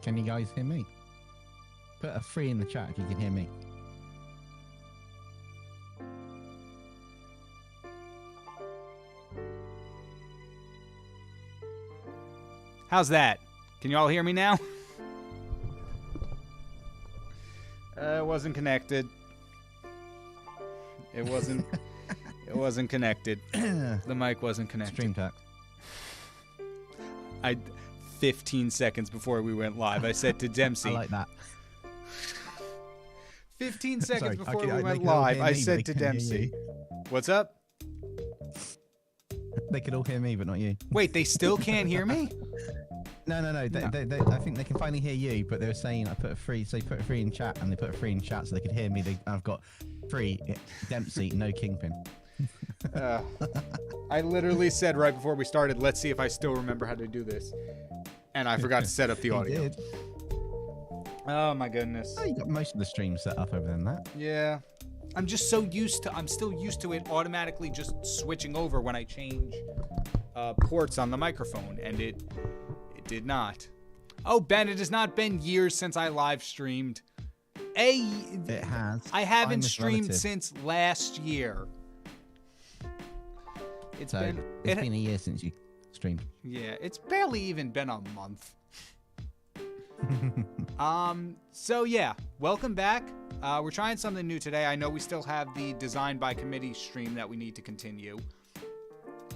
Can you guys hear me? Put a 3 in the chat if you can hear me. How's that? Can you all hear me now? It wasn't connected. It wasn't. It wasn't connected. The mic wasn't connected. Stream tech. 15 seconds before we went live, I said to Dempsey. I like that. 15 seconds Sorry, before we they went can all live, hear I me, said but to they can't hear Dempsey. you. What's up? They could all hear me, but not you. Wait, they still can't hear me? No. I think they can finally hear you, but they were saying I put a 3, so they put a 3 in chat, and they put a 3 in chat so they could hear me. I've got 3, Dempsey, no KyngPin. I literally said right before we started, let's see if I still remember how to do this. And I forgot to set up the audio. Did. Oh my goodness. Oh, you got most of the streams set up over than that. Yeah. I'm just so used to, I'm still used to it automatically just switching over when I change ports on the microphone, and it did not. Oh, Ben, it has not been years since I live streamed. It has. I haven't I'm this streamed relative. since last year. It's So been it's been a year since you streamed. yeah, it's barely even been a month. So yeah, welcome back. We're trying something new today. I know we still have the Design by Committee stream that we need to continue.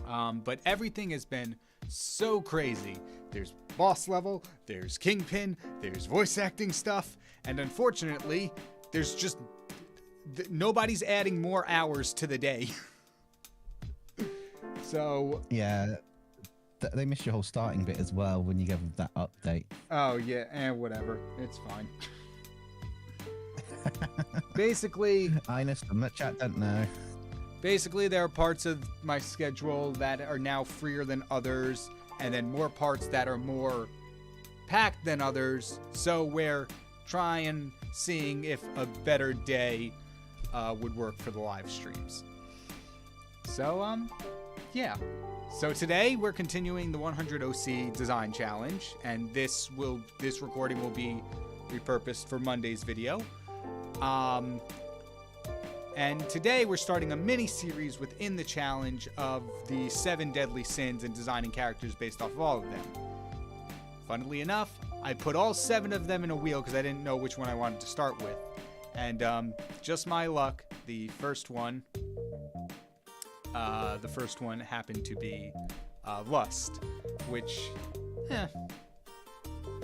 But everything has been so crazy. There's boss level, there's KyngPin, there's voice acting stuff, and unfortunately, there's just nobody's adding more hours to the day. So Yeah, they missed your whole starting bit as well when you gave them that update. oh yeah, whatever, it's fine. Basically, I know some that chat don't know. Basically, there are parts of my schedule that are now freer than others, and then more parts that are more packed than others. So we're trying, seeing if a better day would work for the live streams. So, yeah. So today we're continuing the 100 OC design challenge, and this recording will be repurposed for Monday's video. And today we're starting a mini-series within the challenge of the 7 deadly sins and designing characters based off of all of them. Funnily enough, I put all 7 of them in a wheel because I didn't know which one I wanted to start with. And just my luck, the first one happened to be Lust, which,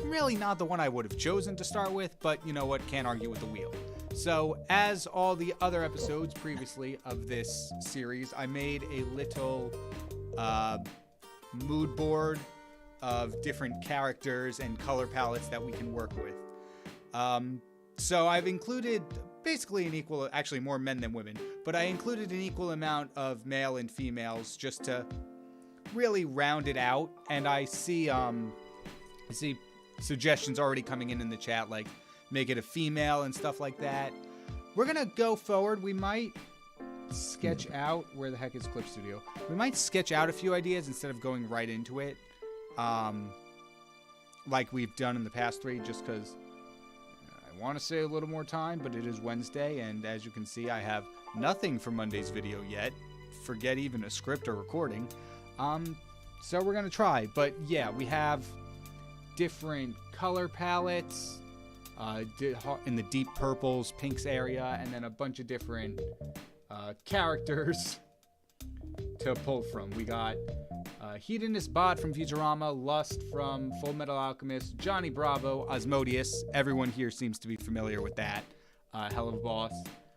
really not the one I would have chosen to start with, but you know what, can't argue with the wheel. So, as all the other episodes previously of this series, I made a little mood board of different characters and color palettes that we can work with. So I've included basically an equal, actually more men than women, but I included an equal amount of male and females just to really round it out. And I see suggestions already coming in the chat, like make it a female and stuff like that. We're gonna go forward. We might sketch out, where the heck is Clip Studio? We might sketch out a few ideas instead of going right into it, like we've done in the past 3, just because I want to say a little more time, but it is Wednesday, and as you can see, I have nothing for Monday's video yet. Forget even a script or recording. So we're gonna try, but yeah, we have different color palettes, in the deep purples, pinks area, and then a bunch of different characters to pull from. We got Hedonist Bot from Futurama, Lust from Full Metal Alchemist, Johnny Bravo, Osmodius. Everyone here seems to be familiar with that. Hell of a boss.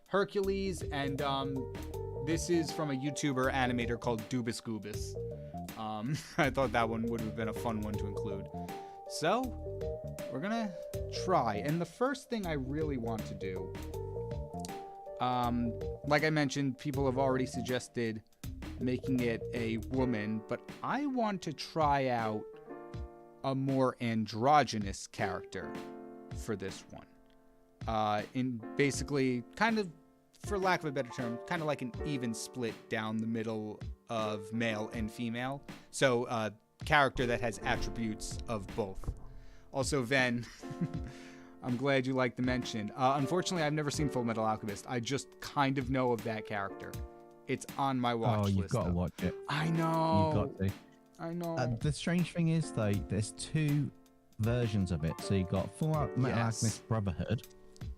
Hercules, and this is from a YouTuber animator called Dubus Goobus. I thought that one would have been a fun one to include. So, we're gonna try. And the first thing I really want to do, like I mentioned, people have already suggested making it a woman, but I want to try out a more androgynous character for this one. In basically, kind of, for lack of a better term, kind of like an even split down the middle of male and female. So, character that has attributes of both. Also, Ven, I'm glad you like the mention. Unfortunately, I've never seen Full Metal Alchemist. I just kind of know of that character. It's on my watch list. Oh, you've got to watch it. I know. You've got to. I know. The strange thing is, though, there's 2 versions of it. So you've got Full Metal Alchemist Brotherhood,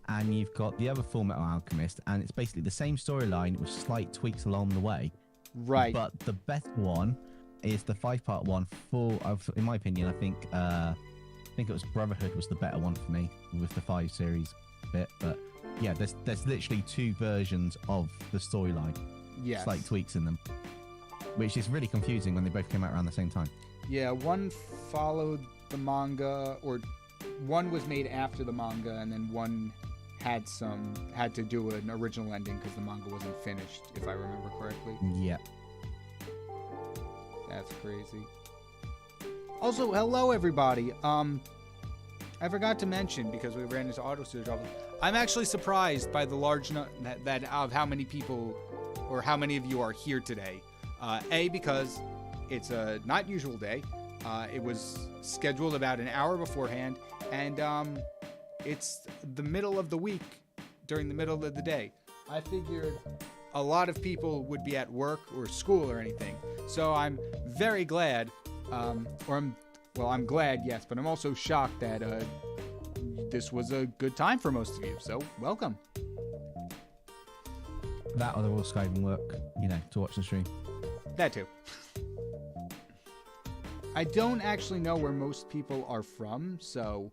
and you've got the other Full Metal Alchemist, and it's basically the same storyline with slight tweaks along the way. Right. But the best one is the 5-part one. In my opinion, I think it was Brotherhood was the better one for me with the 5 series bit. But yeah, there's literally 2 versions of the storyline. Yes. Slight tweaks in them, which is really confusing when they both came out around the same time. Yeah, one followed the manga, or one was made after the manga, and then one had to do an original ending because the manga wasn't finished, if I remember correctly. Yeah. That's crazy. Also, hello everybody. I forgot to mention, because we ran into auto search trouble, I'm actually surprised by the large that of how many people, or how many of you are here today. Because it's a not usual day. It was scheduled about an hour beforehand, and it's the middle of the week during the middle of the day. I figured a lot of people would be at work or school or anything. So I'm very glad, I'm glad, yes, but I'm also shocked that this was a good time for most of you. So welcome. That or they're all Skyping work, to watch the stream. That too. I don't actually know where most people are from, so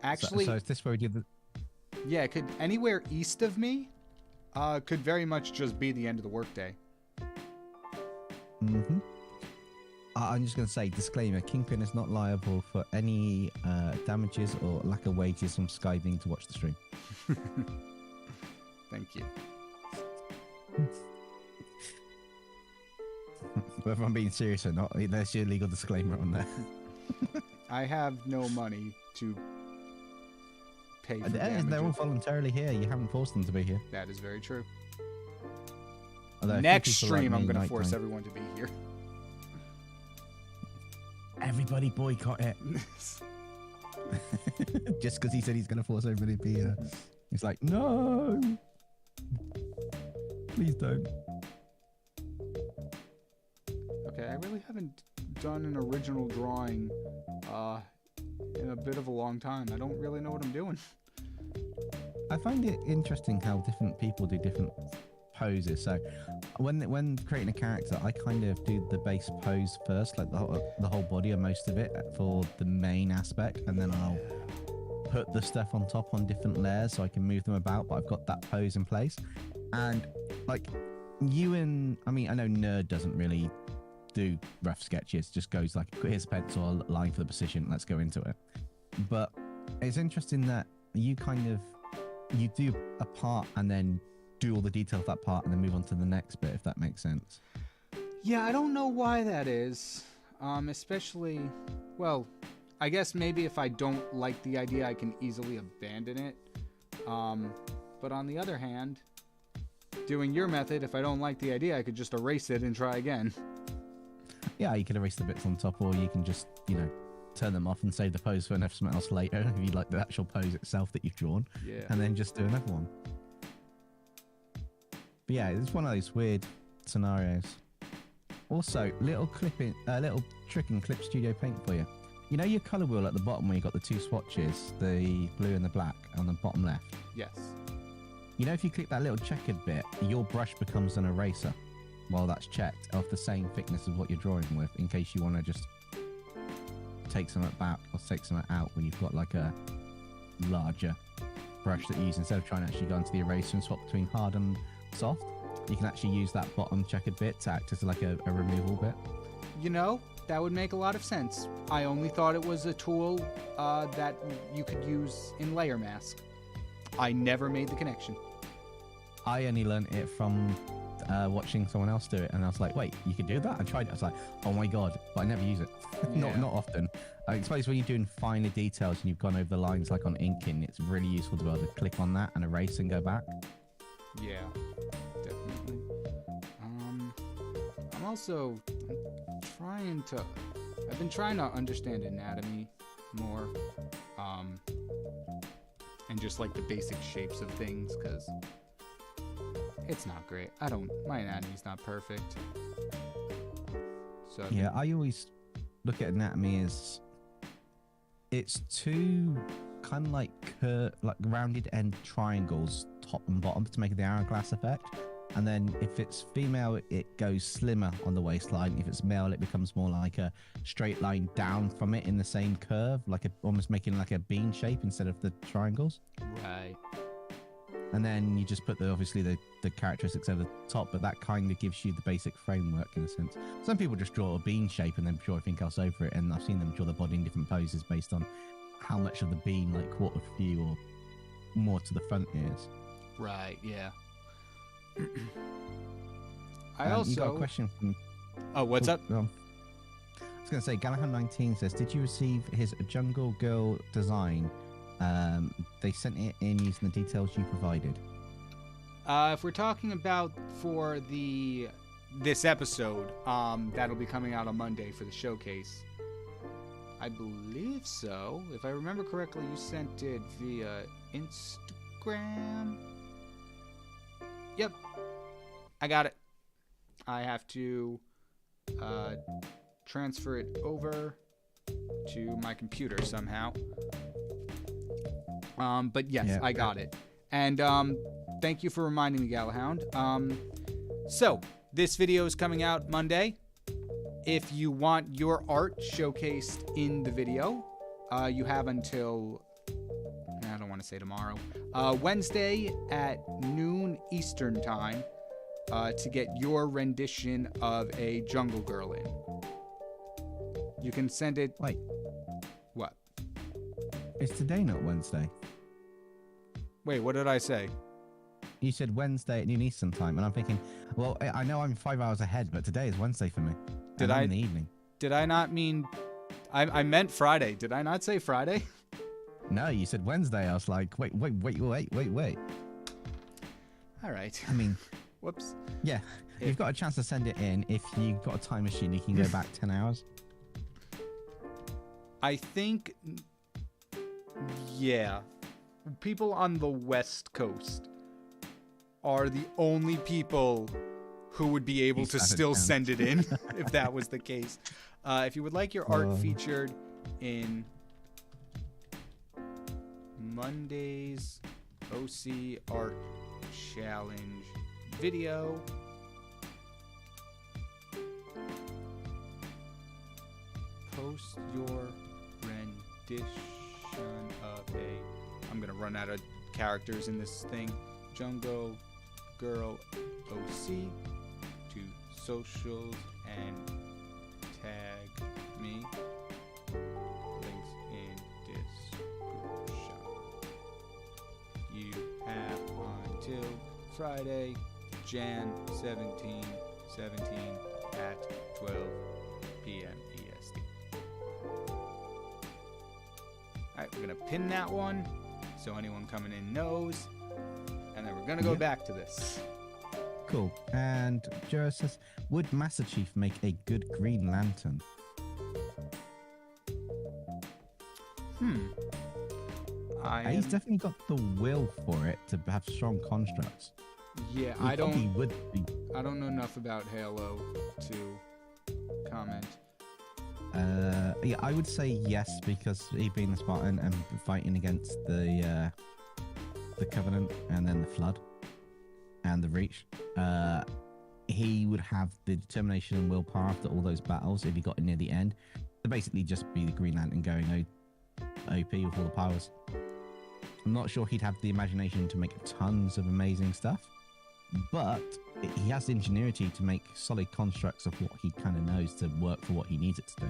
actually... So is this where we did the... Yeah, it could anywhere east of me could very much just be the end of the workday. Mm-hmm. I'm just going to say, disclaimer, KyngPin is not liable for any damages or lack of wages from Skyping to watch the stream. Thank you. Whether I'm being serious or not, there's your legal disclaimer on there. I have no money to pay for damages. They're all voluntarily here. You haven't forced them to be here. That is very true. Although next stream, I'm going to force everyone to be here. Everybody boycott it. Just because he said he's going to force everybody to be here. He's like, no. Please don't. Okay, I really haven't done an original drawing in a bit of a long time. I don't really know what I'm doing. I find it interesting how different people do different poses. So when creating a character, I kind of do the base pose first, like the whole body or most of it for the main aspect, and then I'll put the stuff on top on different layers so I can move them about, but I've got that pose in place. And like I know Nerd doesn't really do rough sketches, just goes like, here's a pencil, a line for the precision, let's go into it. But it's interesting that you do a part and then do all the detail of that part and then move on to the next bit, if that makes sense. Yeah, I don't know why that is. Especially, well, I guess maybe if I don't like the idea, I can easily abandon it. But on the other hand, doing your method, if I don't like the idea, I could just erase it and try again. Yeah, you can erase the bits on top, or you can just, turn them off and save the pose for something else later if you like the actual pose itself that you've drawn. Yeah. And then just do another one. But yeah, it's one of those weird scenarios. Also, little trick in Clip Studio Paint for you. You know your color wheel at the bottom where you got the 2 swatches, the blue and the black on the bottom left? Yes. If you click that little checkered bit, your brush becomes an eraser while that's checked of the same thickness as what you're drawing with, in case you want to just take something back or take something out when you've got like a larger brush that you use. Instead of trying to actually go into the eraser and swap between hard and soft, you can actually use that bottom checkered bit to act as like a removal bit. That would make a lot of sense. I only thought it was a tool that you could use in Layer Mask. I never made the connection. I only learned it from watching someone else do it, and I was like, wait, you can do that? I tried it. I was like, oh my god, but I never use it. Yeah. not often. I suppose when you're doing finer details and you've gone over the lines like on inking, it's really useful to be able to click on that and erase and go back. Yeah, definitely. I'm also I've been trying to understand anatomy more. And just like the basic shapes of things, because it's not great. My anatomy's not perfect. So Yeah, I always look at anatomy as it's two kind of like rounded end triangles, top and bottom, to make the hourglass effect. And then if it's female, it goes slimmer on the waistline. If it's male, it becomes more like a straight line down from it in the same curve, almost making like a bean shape instead of the triangles. Right. And then you just put obviously the characteristics over the top, but that kind of gives you the basic framework in a sense. Some people just draw a bean shape and then draw everything else over it, and I've seen them draw the body in different poses based on how much of the bean, like quarter view or more to the front is. Right, yeah. I also... You got a question from... Oh, what's up? I was going to say, Gallahan19 says, did you receive his Jungle Girl design? They sent it in using the details you provided. If we're talking about for this episode, that'll be coming out on Monday for the showcase. I believe so. If I remember correctly, you sent it via Instagram. Yep. I got it. I have to transfer it over to my computer somehow. But yes, yeah. I got it. And thank you for reminding me, Galahound. So, this video is coming out Monday. If you want your art showcased in the video, you have until, I don't want to say tomorrow, Wednesday at noon Eastern time to get your rendition of a Jungle Girl in. You can send it... Wait. What? It's today, not Wednesday. Wait, what did I say? You said Wednesday at noon Eastern time, and I'm thinking, well, I know I'm 5 hours ahead, but today is Wednesday for me. Did I? In the evening. Did I not mean... I meant Friday. Did I not say Friday? No, you said Wednesday. I was like, wait. All right. I mean... Whoops. Yeah, you've got a chance to send it in. If you've got a time machine, you can go back 10 hours. I think... Yeah. People on the West Coast are the only people who would be able to still send it in, if that was the case. If you would like your art featured in Monday's OC Art Challenge video, post your rendition of I'm gonna run out of characters in this thing. Jungle Girl OC to socials and tag me. Links in description. You have until Friday, Jan 17 at 12 p.m. EST. Alright, we're going to pin that one so anyone coming in knows. And then we're going to go back to this. Cool. And Jero says, would Master Chief make a good Green Lantern? He's definitely got the will for it to have strong constructs. Yeah, I don't know enough about Halo to comment. Yeah, I would say yes, because he being the Spartan and fighting against the Covenant and then the Flood and the Reach, he would have the determination and willpower after all those battles if he got near the end to basically just be the Green Lantern going OP with all the powers. I'm not sure he'd have the imagination to make tons of amazing stuff, but he has the ingenuity to make solid constructs of what he kind of knows to work for what he needs it to do.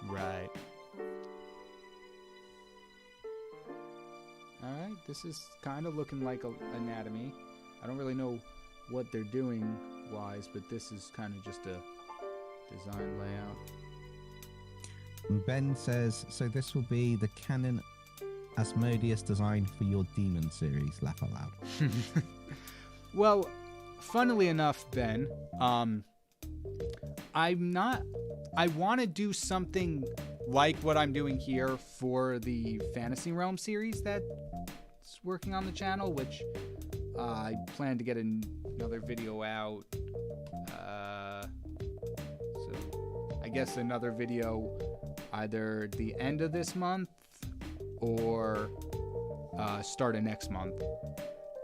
Right. Alright, this is kind of looking like anatomy. I don't really know what they're doing wise, but this is kind of just a design layout. Ben says, so this will be the canon Asmodeus design for your Demon series. Laugh out loud. Well, funnily enough, Ben, I want to do something like what I'm doing here for the Fantasy Realm series that's working on the channel, which I plan to get another video out. So I guess another video either the end of this month or start of next month.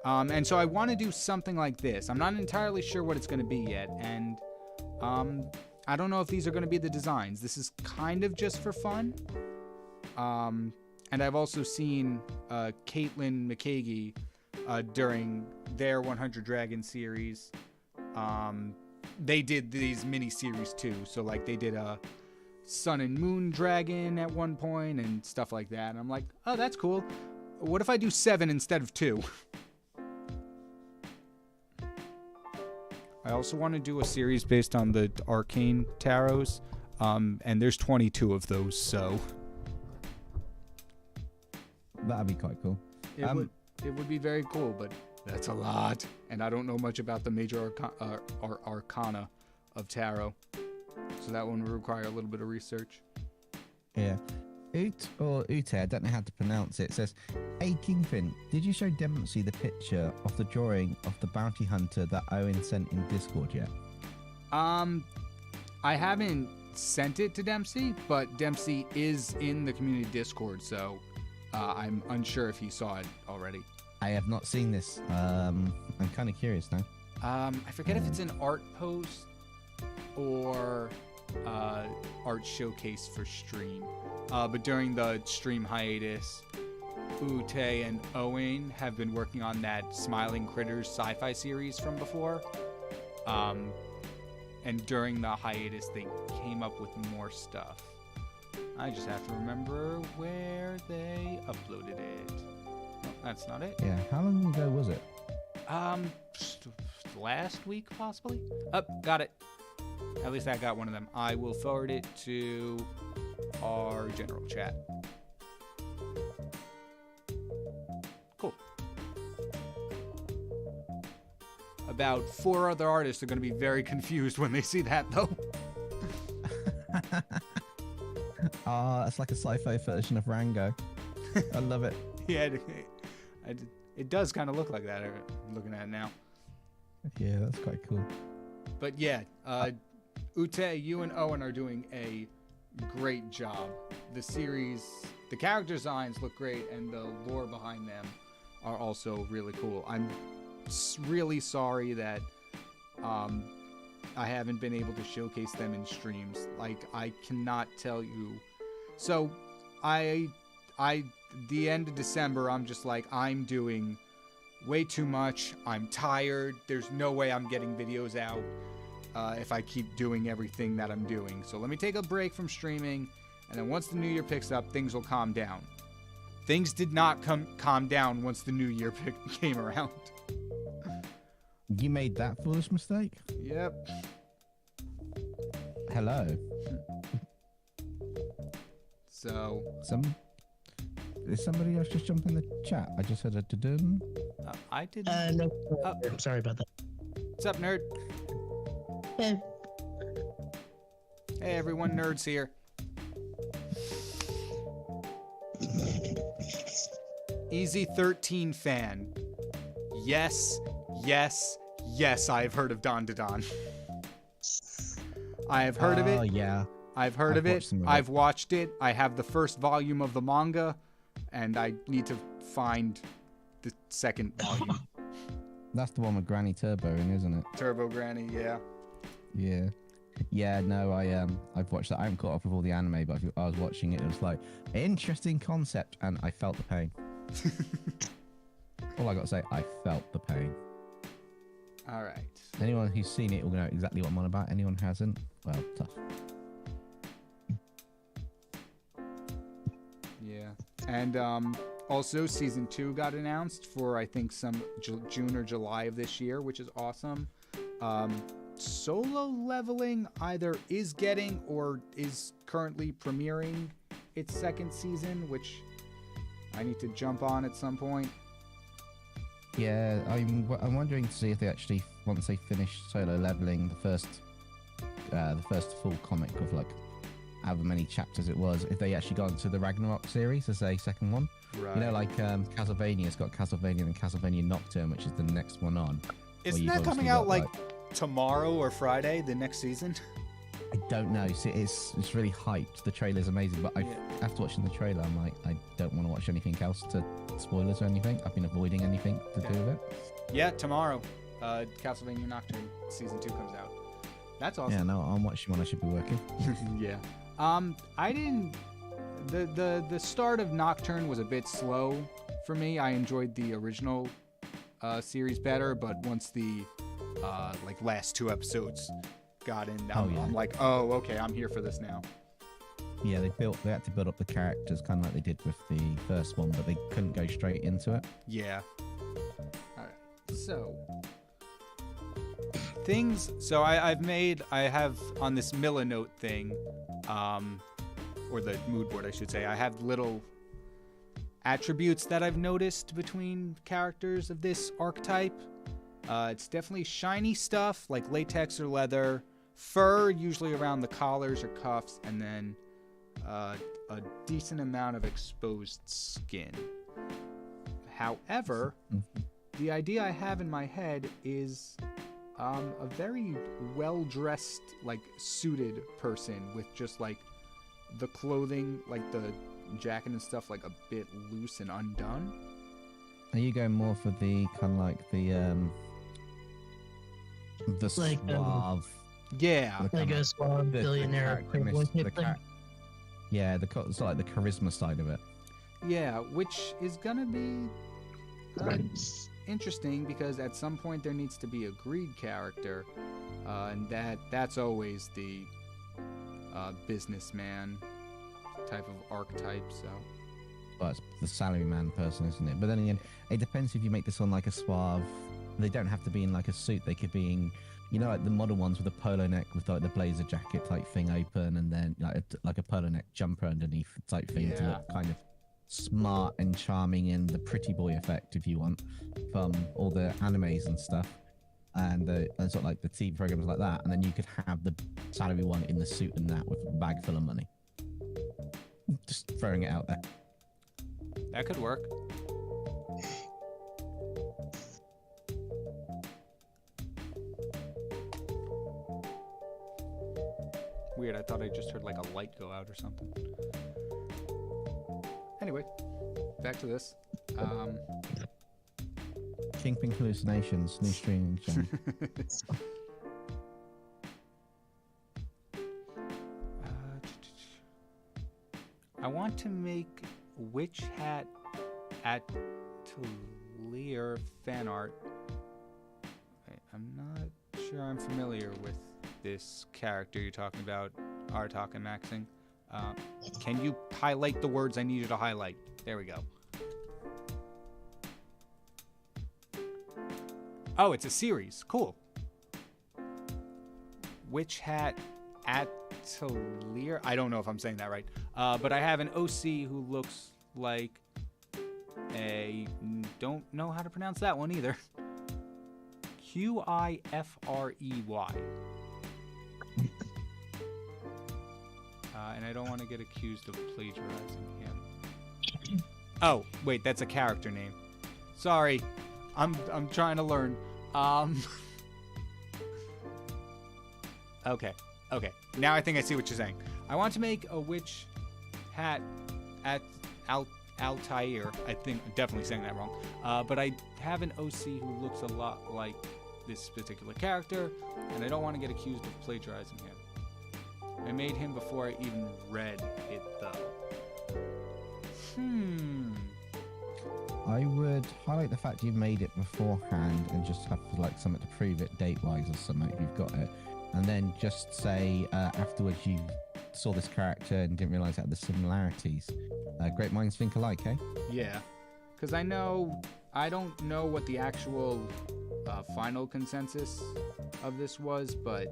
And so I want to do something like this. I'm not entirely sure what it's going to be yet, and I don't know if these are going to be the designs. This is kind of just for fun. And I've also seen Caitlin McKagy during their 100 Dragon series. They did these mini series too. So like they did a Sun and Moon Dragon at one point and stuff like that. And I'm like, oh, that's cool. What if I do 7 instead of 2? I also want to do a series based on the Arcane Tarots, and there's 22 of those, so That'd be quite cool. it would be very cool, but that's a lot, and I don't know much about the major arcana of tarot, so that one would require a little bit of research. Yeah. Ute, I don't know how to pronounce it, says, "Hey KyngPin, did you show Dempsey the picture of the drawing of the bounty hunter that Owen sent in Discord yet?" I haven't sent it to Dempsey, but Dempsey is in the community Discord, so I'm unsure if he saw it already. I have not seen this. I'm kind of curious now. I forget if it's an art post or art showcase for stream. But during the stream hiatus, Ute and Owen have been working on that Smiling Critters sci-fi series from before. And during the hiatus, they came up with more stuff. I just have to remember where they uploaded it. No, that's not it. Yeah, how long ago was it? Last week, possibly? Got it. At least I got one of them. I will forward it to our general chat. Cool. About 4 other artists are going to be very confused when they see that, though. It's like a sci-fi version of Rango. I love it. Yeah, it does kind of look like that. Looking at it now. Yeah, that's quite cool. But yeah, Ute, you and Owen are doing a great job. The series, the character designs look great, and the lore behind them are also really cool. I'm really sorry that I haven't been able to showcase them in streams. Like, I cannot tell you. So, the end of December, I'm just like, I'm doing way too much. I'm tired. There's no way I'm getting videos out if I keep doing everything that I'm doing. So let me take a break from streaming, and then once the new year picks up, things will calm down. Things did not calm down once the new year came around. You made that foolish mistake? Yep. Hello. So... Is somebody else just jumping in the chat? I just heard a dun. I didn't... No. I'm sorry about that. What's up, nerd? Hey. Hey, everyone, Nerd's here. Easy 13 fan. Yes, yes, yes, I have heard of Don to Don. I have heard of it. Oh, yeah. I've heard of it. some of it. I've watched it. I have the first volume of the manga, and I need to find the second volume. That's the one with Granny Turbo in, isn't it? Turbo Granny, yeah. Yeah. Yeah, no, I've watched that. I haven't caught up with all the anime, but I was watching it. It was like, interesting concept, and I felt the pain. All I got to say, I felt the pain. All right. Anyone who's seen it will know exactly what I'm on about. Anyone who hasn't, well, tough. Yeah. And also, season 2 got announced for, I think, some June or July of this year, which is awesome. Solo Leveling either is getting or is currently premiering its second season, which I need to jump on at some point. Yeah, I'm wondering to see if they actually, once they finish Solo Leveling, the first full comic of like however many chapters it was, if they actually got into the Ragnarok series as a second one. Right. You know, like Castlevania's got Castlevania and Castlevania Nocturne, which is the next one on. Isn't you've that coming obviously out got, like tomorrow or Friday, the next season? I don't know. See, it's really hyped. The trailer's amazing, but after watching the trailer, I'm like, I don't want to watch anything else to spoilers or anything. I've been avoiding anything to do with it. Yeah, tomorrow, Castlevania Nocturne season 2 comes out. That's awesome. Yeah, no, I'm watching when I should be working. Yeah. I didn't. The start of Nocturne was a bit slow for me. I enjoyed the original series better, but once the like last 2 episodes got in, I'm like, oh, okay, I'm here for this now. Yeah, they had to build up the characters kind of like they did with the first one, but they couldn't go straight into it. Yeah. All right. So things. So I have on this Milanote thing, or the mood board, I should say. I have little attributes that I've noticed between characters of this archetype. It's definitely shiny stuff like latex or leather, fur usually around the collars or cuffs, and then a decent amount of exposed skin. However, the idea I have in my head is a very well-dressed, like suited person with just like the clothing, like the jacket and stuff, like a bit loose and undone. Are you going more for the kind of like the Like, suave? Yeah. Like a suave billionaire playboy type thing. Yeah, it's like the charisma side of it. Yeah, which is gonna be interesting because at some point there needs to be a greed character, and that's always the businessman type of archetype. So, Well, it's the salaryman person, isn't it? But then again, it depends if you make this on like a suave. They don't have to be in like a suit. They could be in, you know, like the modern ones with a polo neck with like the blazer jacket type thing open, and then like a polo neck jumper underneath type thing to look kind of smart and charming in the pretty boy effect, if you want, from all the animes and stuff, and sort of like the TV programs like that. And then you could have the salary one in the suit and that with a bag full of money. Just throwing it out there. that could work. Weird, I thought I just heard like a light go out or something. Anyway, back to this. KyngPin Hallucinations, new streaming channel. I want to make Witch Hat Atelier fan art. I'm not sure I'm familiar with this character you're talking about, Artok and Maxing. Can you highlight the words I need you to highlight? There we go. Oh, it's a series. Cool. Witch Hat Atelier. I don't know if I'm saying that right. But I have an OC who looks like a... Don't know how to pronounce that one either. Qifrey. And I don't want to get accused of plagiarizing him. Oh, wait, that's a character name. Sorry. I'm trying to learn. Okay. Now I think I see what you're saying. I want to make a Witch Hat at Altair. I think I'm definitely saying that wrong. But I have an OC who looks a lot like this particular character, and I don't want to get accused of plagiarizing him. I made him before I even read it, though. I would highlight the fact you've made it beforehand and just have like something to prove it date-wise or something if you've got it. And then just say afterwards you saw this character and didn't realize it had the similarities. Great minds think alike, eh? Yeah, because I don't know what the actual final consensus of this was, but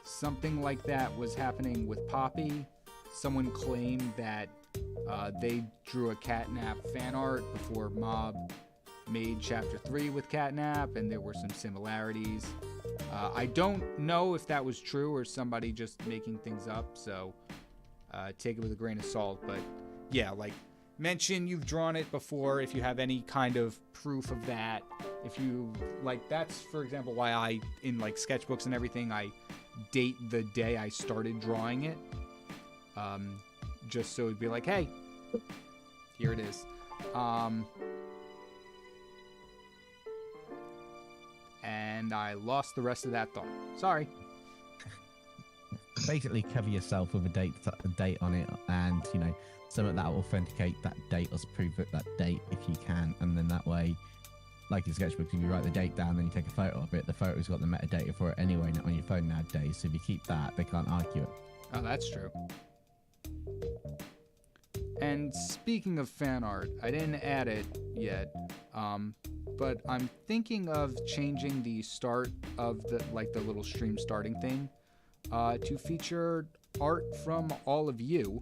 something like that was happening with Poppy. Someone claimed that they drew a Catnap fan art before Mob made Chapter 3 with Catnap, and there were some similarities. I don't know if that was true or somebody just making things up, so take it with a grain of salt. But yeah, like, mention you've drawn it before if you have any kind of proof of that. If you, like, that's, for example, why I, in, like, sketchbooks and everything, I date the day I started drawing it. Just so it'd be like, hey, here it is. And I lost the rest of that thought. Sorry. Basically, cover yourself with a date on it, and you know, something that will authenticate that date or prove that date if you can, and then that way, like in sketchbooks, if you write the date down, then you take a photo of it. The photo's got the metadata for it anyway on your phone nowadays. So if you keep that, they can't argue it. Oh, that's true. And speaking of fan art, I didn't add it yet, but I'm thinking of changing the start of the little stream starting thing to feature art from all of you.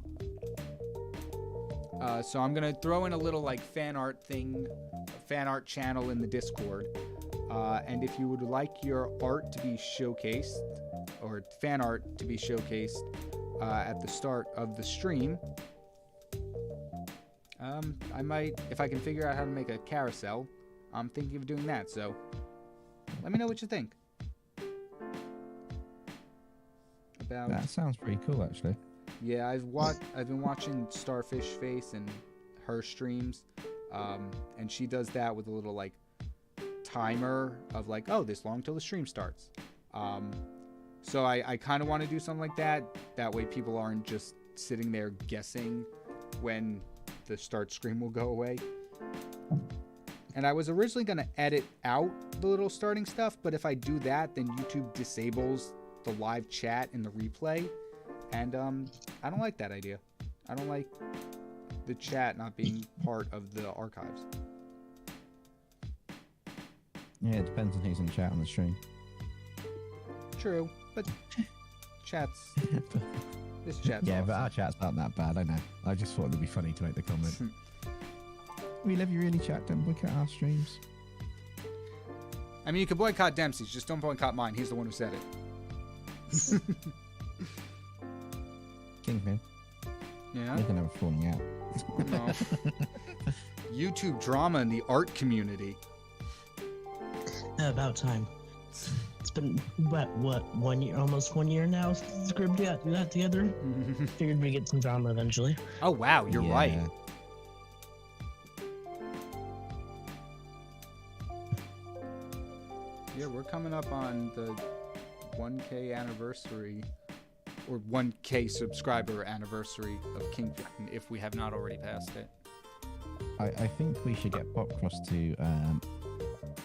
So I'm gonna throw in a little like fan art thing, fan art channel in the Discord, and if you would like your art to be showcased, or fan art to be showcased at the start of the stream, I might, if I can figure out how to make a carousel, I'm thinking of doing that. So let me know what you think. About That sounds pretty cool, actually. Yeah, I've been watching Starfish Face and her streams, and she does that with a little like timer of like, oh, this long till the stream starts. So I kind of want to do something like that. That way people aren't just sitting there guessing when the start screen will go away. And I was originally going to edit out the little starting stuff, but if I do that, then YouTube disables the live chat in the replay. And I don't like that idea. I don't like the chat not being part of the archives. Yeah, it depends on who's in chat on the stream. True, but chats... This chat's yeah, awesome. but our chat's not that bad, I know. I just thought it'd be funny to make the comment. We love you really, chat. Don't boycott our streams. I mean, you can boycott Dempsey's, just don't boycott mine. He's the one who said it. KyngPin. Yeah? We're gonna have a falling out. No. YouTube drama in the art community. About time. It's been, what, 1 year, almost 1 year now since the group got together. Figured we'd get some drama eventually. Oh, wow, you're right. Yeah, we're coming up on the 1K anniversary, or 1K subscriber anniversary of KyngPin, if we have not already passed it. I think we should get Popcross to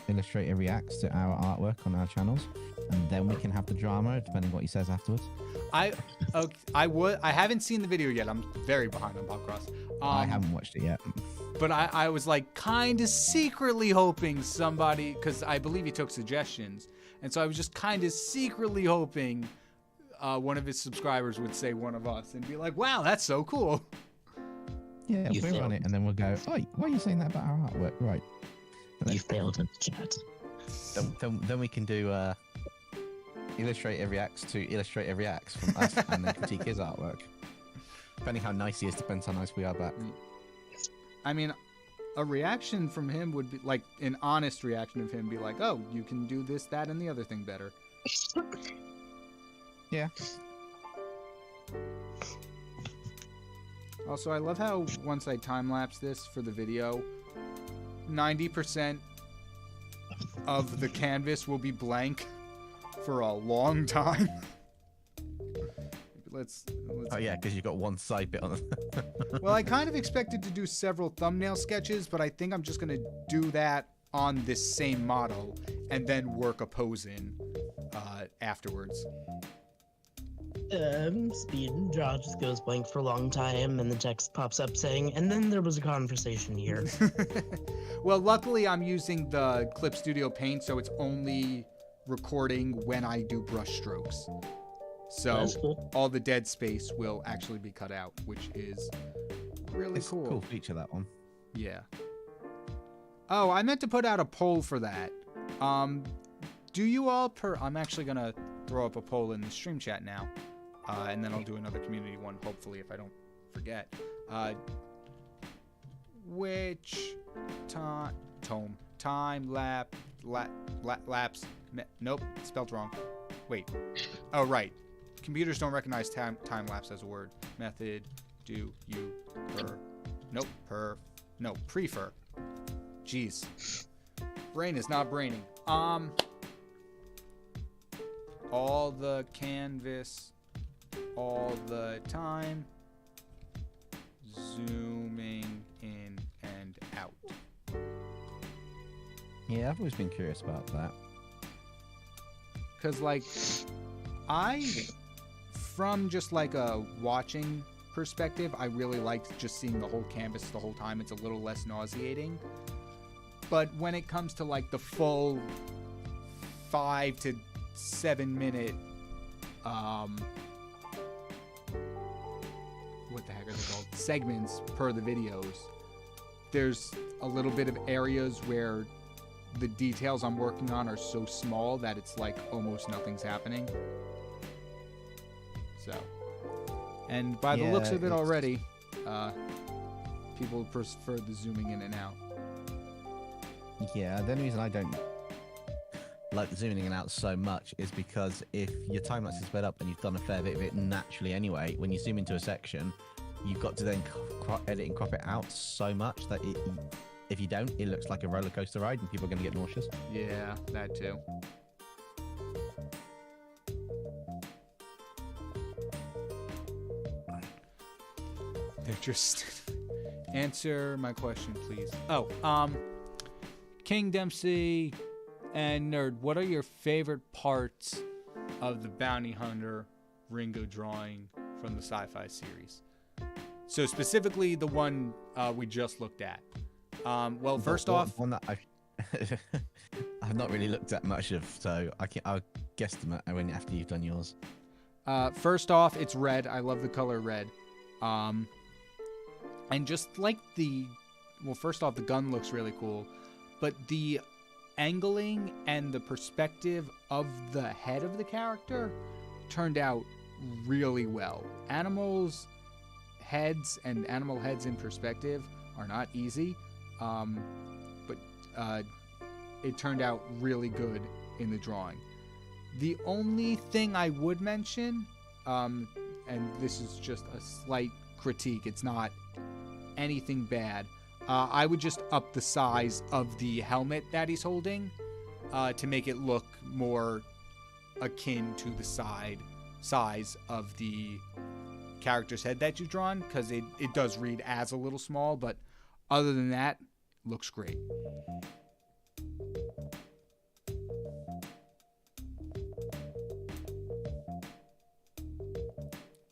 illustrate and reacts to our artwork on our channels, and then we can have the drama depending what he says afterwards. I haven't seen the video yet. I'm very behind on Popcross. I haven't watched it yet. But I was like kind of secretly hoping somebody, because I believe he took suggestions, and so I was just kind of secretly hoping one of his subscribers would say one of us and be like, wow, that's so cool. Yeah, we're on it, and then we'll go, oh, why are you saying that about our artwork? Right. You failed in the chat. Then we can do illustrate every axe to illustrate every axe from us, and then critique his artwork. Depending how nice he is, depends how nice we are back. I mean, a reaction from him would be like an honest reaction of him, be like, "Oh, you can do this, that, and the other thing better." Yeah. Also, I love how once I time-lapse this for the video, 90% of the canvas will be blank for a long time. Let's Oh yeah, because you've got one side bit on it. Well, I kind of expected to do several thumbnail sketches, but I think I'm just gonna do that on this same model and then work a pose in afterwards. Speed draw just goes blank for a long time, and the text pops up saying, and then there was a conversation here. Well, luckily I'm using the Clip Studio Paint, so it's only recording when I do brush strokes. So Cool. All the dead space will actually be cut out, which is really It's a cool feature, that one. Yeah. Oh, I meant to put out a poll for that. Do you all I'm actually gonna throw up a poll in the stream chat now. and then I'll do another community one, hopefully, if I don't forget. Which time lapse? Nope, spelled wrong. Wait. Oh, right. Computers don't recognize time lapse as a word. Method. Do you prefer? Jeez. Brain is not braining. All the canvas, all the time, zooming in and out. Yeah, I've always been curious about that. Because, like, from just like a watching perspective, I really liked just seeing the whole canvas the whole time. It's a little less nauseating. But when it comes to like the full 5 to 7 minute, what the heck are they called? Segments per the videos, there's a little bit of areas where the details I'm working on are so small that it's like almost nothing's happening. So, and by the looks of it already, people prefer the zooming in and out. Yeah, the only reason I don't like zooming in and out so much is because if your time lapse is sped up and you've done a fair bit of it naturally anyway, when you zoom into a section, you've got to then edit and crop it out so much that if you don't, it looks like a roller coaster ride and people are going to get nauseous. Yeah, that too. They're just... Answer my question, please. Oh, King Dempsey and Nerd, what are your favorite parts of the Bounty Hunter Ringo drawing from the sci-fi series? So specifically the one we just looked at. Well, first off... One that I've not really looked at much of, so I'll guesstimate after you've done yours. First off, it's red. I love the color red. And just like well, first off, the gun looks really cool, but the angling and the perspective of the head of the character turned out really well. Animals' heads and animal heads in perspective are not easy, but it turned out really good in the drawing. The only thing I would mention, and this is just a slight critique, it's not anything bad, I would just up the size of the helmet that he's holding to make it look more akin to the size of the character's head that you've drawn, because it does read as a little small, but other than that, looks great.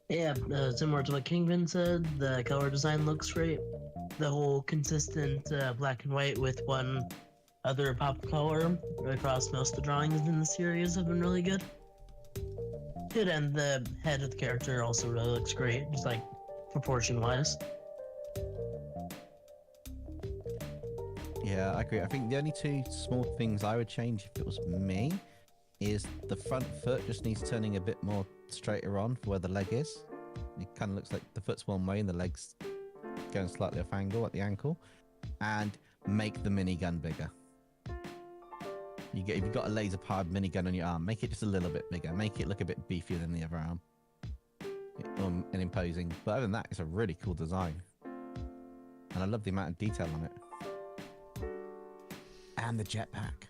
Yeah, similar to what KyngPin said, the color design looks great. The whole consistent black and white with one other pop color across most of the drawings in the series have been really good. Good, and the head of the character also really looks great, just like proportion-wise. Yeah, I agree. I think the only two small things I would change if it was me is the front foot just needs turning a bit more straighter on for where the leg is. It kind of looks like the foot's one way and the leg's going slightly off angle at the ankle. And make the minigun bigger. If you've got a laser powered minigun on your arm, make it just a little bit bigger. Make it look a bit beefier than the other arm. And imposing. But other than that, it's a really cool design. And I love the amount of detail on it. And the jetpack.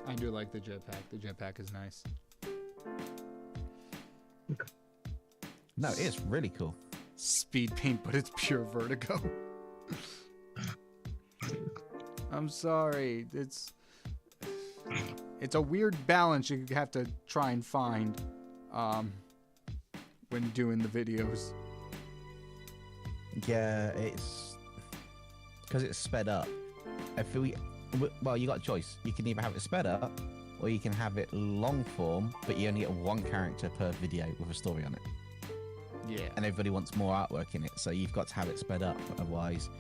I do like the jetpack. The jetpack is nice. No, it's really cool. Speed paint, but it's pure vertigo. I'm sorry. It's a weird balance you have to try and find when doing the videos. Yeah, it's because it's sped up. Well, you got a choice. You can either have it sped up, or you can have it long form, but you only get one character per video with a story on it. Yeah. And everybody wants more artwork in it, so you've got to have it sped up. Otherwise,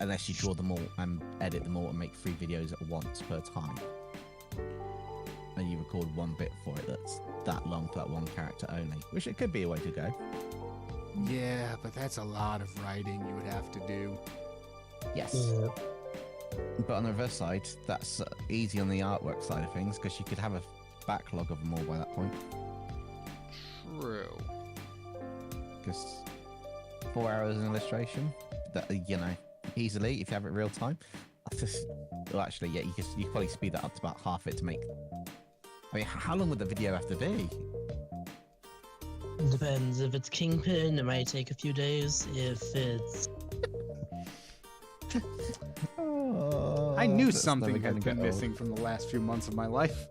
unless you draw them all and edit them all and make 3 videos at once per time. and you record one bit for it that's that long for that one character only, which it could be a way to go. Yeah, but that's a lot of writing you would have to do. Yes. But on the reverse side, that's easy on the artwork side of things because you could have a backlog of them all by that point. True. Because 4 hours in illustration, that easily if you have it real time. Well, actually, yeah, you could probably speed that up to about half it to make. I mean, how long would the video have to be? Depends. If it's KyngPin, it might take a few days. If it's I knew That's something never had gonna been get old. missing from the last few months of my life.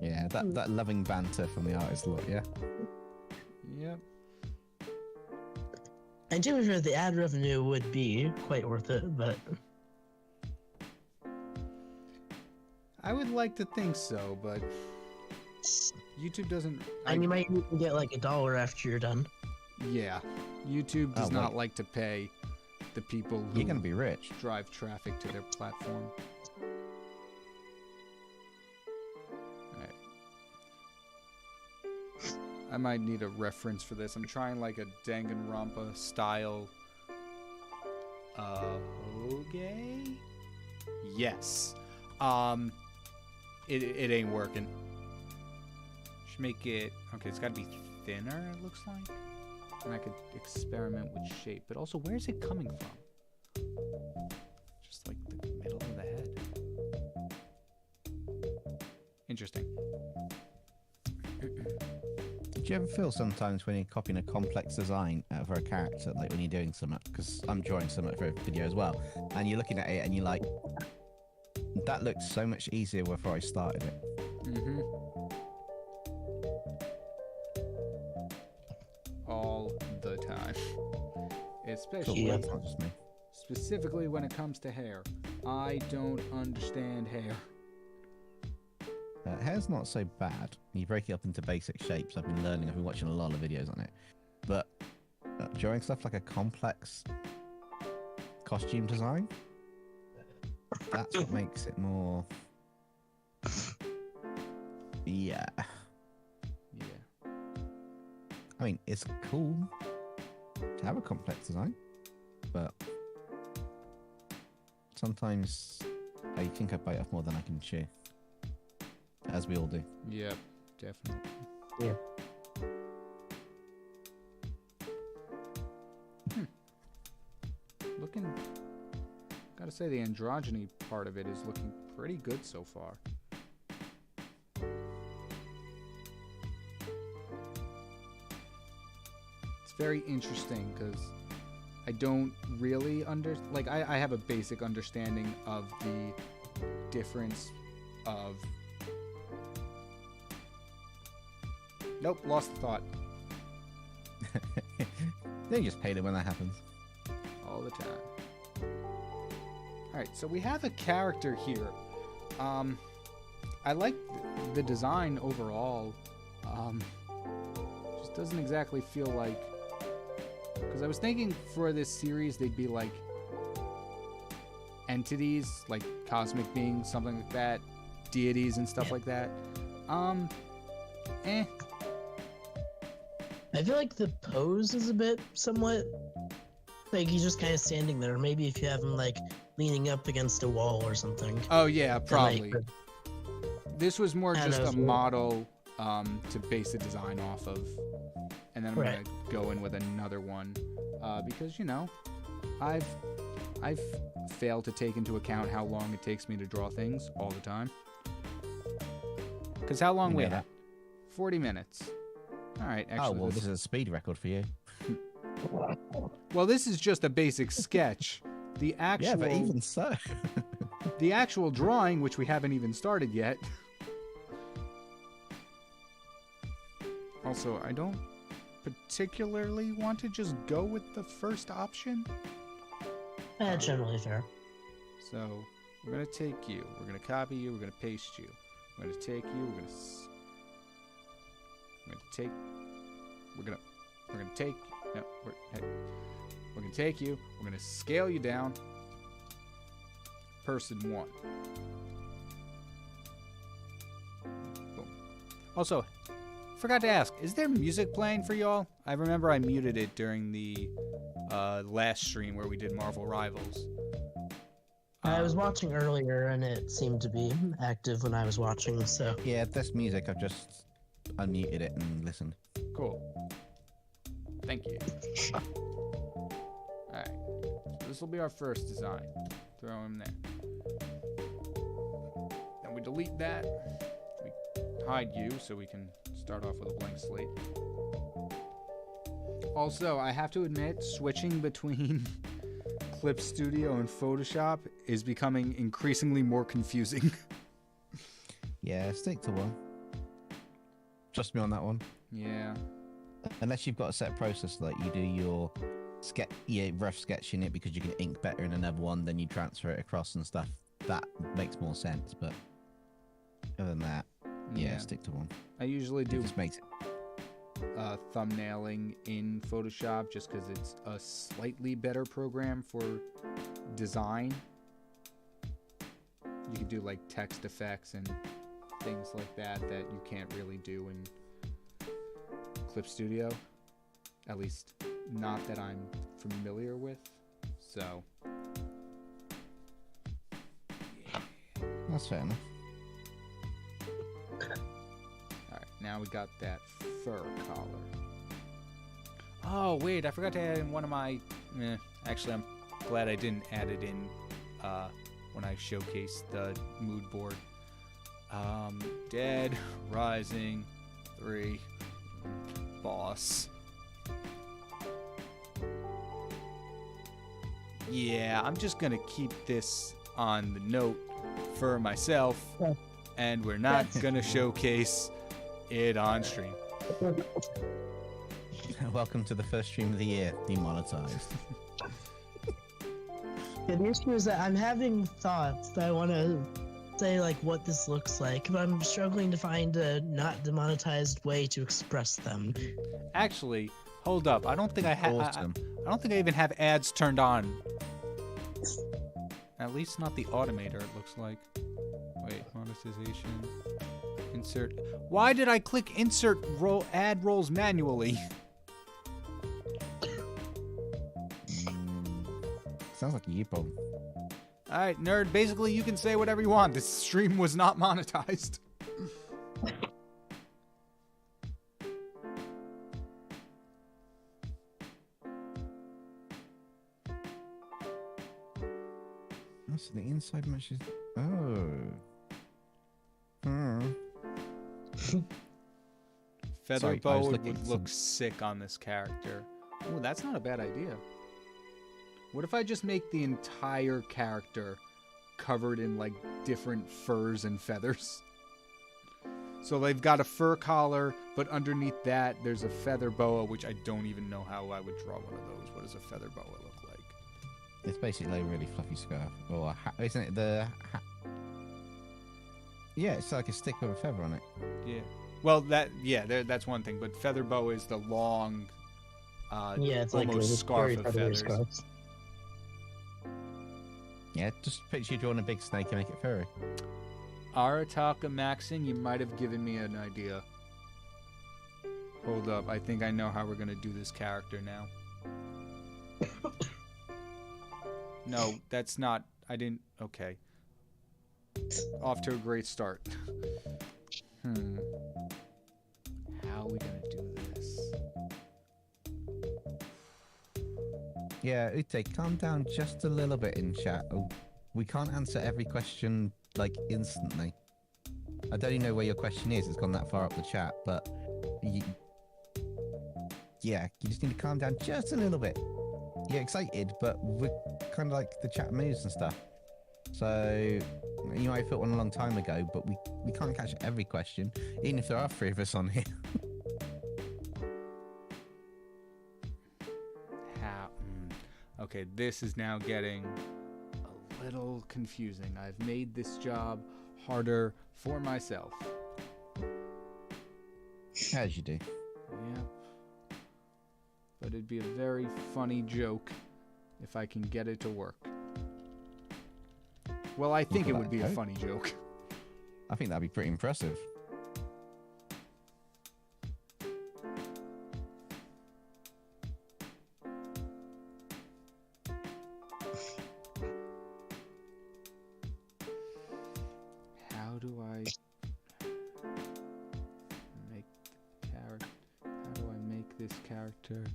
Yeah, that loving banter from the artist lot, yeah. Yep. and to be fair, the ad revenue would be quite worth it, but I would like to think so, but YouTube doesn't. and you might even get like $1 after you're done. Yeah, YouTube does Oh, not wait. like to pay the people who You're gonna be rich. drive traffic to their platform. Alright. I might need a reference for this. I'm trying like a Danganronpa style. Okay. Yes. It ain't working. Should make it. Okay, it's got to be thinner. It looks like. And I could experiment with shape, but also where's it coming from? Just like the middle of the head. Interesting. Did you ever feel sometimes when you're copying a complex design for a character, like when you're doing something, because I'm drawing something for a video as well, and you're looking at it and you're like, that looked so much easier before I started it. Mm-hmm. All the time. Especially, That's not just me. specifically when it comes to hair. I don't understand hair. Hair's not so bad. You break it up into basic shapes. I've been learning. I've been watching a lot of videos on it. But drawing stuff like a complex costume design, that's what makes it more. Yeah. Yeah. I mean, it's cool to have a complex design, but sometimes I think I bite off more than I can chew. As we all do. Yep, definitely. Yeah. Looking, gotta say the androgyny part of it is looking pretty good so far. It's very interesting because I don't really I have a basic understanding of the difference of. Nope, lost the thought. They just hate it when that happens. All the time. Alright, so we have a character here. I like the design overall. Just doesn't exactly feel like... Because I was thinking for this series they'd be like entities, like cosmic beings, something like that. Deities and stuff like that. I feel like the pose is a bit somewhat like he's just kind of standing there. Maybe if you have him like leaning up against a wall or something. Oh yeah, that probably. might- This was more I just know, a so- model to base the design off of, and then I'm Right. gonna go in with another one because I've failed to take into account how long it takes me to draw things all the time. Because how long You we know have? 40 minutes. All right. Actually, Oh, well, this is a speed record for you. well, this is just a basic sketch. The actual Yeah, but even so. the actual drawing, which we haven't even started yet. Also, I don't particularly want to just go with the first option. Generally fair. So, we're going to take you. We're going to copy you. We're going to paste you. We're going to take you. We're going to take. We're going to take. No, we're going to take you. We're going to scale you down. Person 1. Also, forgot to ask, is there music playing for y'all? I remember I muted it during the last stream where we did Marvel Rivals. I was watching earlier and it seemed to be active when I was watching, so. Yeah, this music, I've just unmuted it and listened. Cool. Thank you. Alright. So this will be our first design. Throw him there. Then we delete that. We hide you so we can start off with a blank slate. Also, I have to admit, switching between Clip Studio and Photoshop is becoming increasingly more confusing. Yeah, stick to one. Trust me on that one. Yeah. Unless you've got a set process, like you do your rough sketch in it because you can ink better in another one, then you transfer it across and stuff. That makes more sense, but other than that, yeah, stick to one. I usually do It just makes it. Thumbnailing in Photoshop just because it's a slightly better program for design. You can do like text effects and things like that that you can't really do in Clip Studio. At least not that I'm familiar with. So That's fair enough. alright, now we got that fur collar. Oh wait, I forgot to add in one of my actually I'm glad I didn't add it in when I showcased the mood board. Dead Rising 3 boss. Yeah, I'm just gonna keep this on the note for myself, and we're not gonna showcase it on stream. Welcome to the first stream of the year, demonetized. Yeah, the issue is that I'm having thoughts that I want to say, like, what this looks like, but I'm struggling to find a not demonetized way to express them. Actually, hold up. I don't think I have. Awesome. I don't think I even have ads turned on. At least not the automator. It looks like. Wait, monetization. Insert. Why did I click insert ad rolls manually? Sounds like a you problem. Alright, nerd, basically you can say whatever you want. This stream was not monetized. Oh, so the inside matches. Oh. Feather Sorry, I boa was would looking at look sick on this character. Oh, that's not a bad idea. What if I just make the entire character covered in like different furs and feathers? So they've got a fur collar, but underneath that there's a feather boa, which I don't even know how I would draw one of those. What does a feather boa look like? It's basically a really fluffy scarf. Or a hat. Isn't it the hat? Yeah, it's like a stick with a feather on it. Yeah. Well, that's one thing. But feather boa is the long, Yeah, it's like almost a scarf very of feathery feathers. scarf. Yeah, just picture you drawing a big snake and make it furry. Arataka Maxing, you might have given me an idea. Hold up, I think I know how we're gonna do this character now. No, that's not. I didn't. Okay. Off to a great start. How are we gonna do this? Yeah, Ute, calm down just a little bit in chat. Oh, we can't answer every question like instantly. I don't even know where your question is. It's gone that far up the chat, but yeah, you just need to calm down just a little bit. You're excited, but we're kind of like the chat moves and stuff. So you might have put one a long time ago, but we can't catch every question, even if there are 3 of us on here. How? Okay, this is now getting a little confusing. I've made this job harder for myself. As you do. Yep. But it'd be a very funny joke if I can get it to work. Well, I think it would be a funny joke. I think that'd be pretty impressive. character.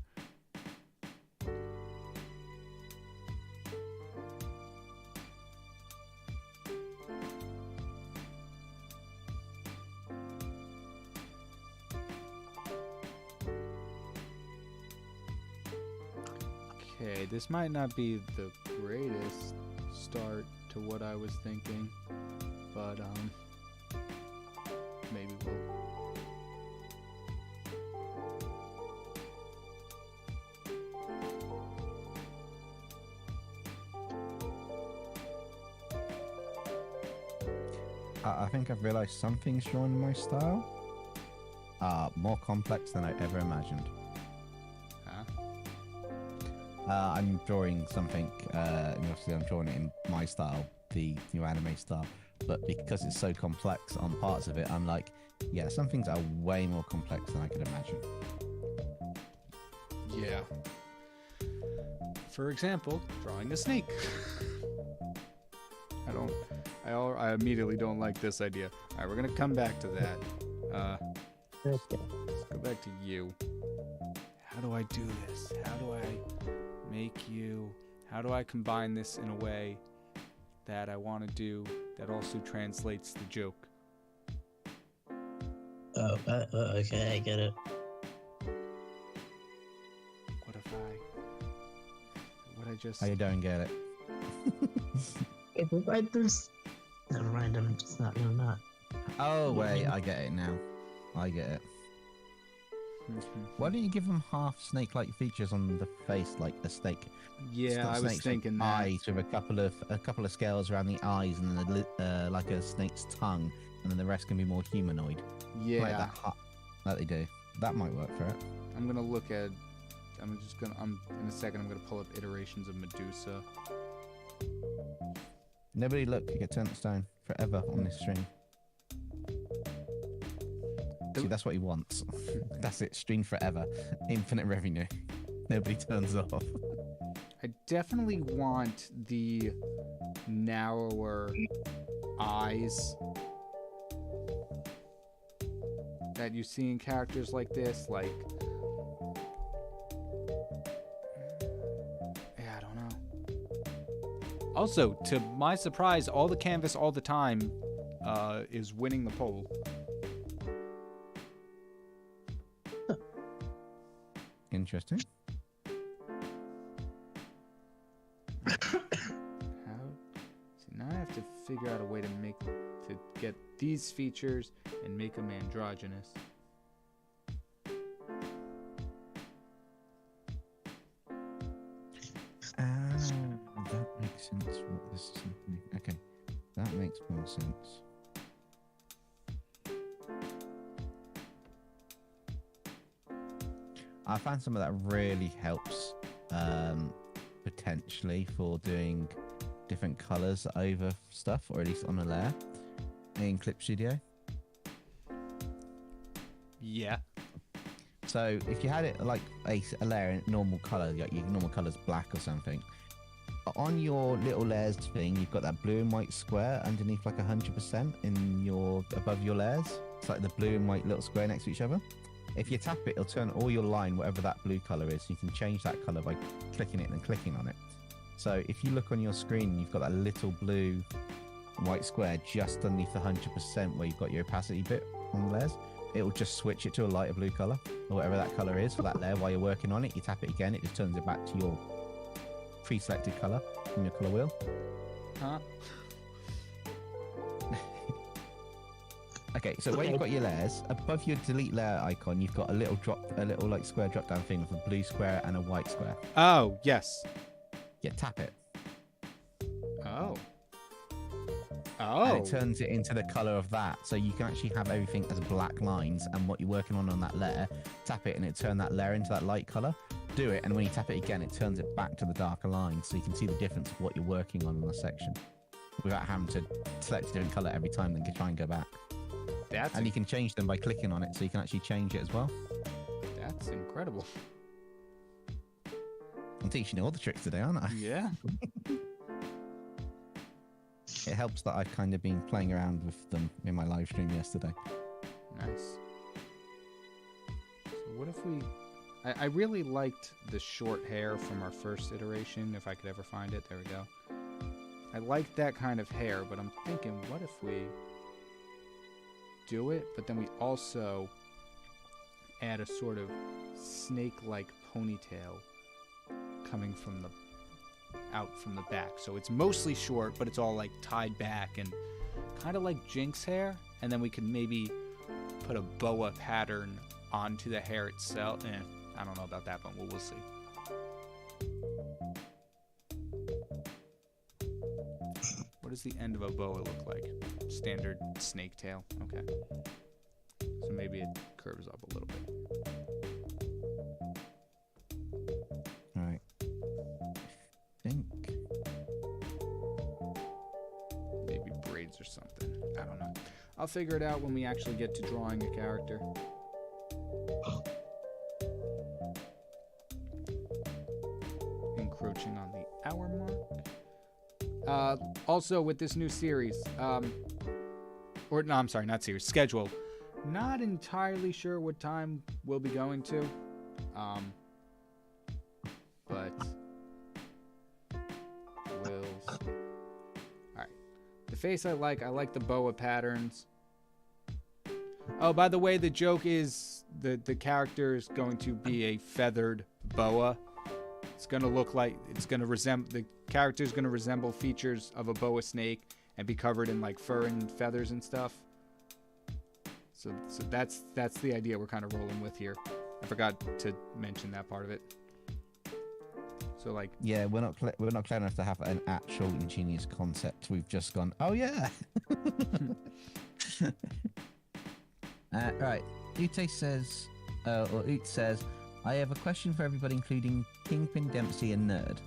Okay, this might not be the greatest start to what I was thinking, but maybe we'll. I think I've realized some things drawn in my style are more complex than I ever imagined. I'm drawing something, and obviously I'm drawing it in my style, the new anime style, but because it's so complex on parts of it, I'm like, yeah, some things are way more complex than I could imagine. Yeah. For example, drawing a snake. I immediately don't like this idea. All right, we're gonna come back to that. Let's go back to you. How do I do this? How do I make you? How do I combine this in a way that I want to do that also translates the joke? Oh, okay, I get it. What I just... I don't get it. There's... Never mind, I'm just not, not. Oh, wait, I get it now. I get it. Why don't you give them half snake-like features on the face, like a snake? Yeah, I was thinking that. Eyes with a couple of scales around the eyes, and then like a snake's tongue, and then the rest can be more humanoid. Yeah, like that they do. That might work for it. I'm gonna look at. In a second. I'm gonna pull up iterations of Medusa. Nobody look, you get turned to stone forever on this stream. See, that's what he wants. That's it, stream forever. Infinite revenue. Nobody turns off. I definitely want the narrower eyes that you see in characters like this, like... Yeah, I don't know. Also, to my surprise, all the canvas all the time is winning the poll. Interesting. Now I have to figure out a way to get these features and make them androgynous. That makes sense. What this is happening. Okay, that makes more sense. I found some of that really helps potentially for doing different colors over stuff, or at least on a layer in Clip Studio. Yeah. So if you had it like a layer in normal color, like your normal color's black or something, on your little layers thing, you've got that blue and white square underneath like 100% in your above your layers. It's like the blue and white little square next to each other. If you tap it, it'll turn all your line, whatever that blue color is. You can change that color by clicking it and then clicking on it. So if you look on your screen, you've got that little blue white square just underneath the 100% where you've got your opacity bit on the layers. It will just switch it to a lighter blue color, or whatever that color is for that layer. While you're working on it, you tap it again, it just turns it back to your pre-selected color from your color wheel. Huh? Okay, so where you've got your layers, above your delete layer icon, you've got a little like square drop down thing with a blue square and a white square. Oh, yes. Yeah, tap it. Oh. And it turns it into the color of that, so you can actually have everything as black lines, and what you're working on that layer, tap it and it turn that layer into that light color. Do it, and when you tap it again, it turns it back to the darker lines, so you can see the difference of what you're working on in the section, without having to select a different color every time, then try and go back. And you can change them by clicking on it, so you can actually change it as well. That's incredible. I'm teaching you all the tricks today, aren't I? Yeah. It helps that I've kind of been playing around with them in my live stream yesterday. Nice. So what if we I really liked the short hair from our first iteration, if I could ever find it. There we go. I like that kind of hair, but I'm thinking, what if we do it, but then we also add a sort of snake-like ponytail coming from out from the back. So it's mostly short, but it's all like tied back and kind of like Jinx hair. And then we could maybe put a boa pattern onto the hair itself. I don't know about that, but we'll see. What does the end of a boa look like? Standard snake tail. Okay. So maybe it curves up a little bit. All right. I think Maybe braids or something. I don't know. I'll figure it out when we actually get to drawing a character. Encroaching on the hour mark. Also, with this new series, or no, I'm sorry, not series, schedule. Not entirely sure what time we'll be going to, but we'll see. All right, the face I like the boa patterns. Oh, by the way, the joke is the character is going to be a feathered boa. It's going to look like the character is going to resemble features of a boa snake and be covered in like fur and feathers and stuff. So that's the idea we're kind of rolling with here. I forgot to mention that part of it. So like, yeah, we're not clear enough to have an actual ingenious concept. We've just gone, oh yeah. Right. Ute says, I have a question for everybody, including KyngPin, Dempsey, and Nerd.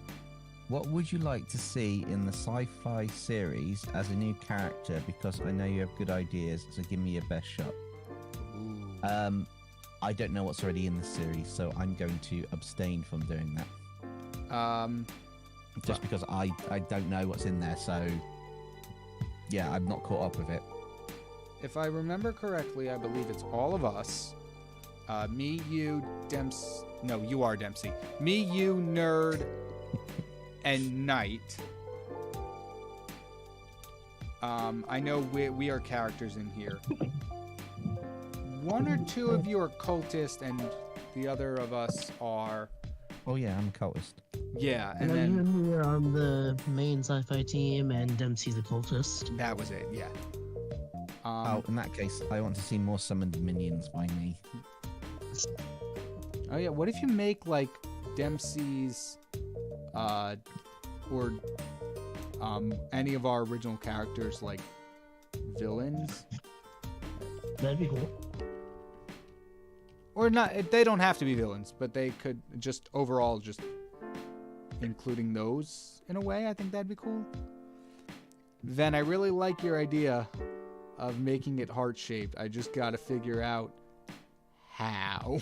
What would you like to see in the sci-fi series as a new character? Because I know you have good ideas, so give me your best shot. ooh. I don't know what's already in the series, so I'm going to abstain from doing that. Just because I don't know what's in there, so yeah, I'm not caught up with it. If I remember correctly, I believe it's all of us. Me, you, Dempsey. No, you are Dempsey. Me, you, Nerd, and Knight. I know we are characters in here. One or two of you are cultists, and the other of us are. Oh yeah, I'm a cultist. Yeah, and And then you're on the main sci-fi team, and Dempsey's a cultist. that was it. Yeah. Oh, in that case, I want to see more summoned minions by me. Oh yeah, what if you make like Dempsey's or any of our original characters like villains? That'd be cool. Or not, they don't have to be villains, but they could just overall just including those in a way. I think that'd be cool. Then I really like your idea of making it heart-shaped. I just got to figure out how.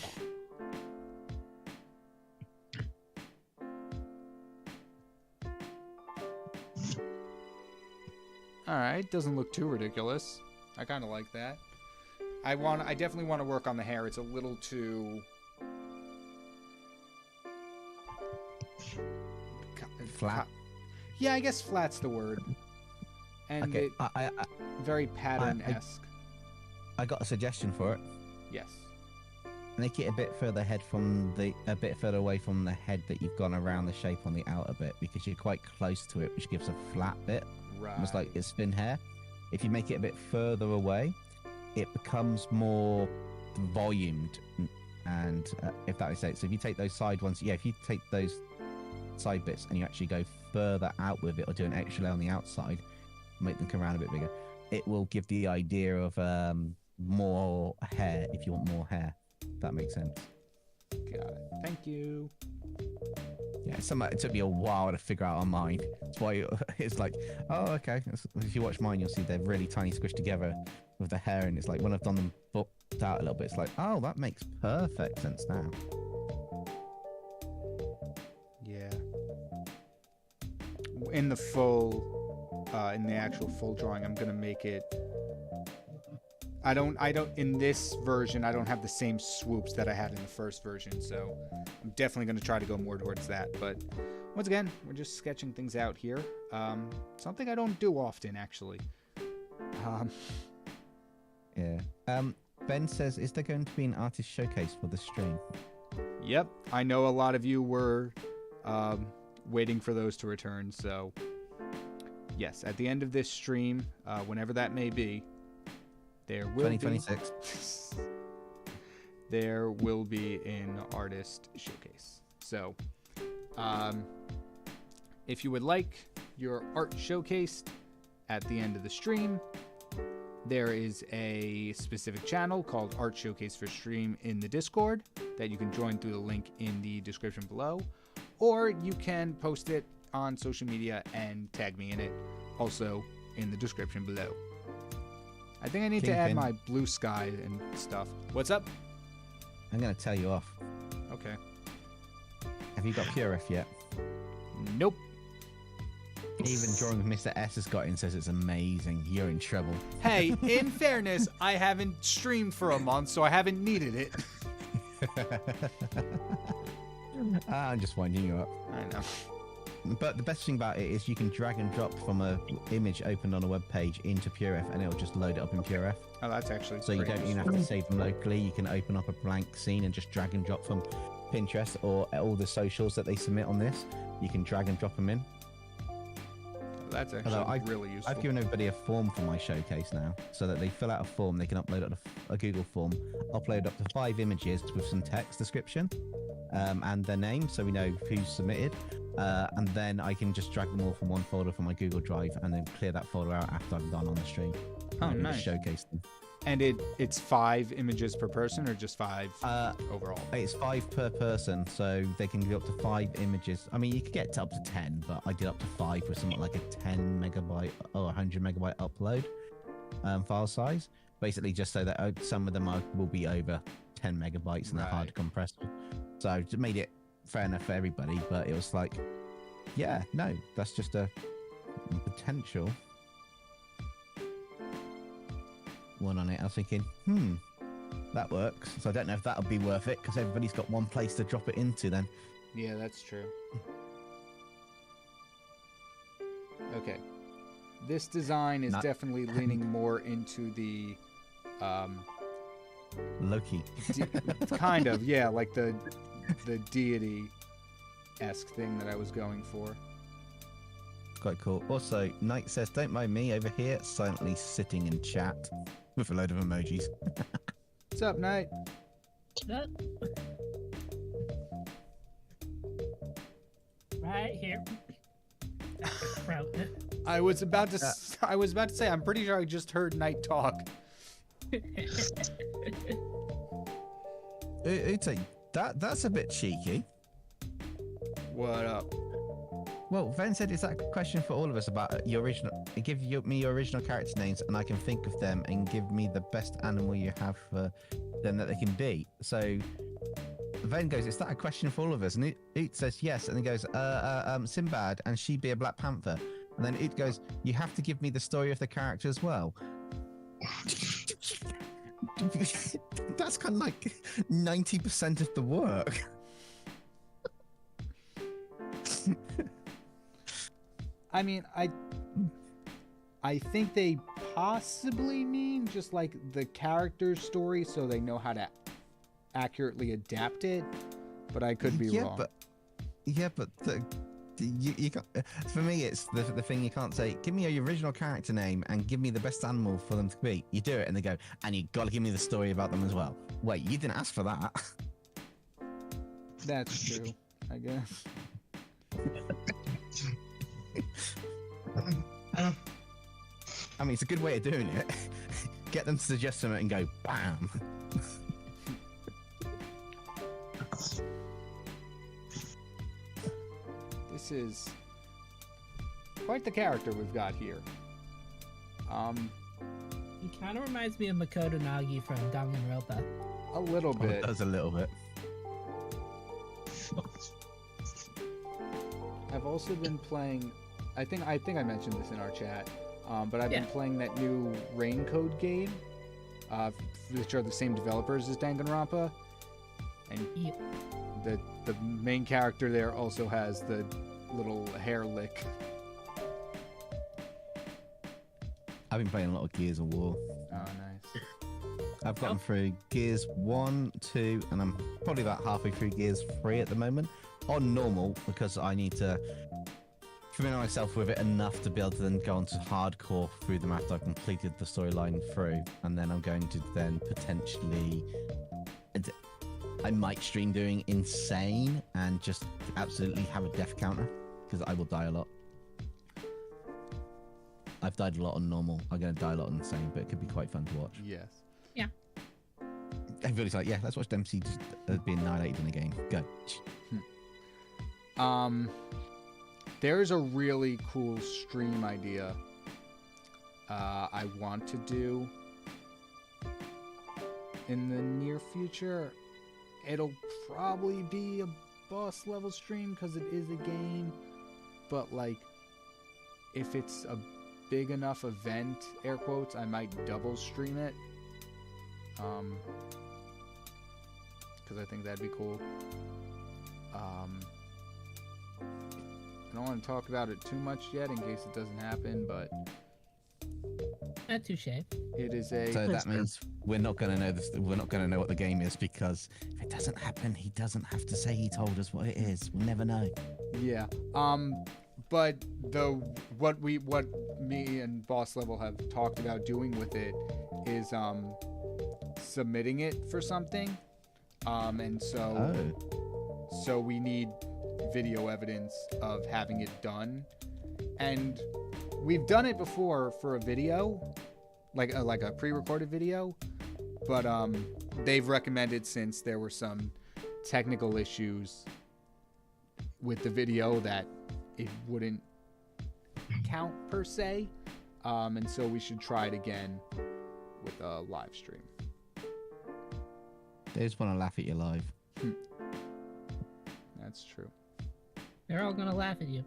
All right, doesn't look too ridiculous. I kind of like that. I definitely want to work on the hair. It's a little too Flat. Yeah, I guess flat's the word. And Okay, it very pattern-esque. I got a suggestion for it. Yes. Make it a bit further away from the head that you've gone around the shape on the outer bit, because you're quite close to it, which gives a flat bit, Right. almost like it's thin hair. If you make it a bit further away, it becomes more volumed, and if that makes sense. So if you take those side ones, if you take those side bits and you actually go further out with it, or do an extra layer on the outside, make them come around a bit bigger, it will give the idea of more hair if you want more hair. If that makes sense. Got it. Thank you. Yeah, it took me a while to figure out on mine. That's why it's like, oh, okay. If you watch mine, you'll see they're really tiny, squished together with the hair, and it's like when I've done them booked out a little bit, it's like, oh, that makes perfect sense now. Yeah. In the actual full drawing, I'm gonna make it I don't in this version I don't have the same swoops that I had in the first version, so I'm definitely going to try to go more towards that. But once again, we're just sketching things out here. Something I don't do often, actually. Yeah. Ben says, is there going to be an artist showcase for the stream? Yep, I know a lot of you were waiting for those to return, so yes, at the end of this stream, whenever that may be, there will 2026. There will be an artist showcase. So, if you would like your art showcased at the end of the stream, there is a specific channel called Art Showcase for Stream in the Discord that you can join through the link in the description below, or you can post it on social media and tag me in it, also in the description below. I think I need to add KyngPin. my blue sky and stuff. What's up? I'm going to tell you off. Okay. Have you got PureF yet? Nope. Even Drawing with Mr. S has got in, says it's amazing. You're in trouble. Hey, in fairness, I haven't streamed for a month, so I haven't needed it. I'm just winding you up. I know. But the best thing about it is you can drag and drop from a image opened on a web page into PureF, and it'll just load it up in PureF. Oh, that's actually So you pretty don't even have to save them locally. You can open up a blank scene and just drag and drop from Pinterest or all the socials that they submit on this. You can drag and drop them in. That's actually Although really useful. I've given everybody a form for my showcase now, so that they fill out a form. They can upload it a Google form, upload up to 5 images with some text description and their name, so we know who's submitted. And then I can just drag them all from one folder from my Google Drive, and then clear that folder out after I've done on the stream. Oh, And nice. just showcase them. And it's 5 images per person, or just 5 overall? It's 5 per person, so they can go up to 5 images. I mean, you could get to up to 10, but I did up to 5 with something like a 10 megabyte or 100 megabyte upload file size. Basically, just so that some of them will be over 10 megabytes and they're hard to compress. So it made it fair enough for everybody, but it was like, yeah, no, that's just a potential one on it. I was thinking, that works. So I don't know if that'll be worth it, because everybody's got one place to drop it into then. Yeah, that's true. Okay. This design is definitely leaning more into the Loki. kind of, yeah, like the deity-esque thing that I was going for. Quite cool. Also, Knight says, don't mind me over here, silently sitting in chat with a load of emojis. What's up, Knight? Right here. I was about to say, I'm pretty sure I just heard Knight talk. Uta, that's a bit cheeky. What up? Well, Ven said, is that a question for all of us about your original? Me your original character names, and I can think of them, and give me the best animal you have for them that they can be. So Ven goes, is that a question for all of us? And Oot says yes, and he goes, Sinbad, and she be a Black Panther. And then Oot goes, you have to give me the story of the character as well. That's kind of like 90% of the work. I mean, I think they possibly mean just like the character's story, so they know how to accurately adapt it. But I could be wrong. But you can't, for me, it's the thing you can't say. Give me your original character name and give me the best animal for them to be. You do it, and they go, and you got to give me the story about them as well. Wait, you didn't ask for that. That's true, I guess. I mean, it's a good way of doing it. Get them to suggest something and go, bam. This is quite the character we've got here. He kind of reminds me of Makoto Nagi from Danganronpa. A little Oh, it bit. does a little bit. I've also been playing. I think I mentioned this in our chat, but I've been playing that new Rain Code game. which are the same developers as Danganronpa. And Yep. the main character there also has the little hair lick. I've been playing a lot of Gears of War. Oh, nice. I've gotten through Gears 1, 2, and I'm probably about halfway through Gears 3 at the moment. On normal, because I need to familiar myself with it enough to be able to then go on to hardcore through them after I've completed the storyline through. And then I'm going to then potentially... I might stream doing Insane and just absolutely have a death counter, because I will die a lot. I've died a lot on normal. I'm going to die a lot on Insane, but it could be quite fun to watch. Yes. Yeah. Everybody's like, yeah, let's watch Dempsey just be annihilated in a game. Go. There's a really cool stream idea I want to do in the near future. It'll probably be a boss level stream because it is a game, but like if it's a big enough event, air quotes, I might double stream it, because I think that'd be cool. I don't want to talk about it too much yet in case it doesn't happen, but Touche. it is a... So that means we're not going to know this. We're not going to know what the game is, because if it doesn't happen, he doesn't have to say he told us what it is. We'll never know. Yeah. But what me and Boss Level have talked about doing with it is submitting it for something. And so we need video evidence of having it done. And we've done it before for a video, like a pre-recorded video, but they've recommended, since there were some technical issues with the video, that it wouldn't count per se, and so we should try it again with a live stream. They just want to laugh at you live. That's true. They're all gonna laugh at you.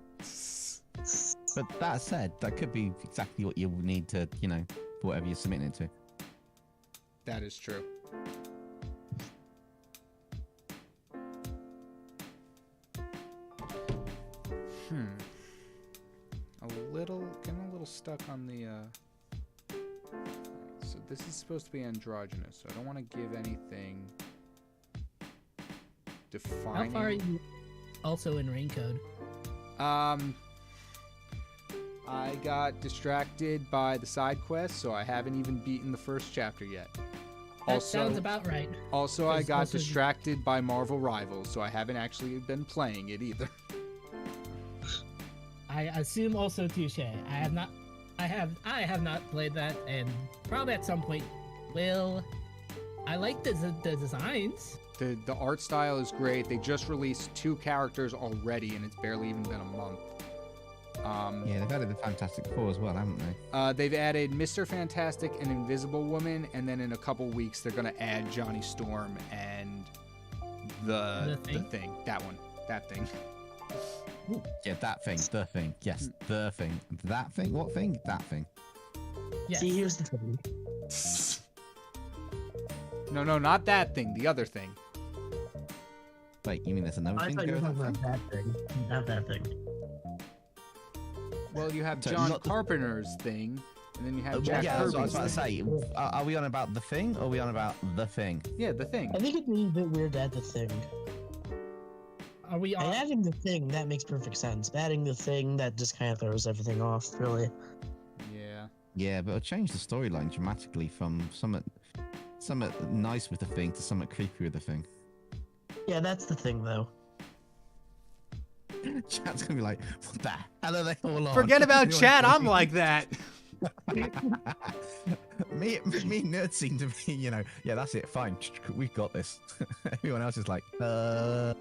But that said, that could be exactly what you need to, for whatever you're submitting it to. That is true. Getting a little stuck on the, so this is supposed to be androgynous, so I don't want to give anything defining. How far are you also in rain code? I got distracted by the side quest, so I haven't even beaten the first chapter yet. That sounds about right. Also, I got distracted by Marvel Rivals, so I haven't actually been playing it either. I assume also Touche. I have not played that, and probably at some point will. I like the designs. The art style is great. They just released 2 characters already, and it's barely even been a month. Yeah, they've added the Fantastic Four as well, haven't they? They've added Mr. Fantastic and Invisible Woman, and then in a couple weeks they're gonna add Johnny Storm and the thing. That thing. Yeah, that thing. The thing. Yes, the thing. That thing? What thing? That thing. Yes. See, here's the thing. No, not that thing. The other thing. Wait, you mean there's another I thing? thought you were going talking on? about that thing, not that thing. Well, you have So John not the- Carpenter's thing, and then you have Jack Yeah, that's what I was Kirby's about to thing. say. Are we on about the thing, or are we on about the thing? Yeah, the thing. I think it'd be a bit weird to add the thing. Are we And all? adding the thing, that makes perfect sense. But adding the thing, that just kind of throws everything off, really. Yeah. Yeah, but it'll change the storyline dramatically from somewhat nice with the thing to somewhat creepy with the thing. Yeah, that's the thing, though. Chat's gonna be like, what the hell are they all on? Forget about Everyone's chat. I'm talking- like that. me nerds seem to be, yeah, that's it, fine, we've got this. Everyone else is like, No,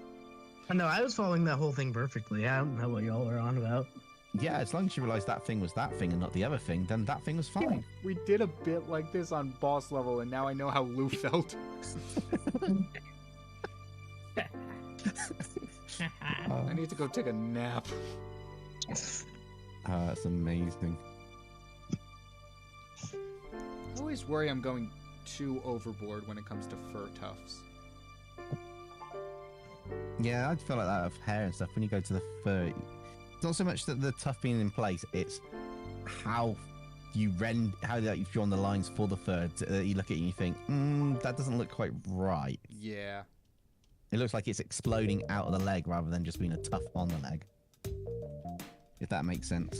I was following that whole thing perfectly. I don't know what y'all are on about. yeah, as long as you realize that thing was that thing and not the other thing, then that thing was fine. We did a bit like this on Boss Level, and now I know how Lou felt. I need to go take a nap. That's amazing. I always worry I'm going too overboard when it comes to fur tufts. Yeah, I'd feel like that of hair and stuff. When you go to the fur, it's not so much that the tuft being in place; it's how how that you've drawn the lines for the fur. You look at it and you think, that doesn't look quite right. Yeah. It looks like it's exploding out of the leg rather than just being a tuft on the leg. If that makes sense.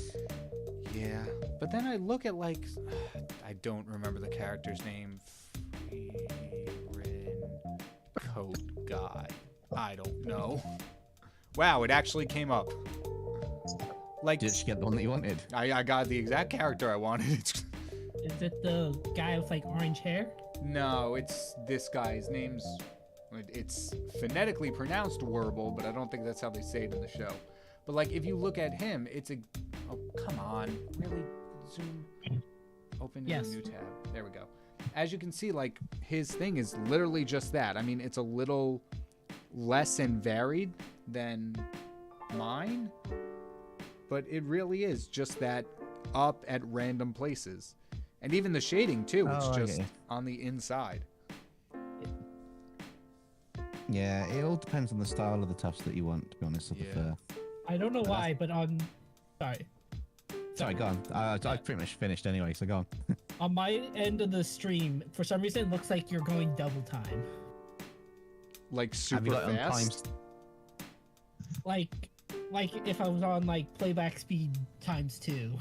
Yeah. But then I look at, like, I don't remember the character's name. Freerin Coat Guy. I don't know. Wow, it actually came up. Like, Did you get the one that you wanted? I got the exact character I wanted. Is it the guy with like orange hair? No, it's this guy. His name's... It's phonetically pronounced Werble, but I don't think that's how they say it in the show. But, like, if you look at him, it's a... Oh, come on. Really? Zoom? Open in a new tab. There we go. As you can see, like, his thing is literally just that. I mean, it's a little less and varied than mine, but it really is just that up at random places. And even the shading, too. It's just on the inside. Yeah, it all depends on the style of the tufts that you want, to be honest, of the fur. I don't know why, but on... Sorry, go on. I pretty much finished anyway, so go on. On my end of the stream, for some reason, it looks like you're going double time. Like super Have you got it on fast? Like if I was on like playback speed times 2.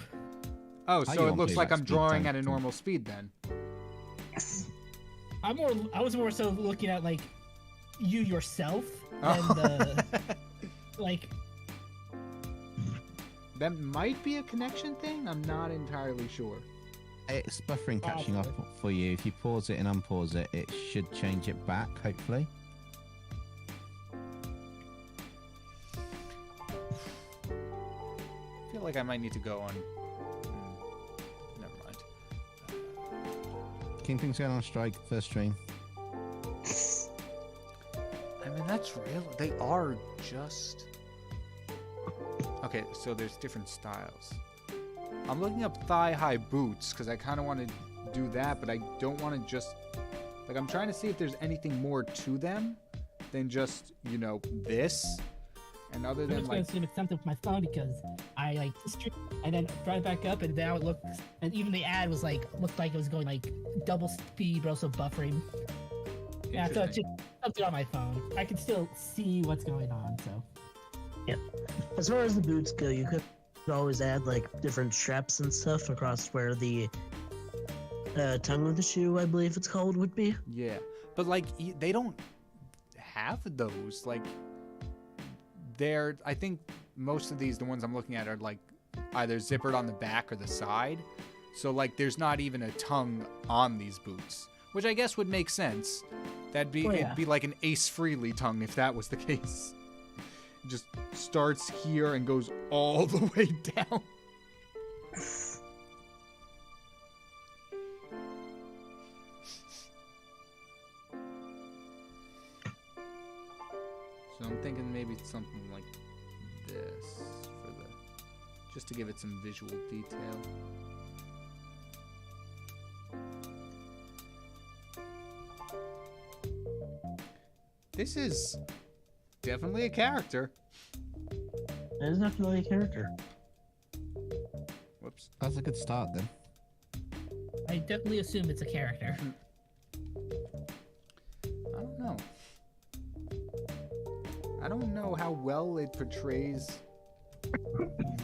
Oh, How so you it on looks like playback I'm speed drawing times at a 2? normal speed then. I was more so looking at like you yourself than Oh. the like. That might be a connection thing. I'm not entirely sure. It's buffering catching up for you. If you pause it and unpause it, it should change it back, hopefully. I feel like I might need to go on. Never mind. KyngPin's going on strike, first stream. I mean, that's real. They are just. Okay, so there's different styles. I'm looking up thigh-high boots because I kind of want to do that, but I don't want to just... Like, I'm trying to see if there's anything more to them than just, you know, this. And other I'm than, just like... gonna zoom something with my phone because I like stream and then brought it back up and now it looked, and even the ad was like looked like it was going like double speed but also buffering. Yeah, so it's just something on my phone. I can still see what's going on. So. Yeah. As far as the boots go, you could always add like different straps and stuff across where the tongue of the shoe, I believe it's called, would be. Yeah, but like they don't have those. Like they're, I think most of these, the ones I'm looking at, are like either zippered on the back or the side. So like there's not even a tongue on these boots, which I guess would make sense. That'd be it'd be like an Ace Frehley tongue if that was the case. It just starts here and goes all the way down. So I'm thinking maybe it's something like this for the, just to give it some visual detail. This is definitely a character. It is definitely a character. Whoops. That's a good start then. I definitely assume it's a character. I don't know. I don't know how well it portrays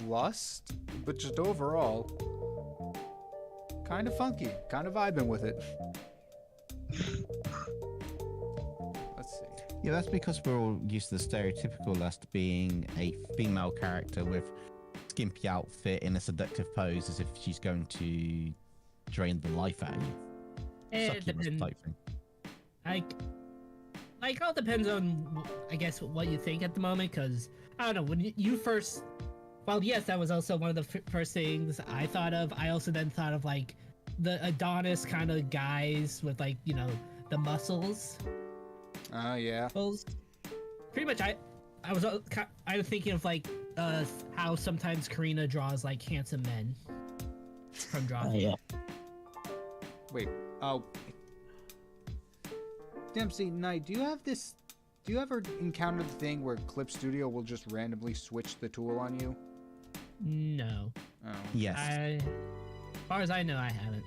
lust, but just overall, kind of funky, kind of vibing with it. Let's see. Yeah, that's because we're all used to the stereotypical lust being a female character with skimpy outfit in a seductive pose as if she's going to drain the life out of you. It Succubus depends. type thing. Like, all depends on, I guess, what you think at the moment, because, I don't know, when you first... Well, yes, that was also one of the first things I thought of. I also then thought of, like, the Adonis kind of guys with, like, you know, the muscles. Yeah. Pretty much, I was thinking of, like, how sometimes Karina draws, like, handsome men from drawing. Yeah. Wait. Oh. Dempsey Knight, do you have this? Do you ever encounter the thing where Clip Studio will just randomly switch the tool on you? No. Oh. Yes, As far as I know, I haven't.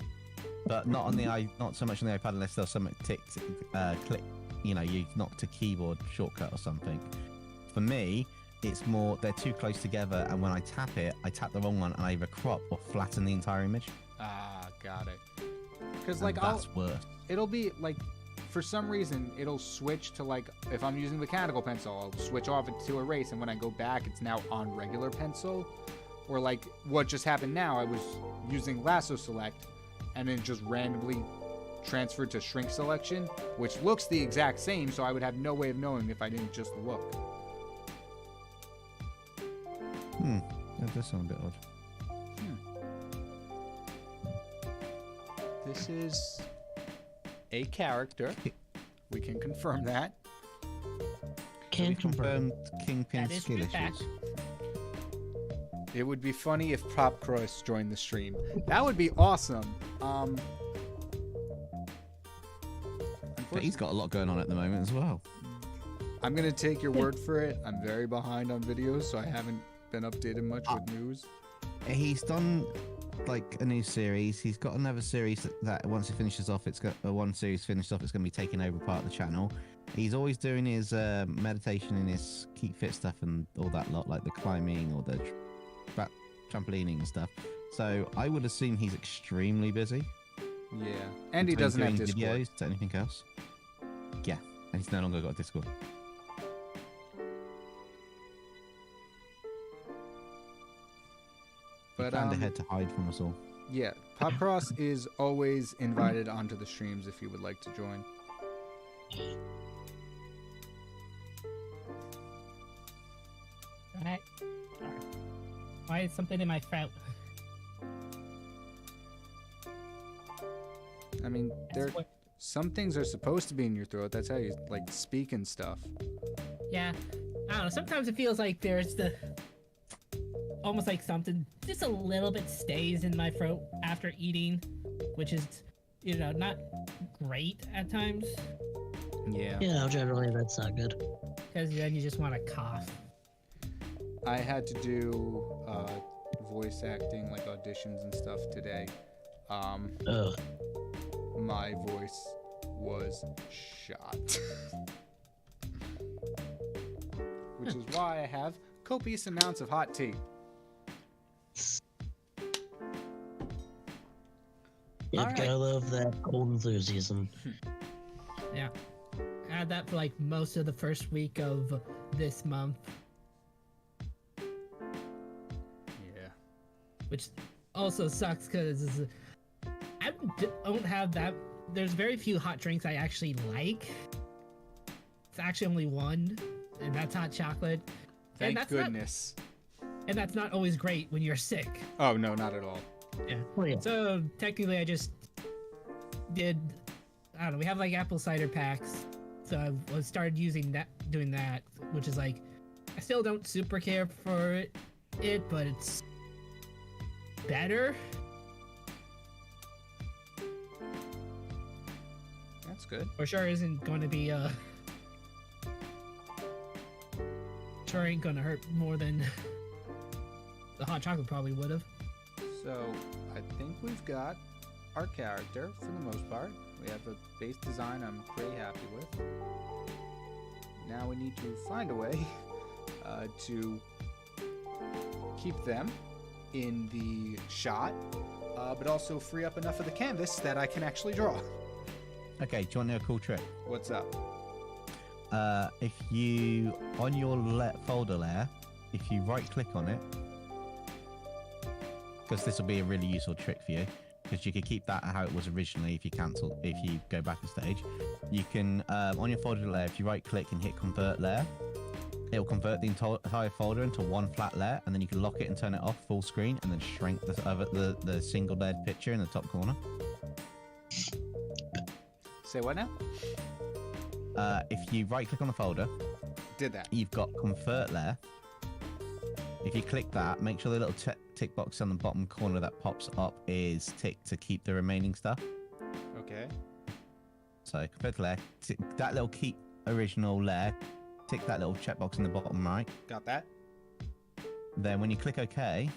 but not on the not so much on the iPad unless there's something ticked, click. You know, you knocked a keyboard shortcut or something. For me, it's more they're too close together, and when I tap it, I tap the wrong one, and I either crop or flatten the entire image. Ah, got it. Because And like that's worse. it'll be like, for some reason, it'll switch to like, if I'm using mechanical pencil, I'll switch off it to erase, and when I go back, it's now on regular pencil. Or like what just happened now, I was using lasso select, and then just randomly transferred to shrink selection, which looks the exact same, so I would have no way of knowing if I didn't just look. That does sound a bit odd. This is a character. We can confirm that. Can confirm. Confirmed KyngPin That is skill fact. issues. It would be funny if Prop Cross joined the stream. That would be awesome. But he's got a lot going on at the moment as well. I'm gonna take your word for it. I'm very behind on videos, so I haven't been updated much with news. He's done like a new series. He's got another series that once it finishes off, it's got one series finished off. It's going to be taking over part of the channel. He's always doing his meditation and his keep fit stuff and all that lot, like the climbing or the trampolining and stuff. So I would assume he's extremely busy. Yeah, and he Between doesn't have doing Discord. videos to anything else. Yeah, and he's no longer got Discord. He But planned ahead to hide from us all. yeah, Pop Cross is always invited onto the streams if you would like to join. Right. Why is something in my throat? I mean, That's what- some things are supposed to be in your throat. That's how you like speak and stuff. Yeah, I don't know. Sometimes it feels like there's the almost like something just a little bit stays in my throat after eating, which is, you know, not great at times Yeah. You know, generally that's not good. because then you just want to cough. I had to do voice acting, like auditions and stuff today. Ugh. My voice was shot. Which is why I have copious amounts of hot tea. You Alright. gotta love that cold enthusiasm. Yeah, I had that for like most of the first week of this month, Yeah. which also sucks because I don't have that. There's very few hot drinks I actually like. It's actually only one, and that's hot chocolate. Thank that's goodness. And that's not always great when you're sick. Oh, no, not at all. Yeah. Oh yeah. So technically, I just did. I don't know. We have like apple cider packs, so I was started using that, doing that, which is like, I still don't super care for it, but it's better. That's good. For sure, isn't going to be sure ain't gonna hurt more than the hot chocolate probably would have. So, I think we've got our character for the most part. We have a base design I'm pretty happy with. Now we need to find a way to keep them in the shot, but also free up enough of the canvas that I can actually draw. Okay, do you want to know a cool trick? What's up? If you, on your folder layer, if you right click on it, because this will be a really useful trick for you, because you could keep that how it was originally if you go back a stage. You can, on your folder layer, if you right click and hit convert layer, it will convert the entire folder into one flat layer, and then you can lock it and turn it off full screen, and then shrink the single layered picture in the top corner. Say what now? If you right click on the folder, Did that. you've got convert layer. If you click that, make sure the little tick box on the bottom corner that pops up is ticked to keep the remaining stuff. Okay. So convert to layer. That little keep original layer. Tick that little checkbox in the bottom right. Got that? Then when you click OK,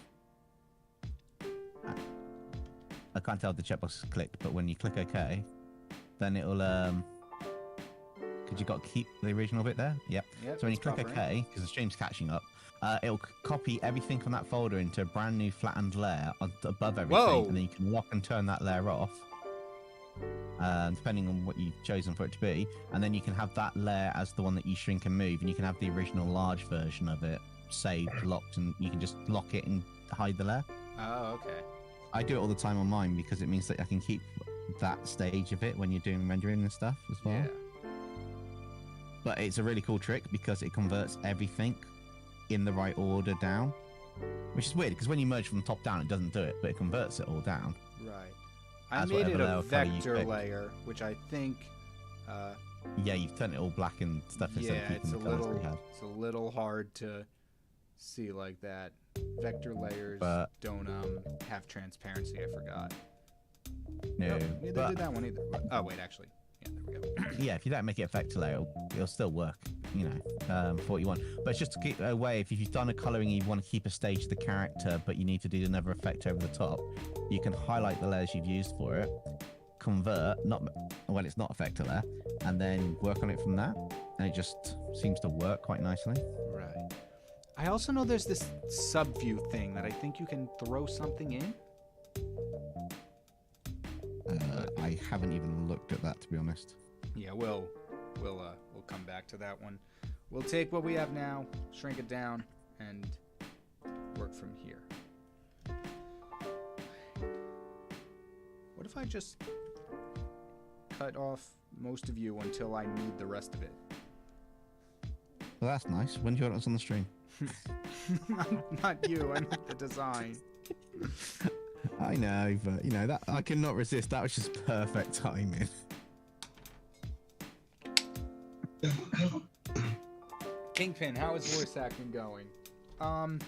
I can't tell if the checkbox is clicked, but when you click OK, then it'll because you got to keep the original bit there. Yep. Yep, So when you it's click buffering. OK, because the stream's catching up, it'll copy everything from that folder into a brand new flattened layer above everything, Whoa. and then you can lock and turn that layer off, depending on what you've chosen for it to be. And then you can have that layer as the one that you shrink and move, and you can have the original large version of it saved, locked, and you can just lock it and hide the layer. Oh, okay. I do it all the time on mine because it means that I can keep that stage of it when you're doing rendering and stuff as well. Yeah. But it's a really cool trick because it converts everything in the right order down, which is weird because when you merge from the top down, it doesn't do it, but it converts it all down. Right. I As made it whatever a layer colour you vector picked. layer, which I think, Yeah, you've turned it all black and stuff instead yeah, of keeping it's a the colours little, they had. it's a little hard to see like that. Vector layers But- don't have transparency. I forgot. No, Nope, neither but did that one either. Oh wait, actually, yeah, there we go. yeah, if you don't make it a vector layer, it'll still work, you know, for what you want. But it's just to keep away. If you've done a colouring and you want to keep a stage of the character, but you need to do another effect over the top, you can highlight the layers you've used for it, convert, not when it's not a vector layer, and then work on it from that. And it just seems to work quite nicely. Right. I also know there's this sub-view thing that I think you can throw something in. I haven't even looked at that, to be honest. Yeah, we'll come back to that one. We'll take what we have now, shrink it down, and work from here. What if I just cut off most of you until I need the rest of it? Well, that's nice. When do you want us on the stream? Not you, I meant the design. I know, but you know that I cannot resist. That was just perfect timing. KyngPin, how is voice acting going? I'm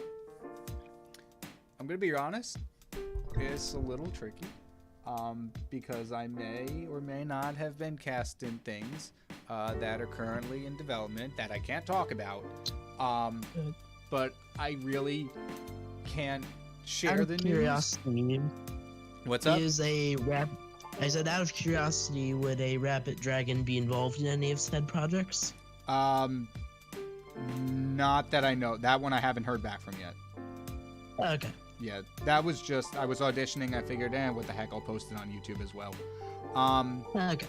gonna be honest, it's a little tricky. Because I may or may not have been cast in things that are currently in development that I can't talk about. But I really can't share Out of the news. curiosity, What's up? is I said, out of curiosity, would a rabbit dragon be involved in any of said projects? Not that I know. That one I haven't heard back from yet. Okay. Yeah, that was just, I was auditioning. I figured, what the heck, I'll post it on YouTube as well. Okay.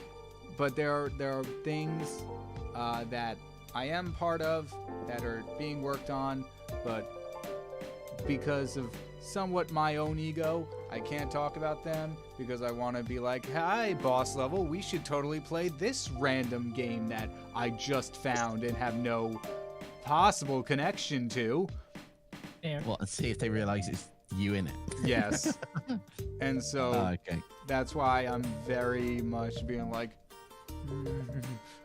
But there are things that I am part of that are being worked on, but because of somewhat my own ego, I can't talk about them because I want to be like, hi, boss level, we should totally play this random game that I just found and have no possible connection to. Fair. Well, and see if they realise it's you in it. Yes. And so Okay. that's why I'm very much being like,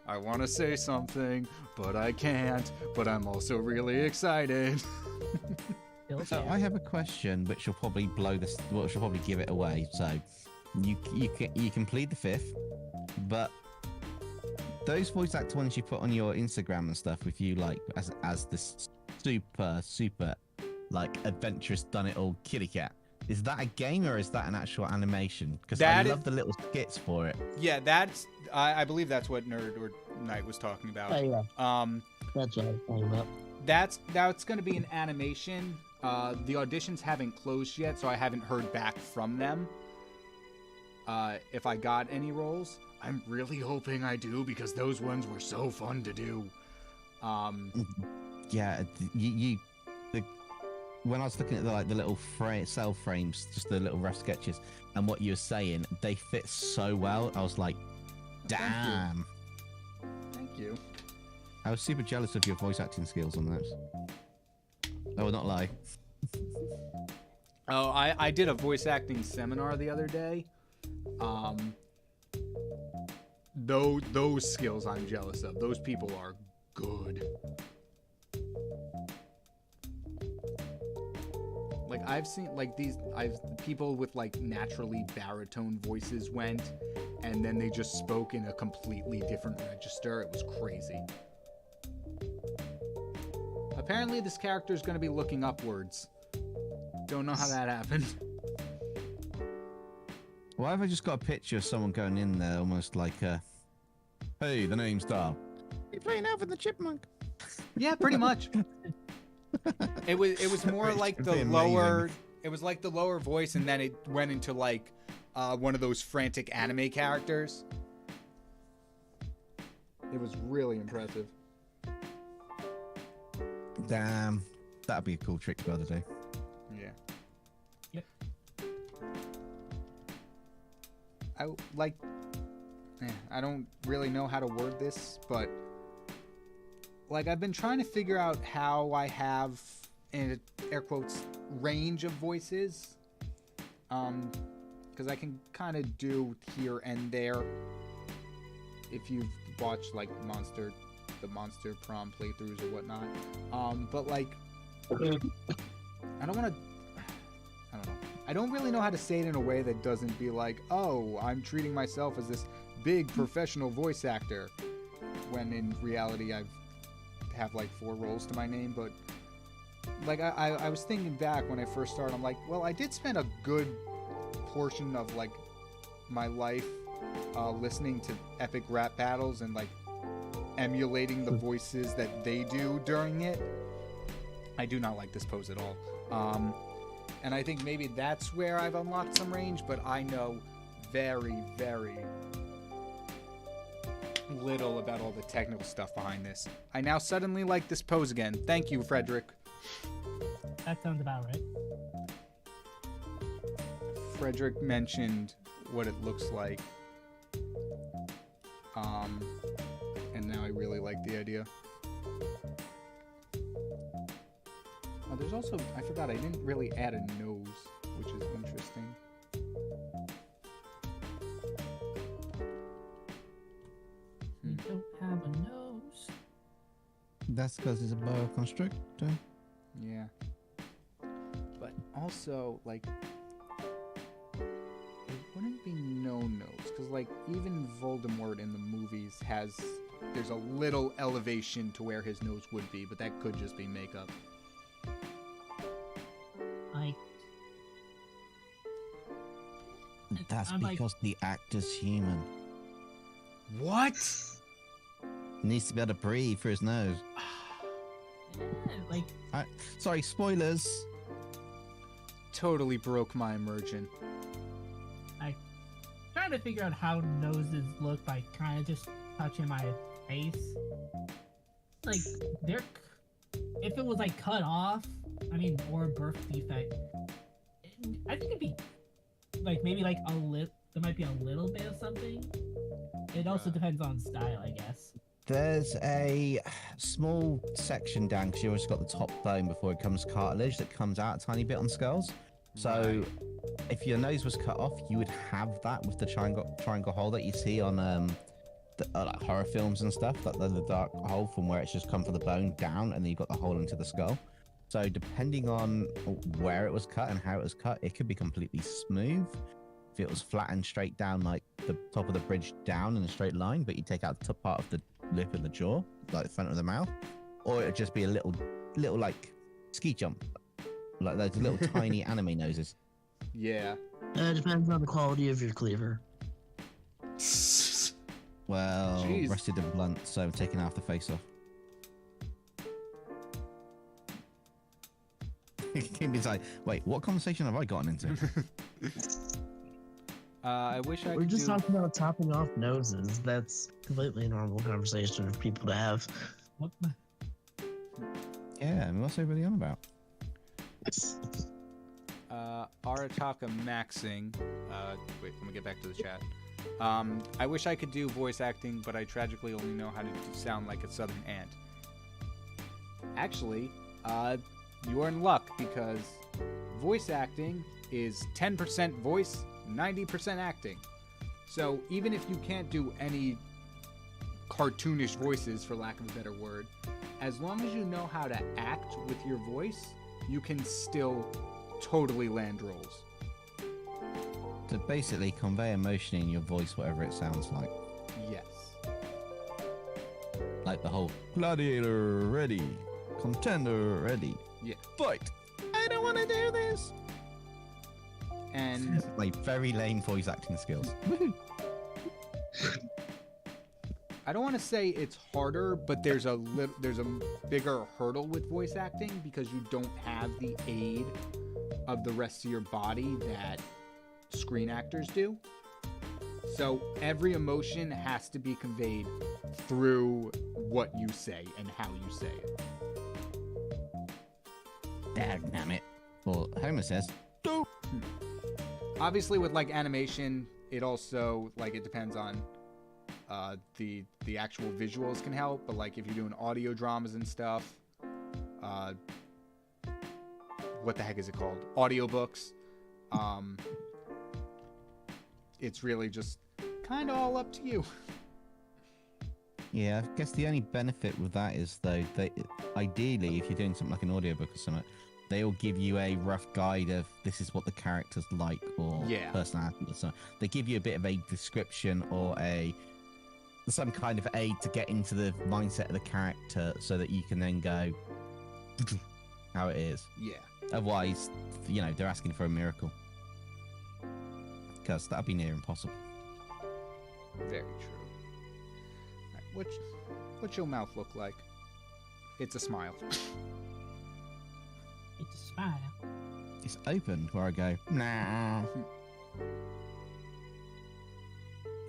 I want to say something, but I can't, but I'm also really excited. Still So fair. I have a question, which will probably blow this. Well, which will probably give it away. So you can plead the fifth, but those voice actor ones you put on your Instagram and stuff with you like as this super like adventurous done it all kitty cat. Is that a game or is that an actual animation? Because I That is- love the little skits for it. Yeah, that's, I believe that's what Nerd or Knight was talking Oh, about. yeah. Um, That's what I was talking about. that's going to be an animation. The auditions haven't closed yet, so I haven't heard back from them. If I got any roles, I'm really hoping I do because those ones were so fun to do. Yeah, when I was looking at the little cell frames, just the little rough sketches, and what you were saying, they fit so well. I was like, damn. Thank you. I was super jealous of your voice acting skills on those. I will not lie. Oh, I did a voice acting seminar the other day. Those skills I'm jealous of. Those people are good. Like I've seen like people with like naturally baritone voices went, and then they just spoke in a completely different register. It was crazy. Apparently this character is going to be looking upwards. Don't know how that happened. Why have I just got a picture of someone going in there almost like hey, the name's Dar. You playing Alvin the Chipmunk? Yeah, pretty much. It was more like It's the amazing. lower. It was like the lower voice, and then it went into like one of those frantic anime characters. It was really impressive. Damn, that'd be a cool trick to be able to do. Yeah. Yep. I don't really know how to word this, but like I've been trying to figure out how I have, in air quotes, range of voices, because I can kind of do here and there. If you've watched like the Monster Prom playthroughs or whatnot, but like I don't know. I don't really know how to say it in a way that doesn't be like, oh, I'm treating myself as this big professional voice actor, when in reality I have like 4 roles to my name. But like I was thinking back when I first started, I'm like, well, I did spend a good portion of like my life listening to epic rap battles and like emulating the voices that they do during it. I do not like this pose at all. And I think maybe that's where I've unlocked some range, but I know very, very little about all the technical stuff behind this. I now suddenly like this pose again. Thank you, Frederick. That sounds about right. Frederick mentioned what it looks like. And now I really like the idea. Oh, there's also, I forgot, I didn't really add a nose, which is interesting. We don't have a nose. That's because it's a boa constrictor. Yeah. But also, like, it wouldn't be no nose, because, like, even Voldemort in the movies there's a little elevation to where his nose would be, but that could just be makeup. Like, That's I'm like- because the actor's human. What? Needs to be able to breathe through his nose. yeah, like, Sorry, spoilers. Totally broke my immersion. trying to figure out how noses look by kind of just touching my face. Like, if it was like cut off, I mean, or a birth defect, I think it'd be like maybe like there might be a little bit of something. It also depends on style, I guess. There's a small section down because you always got the top bone before it comes cartilage that comes out a tiny bit on skulls. So if your nose was cut off, you would have that with the triangle hole that you see on like horror films and stuff, like the dark hole from where it's just come from the bone down, and then you've got the hole into the skull. So depending on where it was cut and how it was cut, it could be completely smooth. If it was flat and straight down, like the top of the bridge down in a straight line, but you take out the top part of the lip and the jaw, like the front of the mouth, or it'd just be a little like ski jump, like those little tiny anime noses. Yeah. It depends on the quality of your cleaver. Well, Jeez. rusted and blunt, so taking half the face off. KyngPin's like, wait, what conversation have I gotten into? I wish I We're could just do... talking about topping off noses. That's completely normal conversation for people to have. What? Yeah, I mean, what's everybody on about? Arataka Maxing. Wait, let me get back to the chat. I wish I could do voice acting, but I tragically only know how to sound like a southern ant. Actually, you are in luck, because voice acting is 10% voice, 90% acting. So even if you can't do any cartoonish voices, for lack of a better word, as long as you know how to act with your voice, you can still totally land rolls. To basically convey emotion in your voice, whatever it sounds like. Yes. Like the whole gladiator ready, contender ready, Yeah. fight. I don't want to do this. And Like very lame voice acting skills. I don't want to say it's harder, but there's a bigger hurdle with voice acting because you don't have the aid of the rest of your body that screen actors do. So every emotion has to be conveyed through what you say and how you say it. Dagnam it. Well, Homer says, "Dope." Obviously, with like animation, it also like it depends on the actual visuals can help. But like if you're doing audio dramas and stuff, what the heck is it called? Audiobooks. It's really just kind of all up to you. Yeah, I guess the only benefit with that is though they ideally, if you're doing something like an audiobook or something, they'll give you a rough guide of this is what the character's like or personality or something. They give you a bit of a description or some kind of aid to get into the mindset of the character so that you can then go how it is. Yeah. Otherwise, they're asking for a miracle. Because that'd be near impossible. Very true. Right, what's your mouth look like? It's a smile. It's a smile. It's open where I go, nah. I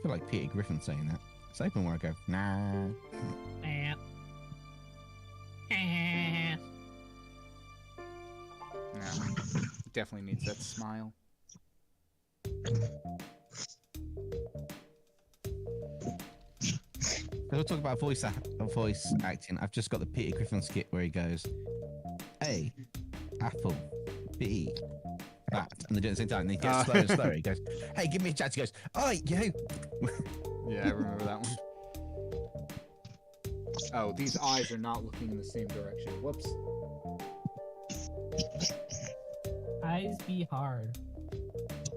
feel like Peter Griffin saying that. It's open where I go, nah. No, definitely needs that smile. We'll talk about voice acting. I've just got the Peter Griffin skit where he goes, A, apple, B, bat. And they do it at the same time. And he gets slower and slower. He goes, hey, give me a chance. He goes, oh, yo. Yeah, I remember that one. Oh, these eyes are not looking in the same direction. Whoops. Eyes be hard.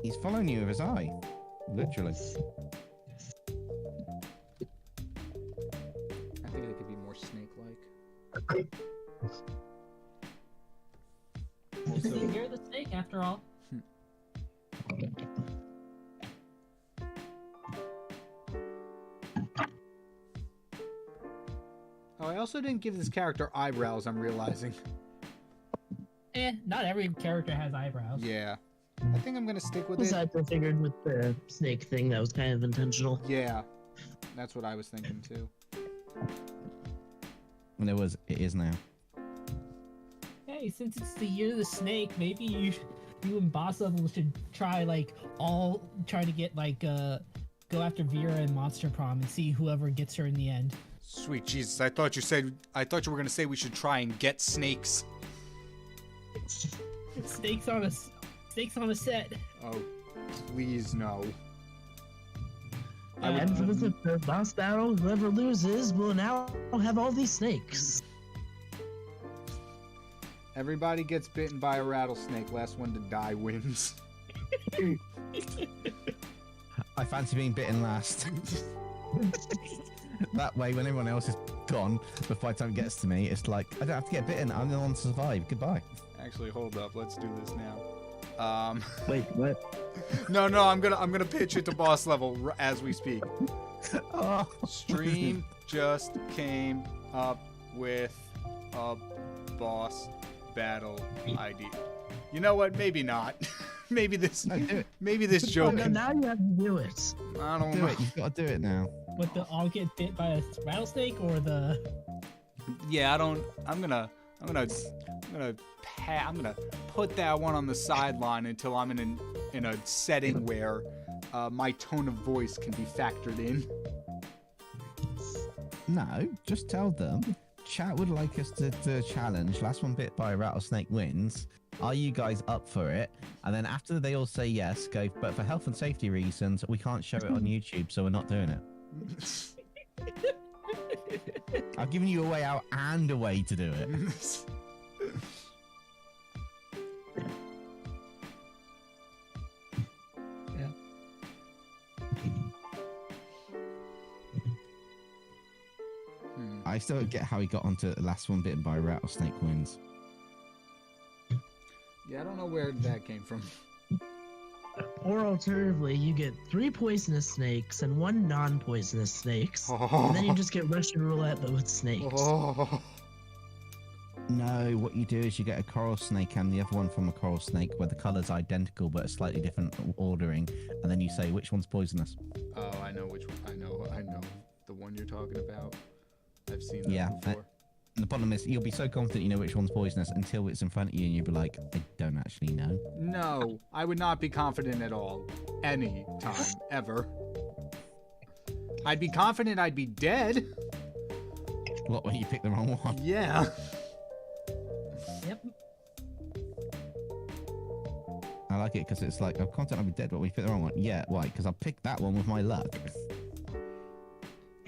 He's following you with his eye. Literally. I think it could be more snake-like. Also, You're the snake after all. oh, I also didn't give this character eyebrows, I'm realizing. Not every character has eyebrows. Yeah. I think I'm gonna stick with it. I figured with the snake thing that was kind of intentional. Yeah. That's what I was thinking too. And it is now. Hey, since it's the year of the snake, maybe you and Boss Level should try to get go after Vera and Monster Prom and see whoever gets her in the end. Sweet Jesus, I thought you were gonna say we should try and get snakes. Snakes on a set. Oh, please no. And for the boss battle, whoever loses will now have all these snakes. Everybody gets bitten by a rattlesnake. Last one to die wins. I fancy being bitten last. That way, when everyone else is gone, before the time it gets to me, it's like, I don't have to get bitten. I'm the one to survive. Goodbye. Actually, hold up. Let's do this now. Wait, what? No, I'm gonna pitch it to boss level as we speak. Oh. Stream just came up with a boss battle idea. You know what? Maybe not. maybe this joke. No, now you have to do it. I don't Do know. it. You've got to do it now. What, the all get bit by a rattlesnake or the? Yeah, I don't. I'm gonna put that one on the sideline until I'm in a setting where my tone of voice can be factored in. No, just tell them. Chat would like us to do a challenge. Last one bit by a rattlesnake wins. Are you guys up for it? And then after they all say yes, go, but for health and safety reasons, we can't show it on YouTube, so we're not doing it. I've given you a way out and a way to do it. I still don't get how he got onto the last one bitten by a rattlesnake wounds. Yeah, I don't know where that came from. Or alternatively, you get 3 poisonous snakes and 1 non-poisonous snakes, and then you just get Russian roulette but with snakes. Oh. No, what you do is you get a coral snake and the other one from a coral snake where the colour's identical but a slightly different ordering, and then you say which one's poisonous. Oh, I know which one. I know the one you're talking about. I've seen that Yeah, before. And the problem is you'll be so confident you know which one's poisonous until it's in front of you and you'll be like, I don't actually know. No, I would not be confident at all. Any time, ever. I'd be confident I'd be dead. What, when you pick the wrong one? Yeah. Yep. I like it because it's like, I'm confident I'll be dead, but when you pick the wrong one, yeah, why? Because I picked that one with my luck.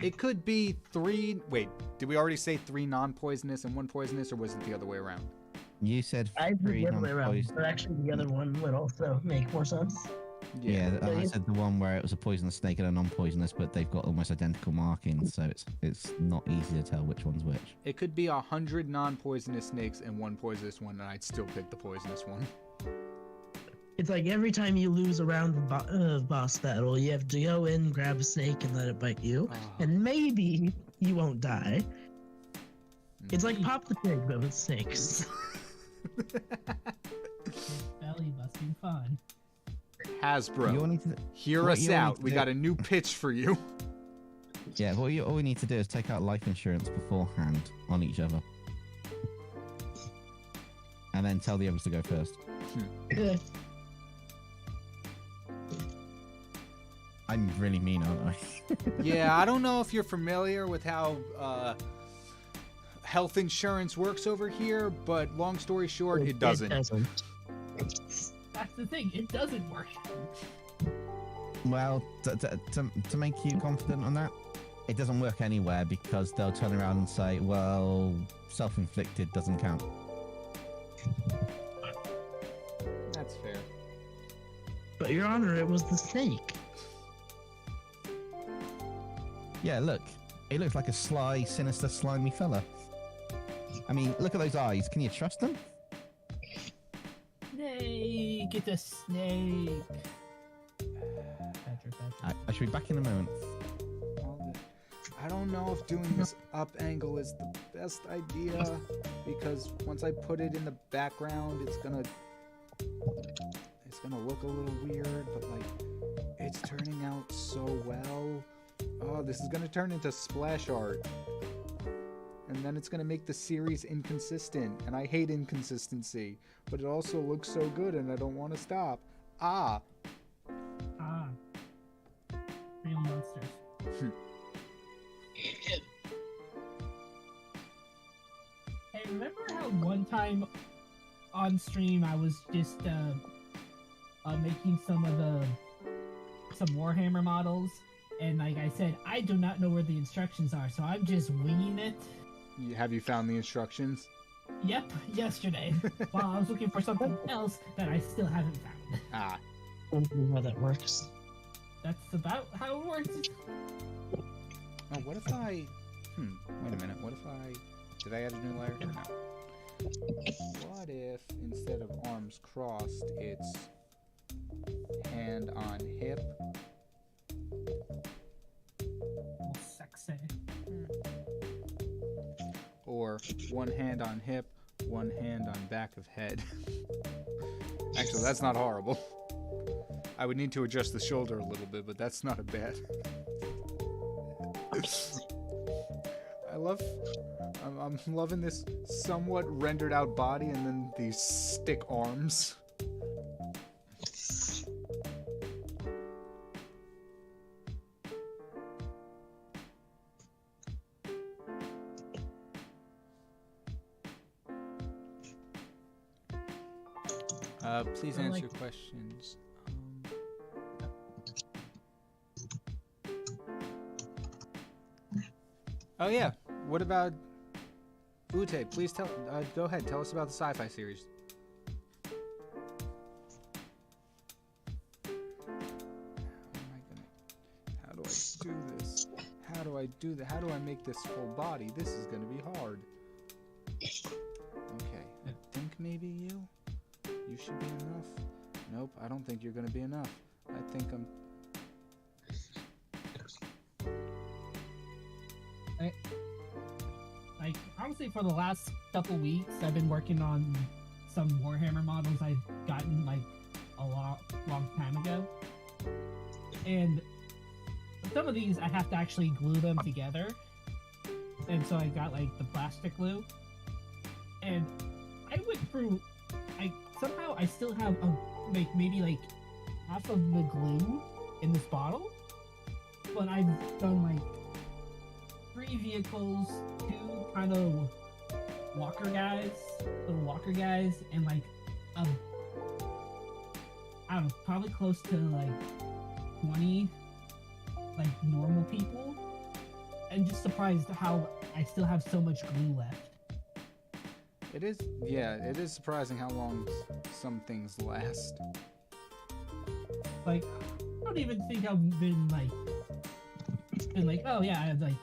It could be 3... Wait, did we already say 3 non-poisonous and 1 poisonous, or was it the other way around? You said I did 3 the other way around, non-poisonous. but actually the other one would also make more sense. Yeah, I said the one where it was a poisonous snake and a non-poisonous, but they've got almost identical markings, so it's not easy to tell which one's which. It could be 100 non-poisonous snakes and 1 poisonous one, and I'd still pick the poisonous one. It's like every time you lose a round of boss battle, you have to go in, grab a snake, and let it bite you, and maybe you won't die. It's like Pop the Pig, but with snakes. Belly busting fun. Hasbro, You need to, hear what us you out. need to We do- got a new pitch for you. yeah, all we need to do is take out life insurance beforehand on each other. And then tell the others to go first. I'm really mean, aren't I? Yeah, I don't know if you're familiar with how health insurance works over here, but long story short, it doesn't. It doesn't. That's the thing. It doesn't work. Well, to make you confident on that, it doesn't work anywhere because they'll turn around and say, well, self-inflicted doesn't count. That's fair. But Your Honor, it was the snake. Yeah, look. It looks like a sly, sinister, slimy fella. I mean, look at those eyes. Can you trust them? Snake, get the snake. Patrick. I should be back in a moment. I don't know if doing this up angle is the best idea, because once I put it in the background, it's gonna look a little weird, but like, it's turning out so well. Oh, this is gonna turn into splash art. And then it's gonna make the series inconsistent, and I hate inconsistency, but it also looks so good and I don't want to stop. Ah. Real monsters. Hey, remember how one time on stream I was just making some Warhammer models, and like I said, I do not know where the instructions are, so I'm just winging it. Have you found the instructions? Yep, yesterday, while I was looking for something else that I still haven't found. Ah. I don't know how that works. That's about how it works. Oh, what if I... wait a minute. What if I... Did I add a new layer? No. What if, instead of arms crossed, it's hand on hip? Oh, sexy. Or one hand on hip, one hand on back of head. Actually, that's not horrible. I would need to adjust the shoulder a little bit, but that's not a bad. I'm loving this somewhat rendered out body and then these stick arms. Please answer questions. Oh yeah, what about Ute? Please tell. Go ahead. Tell us about the sci-fi series. How do I do this? How do I do that? How do I make this full body? This is gonna be hard. Okay, I think maybe you should be enough. Nope, I don't think you're gonna be enough. I think I'm... Like, honestly, for the last couple weeks, I've been working on some Warhammer models I've gotten, like, long time ago. And some of these, I have to actually glue them together. And so I got, like, the plastic glue. And I went through... somehow I still have, maybe, like, half of the glue in this bottle. But I've done, like, 3 vehicles, 2 kind of little walker guys, and like I don't know, probably close to like 20 like normal people. I'm just surprised how I still have so much glue left. It is, yeah, it is surprising how long some things last. Like, I don't even think I've been like, oh yeah, I have like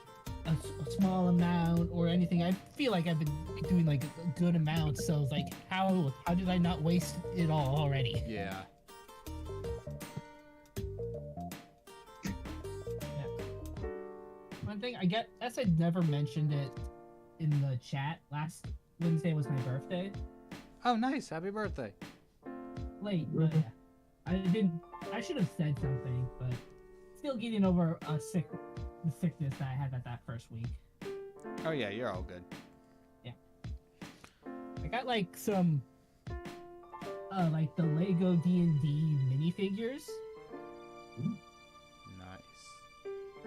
a small amount or anything. I feel like I've been doing like a good amount, so it's like, how did I not waste it all already? Yeah. One thing I guess I never mentioned it in the chat. Last Wednesday was my birthday. Oh, nice! Happy birthday. Late, but yeah. I should have said something, but still getting over the sickness that I had that first week. Oh yeah, you're all good. Yeah. I got like some like the Lego D&D minifigures. Nice.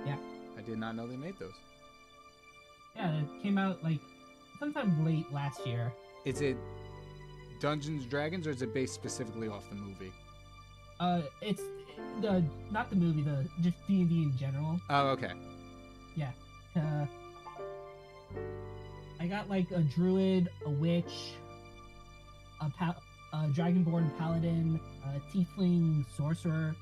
Yeah. I did not know they made those. Yeah, it came out like sometime late last year. Is it Dungeons Dragons or is it based specifically off the movie? It's not the movie, just D&D in general. Oh, okay. Yeah. I got like a druid, a witch, a dragonborn paladin, a tiefling sorcerer.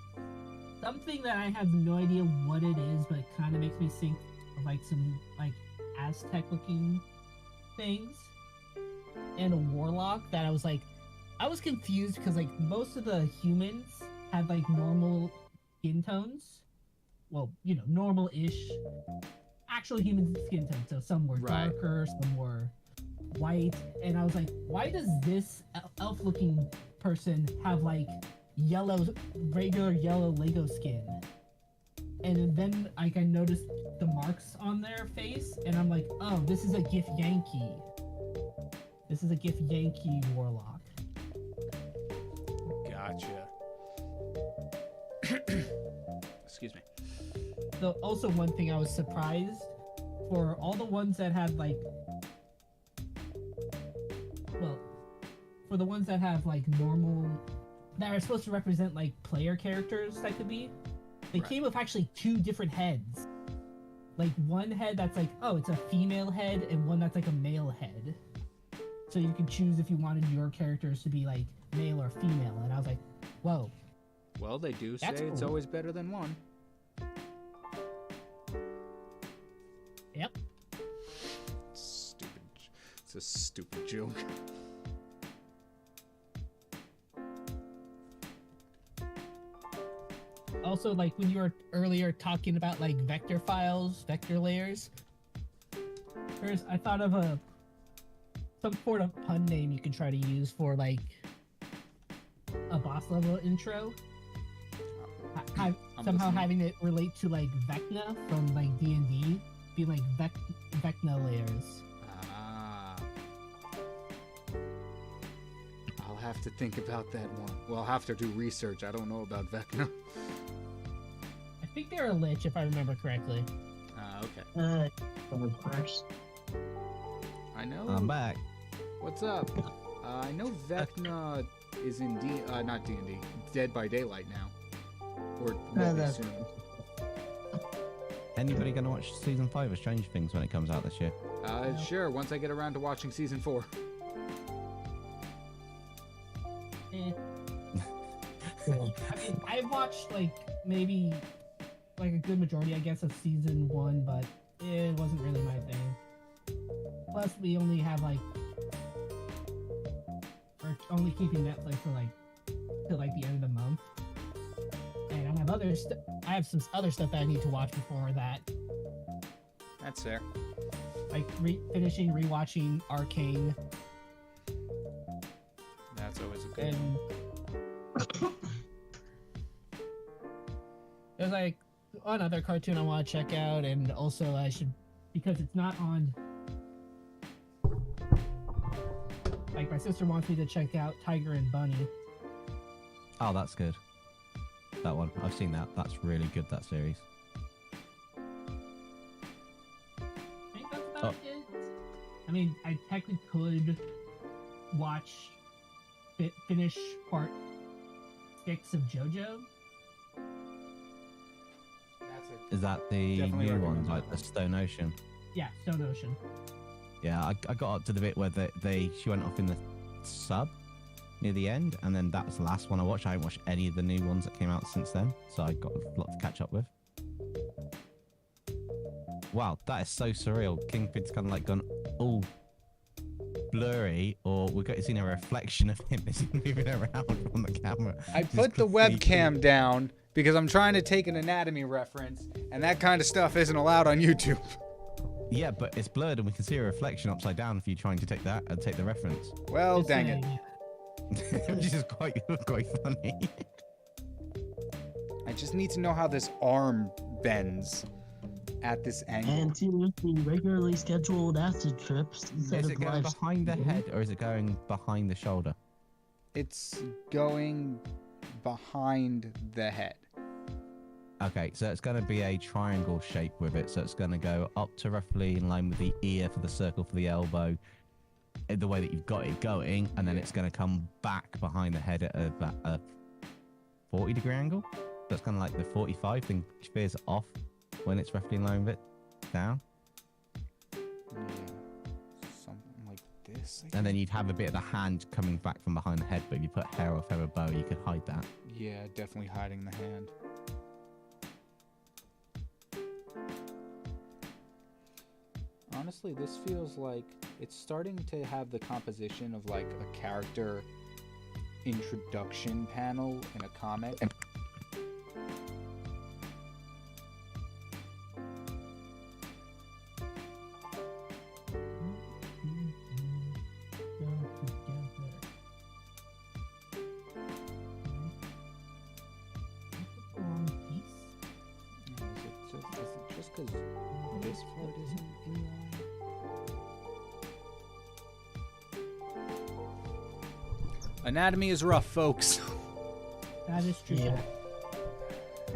Something that I have no idea what it is, but it kind of makes me think of like some like Aztec-looking things, and a warlock that I was confused because like most of the humans have like normal skin tones. Well, you know, normal-ish actual human skin tone. So some were Right. darker, some were white, and I was like, why does this elf-looking person have like regular yellow Lego skin? And then like I noticed the marks on their face, and I'm like, oh, this is a Gif Yankee. This is a Gif Yankee warlock. Gotcha. Excuse me. So also one thing I was surprised for all the ones that have like, well, for the ones that have like normal, that are supposed to represent like player characters that could be, they Right. came with actually 2 different heads. Like one head that's like, oh, it's a female head, and one that's like a male head. So you can choose if you wanted your characters to be like male or female. And I was like, whoa. Well, they do say That's it's cool. always better than one. Yep. Stupid. It's a stupid joke. Also, like when you were earlier talking about like vector files, vector layers, I thought of some sort of pun name you can try to use for like a boss level intro. Somehow listening. having it relate to like Vecna from like D&D, be like Vecna layers. Ah. I'll have to think about that one. Well, I'll have to do research. I don't know about Vecna. I think they're a lich if I remember correctly. Ah, okay. Of course. I know. I'm back. What's up? I know Vecna is in not D&D, Dead by Daylight now. Or will be that's soon. Anybody gonna watch season 5 of Stranger Things when it comes out this year? Sure, once I get around to watching season 4. Eh. I mean, I've watched like maybe like a good majority, I guess, of season 1, but it wasn't really my thing. Plus, we only have like, we're only keeping Netflix for like till like the end of the month, and I have I have some other stuff that I need to watch before that. That's fair. Like rewatching Arcane, That's always a good and there's like another cartoon I want to check out, and also I should, because it's not on. Like my sister wants me to check out Tiger and Bunny. Oh, that's good. That one. I've seen that. That's really good, that series. I think that's about it. I mean, I technically could watch, finish part 6 of JoJo. That's it. Is that the Definitely new one, recommend like that the one. Stone Ocean? Yeah, Stone Ocean. Yeah, I got up to the bit where she went off in the sub near the end, and then that was the last one I watched. I haven't watched any of the new ones that came out since then, so I got a lot to catch up with. Wow, that is so surreal. KyngPin's kind of like gone all blurry, or we've got seen a reflection of him as he's moving around on the camera. I put the webcam down because I'm trying to take an anatomy reference, and that kind of stuff isn't allowed on YouTube. Yeah, but it's blurred, and we can see a reflection upside down if you're trying to take that and take the reference. Well, Just dang it. saying. Which is quite funny. I just need to know how this arm bends at this angle. And to the regularly scheduled acid trips instead Is of it going live behind the streaming. head, or is it going behind the shoulder? It's going behind the head. Okay, so it's going to be a triangle shape with it. So it's going to go up to roughly in line with the ear for the circle for the elbow, in the way that you've got it going, and then it's going to come back behind the head at about a 40-degree angle. So it's kind of like the 45 thing veers off when it's roughly in line with it down. Yeah. Something like this. I And then you'd have a bit of the hand coming back from behind the head, but if you put hair or feather bow, you could hide that. Yeah, definitely hiding the hand. Honestly, this feels like it's starting to have the composition of like a character introduction panel in a comic. Is it just because this part isn't in line? Anatomy is rough, folks. That is true. Yeah.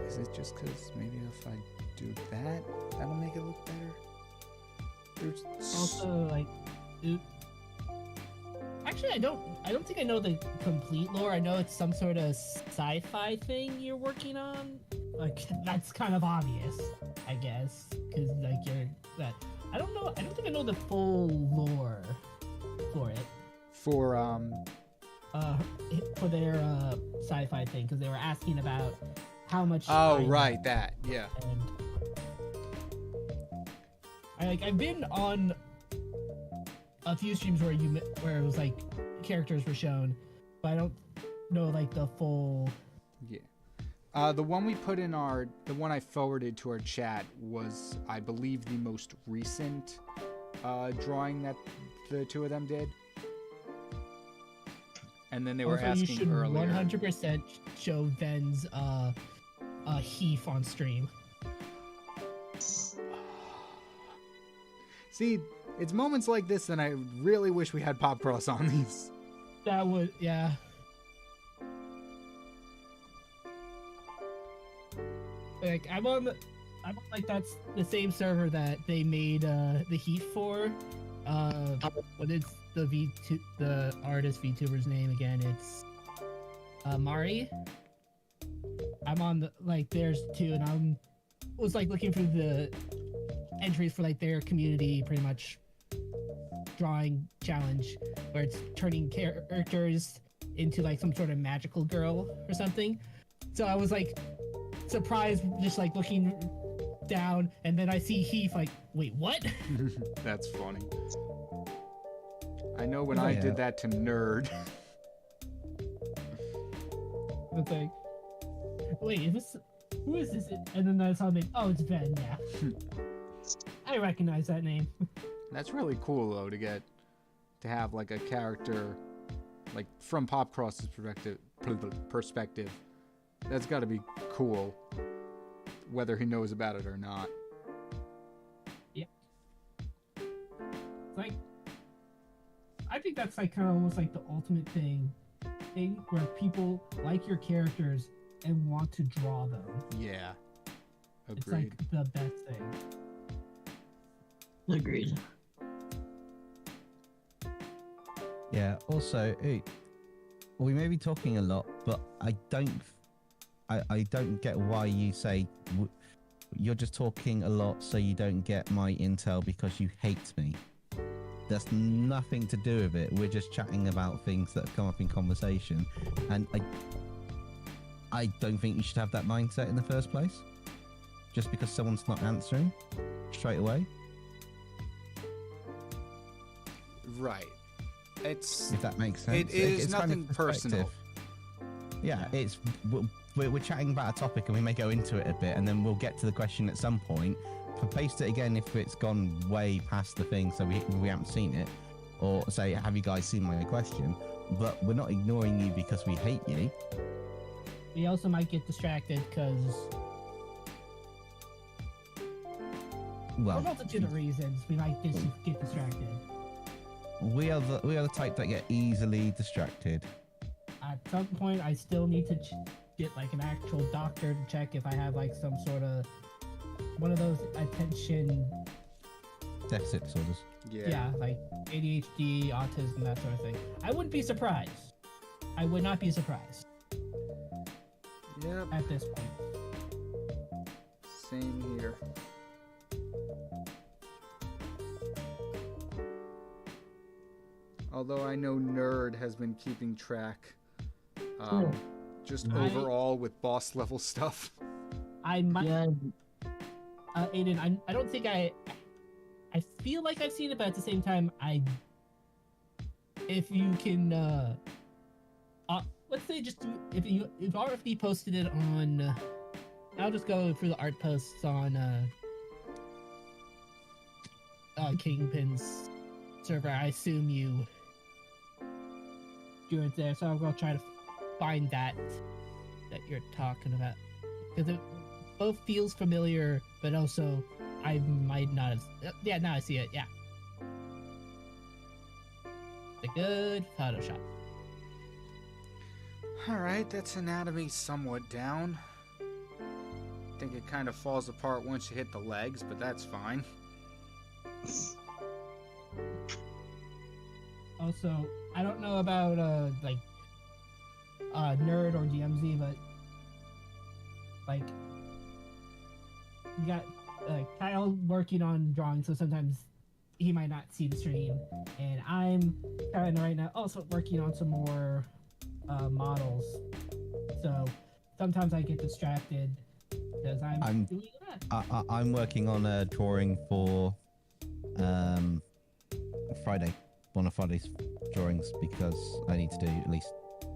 Is it just because maybe if I do that, that'll make it look better? There's Also, like, actually, I don't think I know the complete lore. I know it's some sort of sci-fi thing you're working on. Like, that's kind of obvious, I guess, because like you're that. I don't know. I don't think I know the full lore for it. For their sci-fi thing, because they were asking about how much. Oh, time right, that, yeah. And I've been on a few streams where it was like characters were shown, but I don't know like the full. Yeah. The one we put in the one I forwarded to our chat was, I believe, the most recent drawing that the two of them did. And then they were Also, asking you should earlier. 100% show Ven's Heath on stream. See, it's moments like this that I really wish we had Pop Cross on these. That would, yeah. Like I'm on like that's the same server that they made the Heath for. What is the artist VTuber's name again? It's Mari. I'm on theirs too, and was like looking through the entries for like their community pretty much drawing challenge where it's turning characters into like some sort of magical girl or something. So I was like surprised, just like looking down, and then I see Heath like, wait, what? That's funny. I know when Yeah. I did that to Nerd. It's like, wait, who is this? And then I saw me, oh, it's Ben, yeah. I recognize that name. That's really cool though to have like a character like from Popcross's perspective. That's got to be cool, whether he knows about it or not. Yeah. It's like, I think that's like kind of almost like the ultimate thing where people like your characters and want to draw them. Yeah. Agreed. It's like the best thing. Agreed. Yeah. Also, we may be talking a lot, but I don't get why you say you're just talking a lot, so you don't get my intel because you hate me. That's nothing to do with it. We're just chatting about things that have come up in conversation, and I don't think you should have that mindset in the first place. Just because someone's not answering straight away. Right. It's If that makes sense. it is It's kind nothing of personal. perspective. Yeah, we're chatting about a topic and we may go into it a bit, and then we'll get to the question at some point. Paste it again if it's gone way past the thing, so we haven't seen it, or say, have you guys seen my question? But we're not ignoring you because we hate you. We also might get distracted because for a Well, multitude of reasons we might just get distracted. we are the type that get easily distracted. At some point, I still need to get like an actual doctor to check if I have like some sort of one of those attention, Deficit disorders. yeah, like ADHD, autism, that sort of thing. I wouldn't be surprised. I would not be surprised Yep. at this point. Same here. Although I know Nerd has been keeping track, just I- overall with boss level stuff. I might, Yeah, Aiden. I don't think I feel like I've seen it, but at the same time, if you can, let's say just if RFD posted it on, I'll just go through the art posts on KyngPin's server. I assume you do it there, so I'm gonna try to find that you're talking about, because it both feels familiar, but also I might not have. Yeah, now I see it. Yeah, the good Photoshop. Alright, that's anatomy somewhat down. I think it kind of falls apart once you hit the legs, but that's fine. Also, I don't know about Nerd or DMZ, but like you got Kyle working on drawing, so sometimes he might not see the stream, and I'm kind of right now also working on some more models, so sometimes I get distracted because I'm doing that. I'm working on a drawing for Friday. One of Friday's drawings, because I need to do at least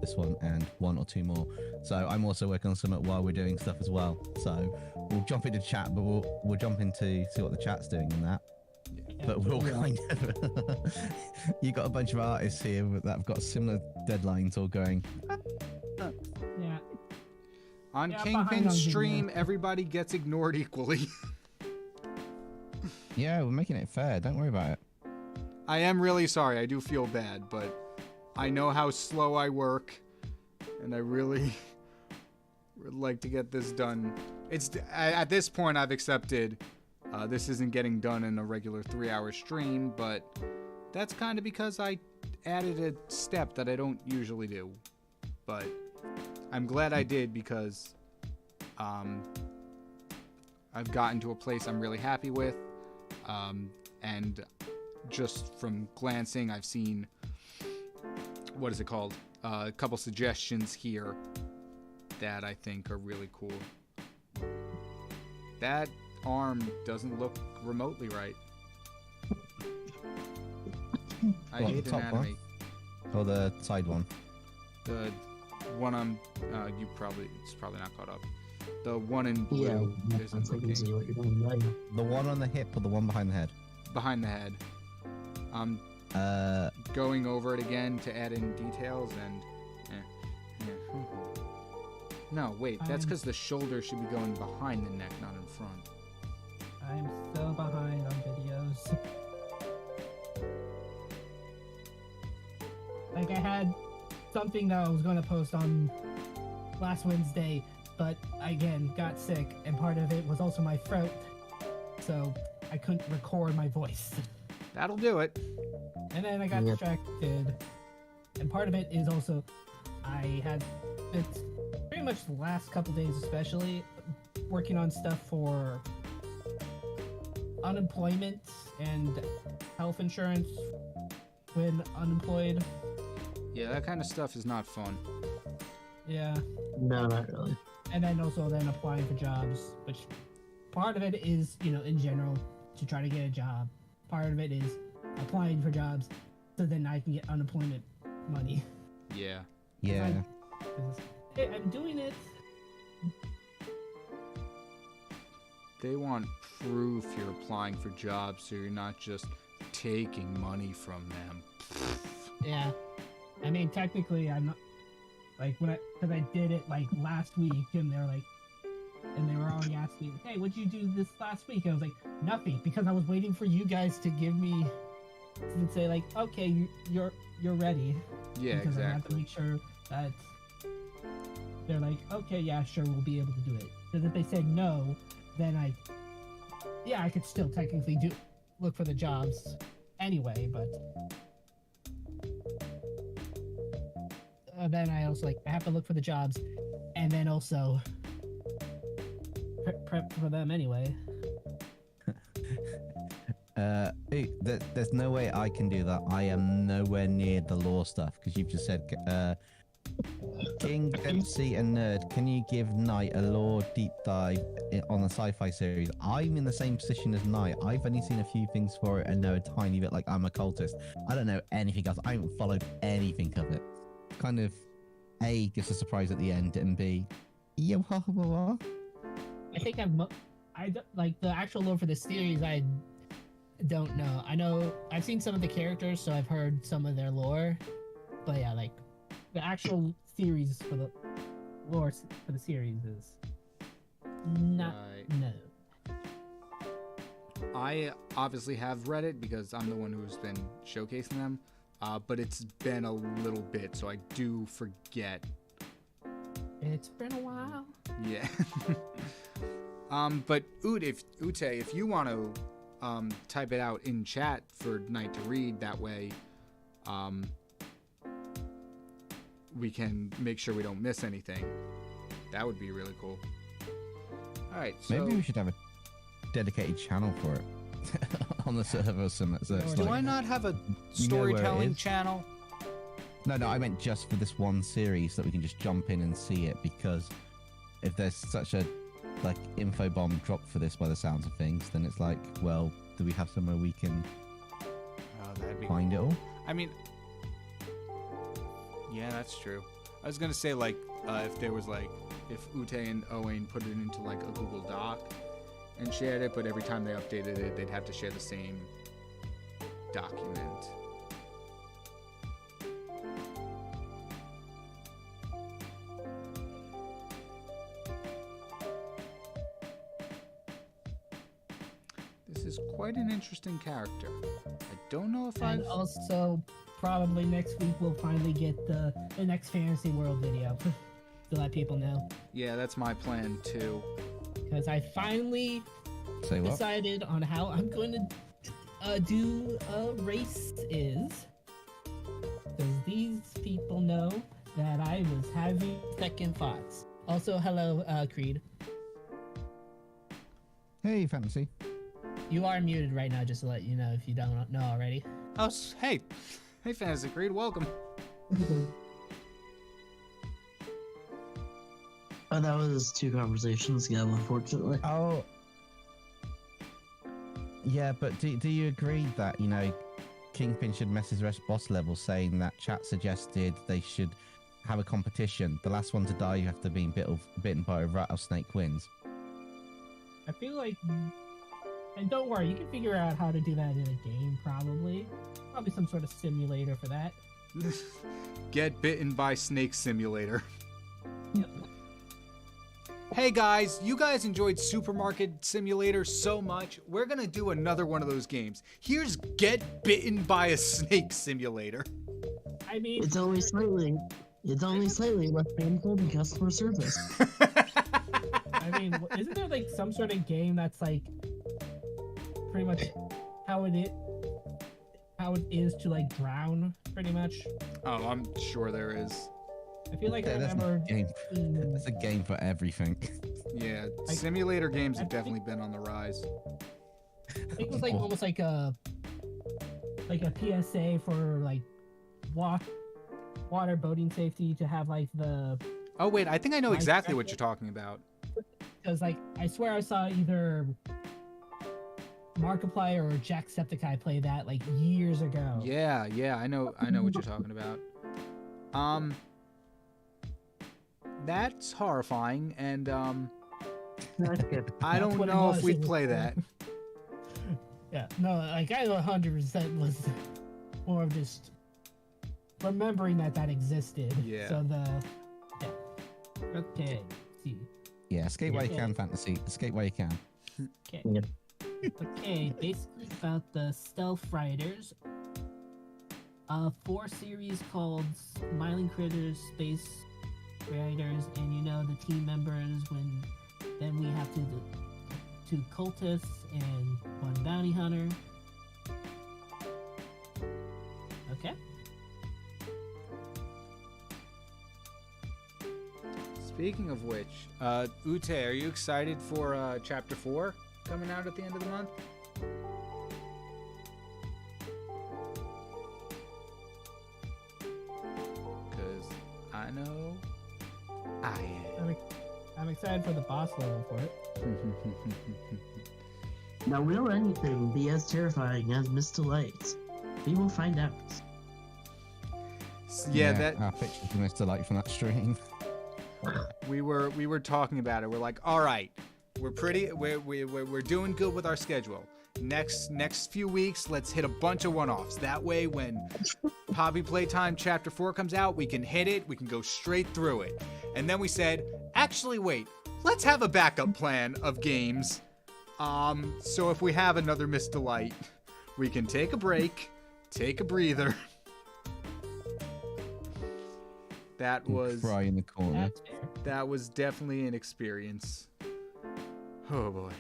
this one and one or two more. So I'm also working on something while we're doing stuff as well. So we'll jump into chat, but we'll jump into see what the chat's doing in that. But we'll kind of you got a bunch of artists here that have got similar deadlines all going. Yeah, On Yeah, behind KyngPin's on stream, video. everybody gets ignored equally. Yeah, we're making it fair. Don't worry about it. I am really sorry. I do feel bad, but I know how slow I work, and I really would like to get this done. At this point, I've accepted this isn't getting done in a regular 3-hour stream, but that's kind of because I added a step that I don't usually do. But I'm glad I did, because I've gotten to a place I'm really happy with, and just from glancing, I've seen, what is it called? A couple suggestions here that I think are really cool. that arm doesn't look remotely right. I What, hate the top anatomy. Or the side one? The one on it's probably not caught up. The one in Yeah, blue that's isn't like this is looking what you're doing right. The one on the hip or the one behind the head? behind the head. I'm going over it again to add in details and. No, wait. That's because the shoulder should be going behind the neck, not in front. I'm so behind on videos. Like, I had something that I was going to post on last Wednesday, but again, got sick, and part of it was also my throat, so I couldn't record my voice. That'll do it. And then I got Yep. distracted, and part of it is also it's pretty much the last couple days especially, working on stuff for unemployment and health insurance when unemployed. Yeah, that kind of stuff is not fun. Yeah. No, not really. And then also then applying for jobs, which part of it is, in general, to try to get a job. Part of it is applying for jobs so then I can get unemployment money. Yeah. Yeah. Hey, I'm doing it. They want proof you're applying for jobs, so you're not just taking money from them. Yeah. I mean, technically, I'm not, like, because I did it, like, last week, and they were already asking, hey, what'd you do this last week? And I was like, nothing, because I was waiting for you guys to give me, to say, like, okay, you're ready. Yeah, Because I have to exactly. make sure that they're like, okay, yeah, sure, we'll be able to do it. Because if they said no, then I could still technically look for the jobs anyway, but then I also I have to look for the jobs, and then also prep for them anyway. Hey, there's no way I can do that. I am nowhere near the lore stuff because you've just said, King, Dempsey, and Nerd, can you give Knight a lore deep dive on the sci-fi series? I'm in the same position as Knight. I've only seen a few things for it and know a tiny bit. Like, I'm a cultist. I don't know anything else. I haven't followed anything of it. Kind of, A, gives a surprise at the end, and B, yeah, I think like the actual lore for the series. I don't know. I know I've seen some of the characters, so I've heard some of their lore. But yeah, like the actual series for the lore for the series is not Right. no. I obviously have read it because I'm the one who's been showcasing them, but it's been a little bit, so I do forget. It's been a while. Yeah. But Ute, if you want to type it out in chat for Knight to read, that way we can make sure we don't miss anything. That would be really cool. All right, so maybe we should have a dedicated channel for it on the server. So it's do like, I not have a you know where it storytelling is? channel? No, I meant just for this one series that we can just jump in and see it, because if there's such a info bomb dropped for this by the sounds of things, then it's like, well, do we have somewhere we can Oh, that'd be find it all? I mean, yeah, that's true. I was gonna say if there was if Ute and Owain put it into a Google Doc and shared it, but every time they updated it, they'd have to share the same document. This is quite an interesting character. I don't know if And I've... also, probably next week we'll finally get the next Fantasy World video to let people know. Yeah, that's my plan too. Because I finally Say what? decided on how I'm going to do a race is. Because these people know that I was having second thoughts. Also, hello, Creed. Hey, Fantasy. You are muted right now, just to let you know if you don't know already. Oh, hey, Fantasy Creed, welcome. Oh, that was 2 conversations ago, unfortunately. Oh, Yeah, but do you agree that, KyngPin should message the rest boss levels saying that chat suggested they should have a competition. The last one to die, you have to be bitten by a rattlesnake wins. I feel like, and don't worry, you can figure out how to do that in a game, probably. Probably some sort of simulator for that. Get bitten by snake simulator. Yep. Hey guys, you guys enjoyed Supermarket Simulator so much, we're gonna do another one of those games. Here's Get Bitten by a Snake Simulator. I mean, It's only slightly less painful than customer service. I mean, isn't there like some sort of game that's like pretty much how it is to like drown, pretty much? Oh, I'm sure there is. I feel like I There's remember. a game for everything. Yeah, Like, simulator games have I think- definitely been on the rise. I think it was like almost like a PSA for like water boating safety to have like the, Oh wait, I think I know Like, exactly what you're talking about. because like I swear I saw either Markiplier or Jacksepticeye play that like years ago. Yeah, I know what you're talking about. That's horrifying, and I don't what it know was, if we'd it was play cool. that. Yeah, no, like I 100% was more of just remembering that existed. Yeah. So yeah. Okay. Let's see. Yeah, escape while you Yeah. can, fantasy. Escape while you can. Okay. Yeah. Okay, basically about the Stealth Riders. 4 series called Smiling Critters, Space Riders, and the team members then we have to 2 cultists and 1 bounty hunter. Okay. Speaking of which, Ute, are you excited for Chapter 4 coming out at the end of the month? Because I know I am. I'm excited for the boss level for it. Now, will anything be as terrifying as Mr. Light? We will find out. That Our pictures of Mr. Light from that stream. we were talking about it. We're like, all right, we're doing good with our schedule. Next few weeks, let's hit a bunch of one-offs. That way, when Poppy Playtime Chapter 4 comes out, we can hit it. We can go straight through it. And then we said, actually, wait, let's have a backup plan of games. So if we have another Mr. Light, we can take a break, take a breather. That was Cry in the corner. That's fair. that was definitely an experience. Oh boy.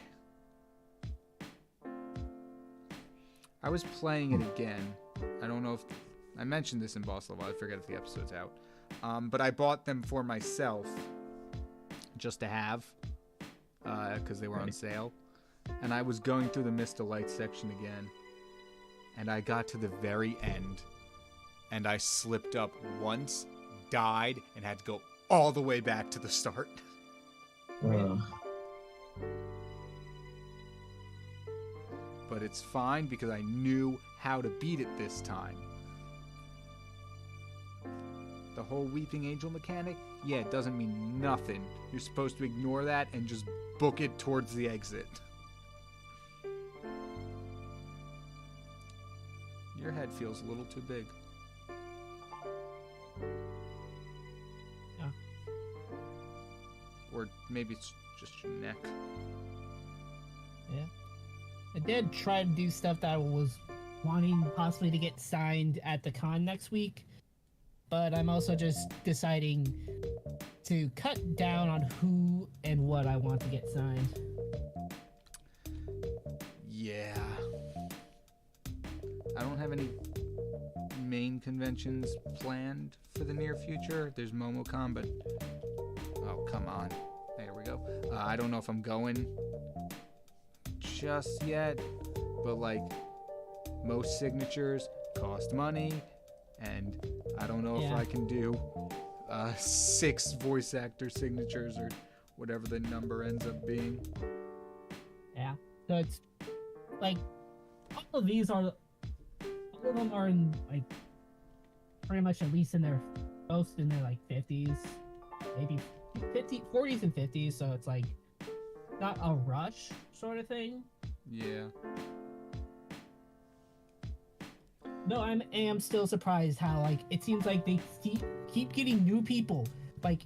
I was playing it again. I don't know if I mentioned this in Boss Level. I forget if the episode's out. But I bought them for myself just to have because they were on sale. And I was going through the Mr. Light section again. And I got to the very end. And I slipped up once, died, and had to go all the way back to the start. But it's fine because I knew how to beat it this time. The whole Weeping Angel mechanic, yeah, it doesn't mean nothing. You're supposed to ignore that and just book it towards the exit. Your head feels a little too big. Yeah. Or maybe it's just your neck. Yeah. I did try to do stuff that I was wanting possibly to get signed at the con next week, but I'm also just deciding to cut down on who and what I want to get signed. Yeah. I don't have any main conventions planned for the near future. There's MomoCon, but... Oh, come on. There we go. I don't know if I'm going just yet, but like most signatures cost money, and I don't know if Yeah. I can do 6 voice actor signatures or whatever the number ends up being. Yeah. So it's like all of these are, all of them are in like pretty much at least in their most in their like 50s, maybe 40s and 50s. So it's like not a rush sort of thing. Yeah. No, I am still surprised how like it seems like they keep getting new people. Like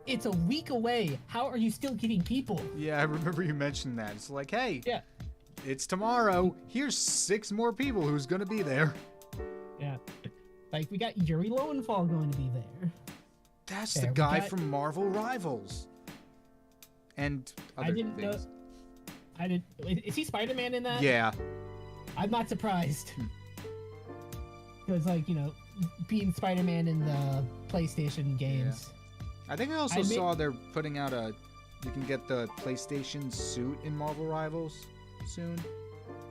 it's a week away. How are you still getting people? Yeah, I remember you mentioned that. It's like, hey, Yeah. it's tomorrow. Here's 6 more people who's gonna be there. Yeah. Like we got Yuri Lowenfall going to be there. That's There, the we guy got- from Marvel Rivals. And other didn't know- things. I did. Is he Spider-Man in that? Yeah. I'm not surprised. Because like being Spider-Man in the PlayStation games. I think I also I saw they're putting out you can get the PlayStation suit in Marvel Rivals soon.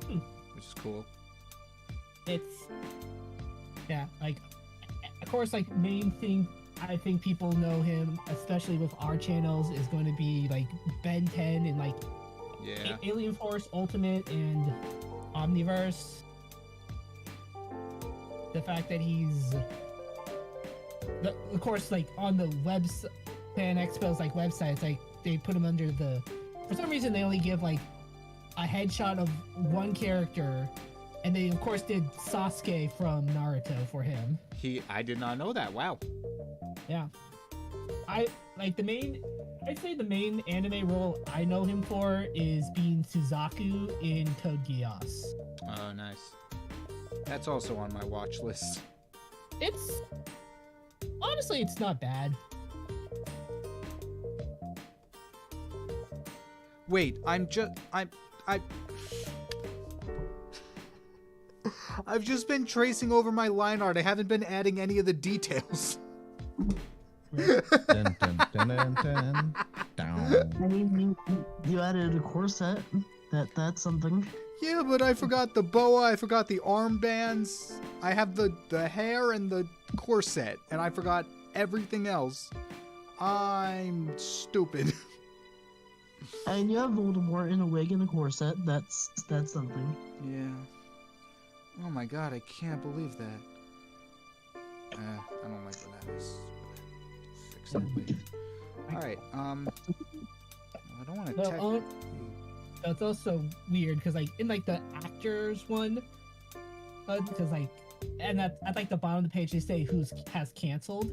Which is cool. It's like of course like main thing I think people know him, especially with our channels, is going to be like Ben 10 and like Yeah. Alien Force Ultimate and Omniverse. The fact that he's of course like on the Fan Expo's like websites, like they put him under for some reason they only give like a headshot of one character, and they of course did Sasuke from Naruto for him. I did not know that. Wow. Yeah. I'd say the main anime role I know him for is being Suzaku in Code Geass. Oh, nice. That's also on my watch list. Honestly, it's not bad. Wait, I've just been tracing over my line art. I haven't been adding any of the details. Dun, dun, dun, dun, dun, down. I mean, you added a corset. That's something. Yeah, but I forgot the boa, I forgot the armbands, I have the hair and the corset, and I forgot everything else. I'm stupid. And you have Voldemort in a wig and a corset. That's something. Yeah. Oh my god, I can't believe that. I don't like where that is. Fix that later. Alright, I don't want to No, that's also weird because like in like the actors one, because like, and at like the bottom of the page they say has canceled,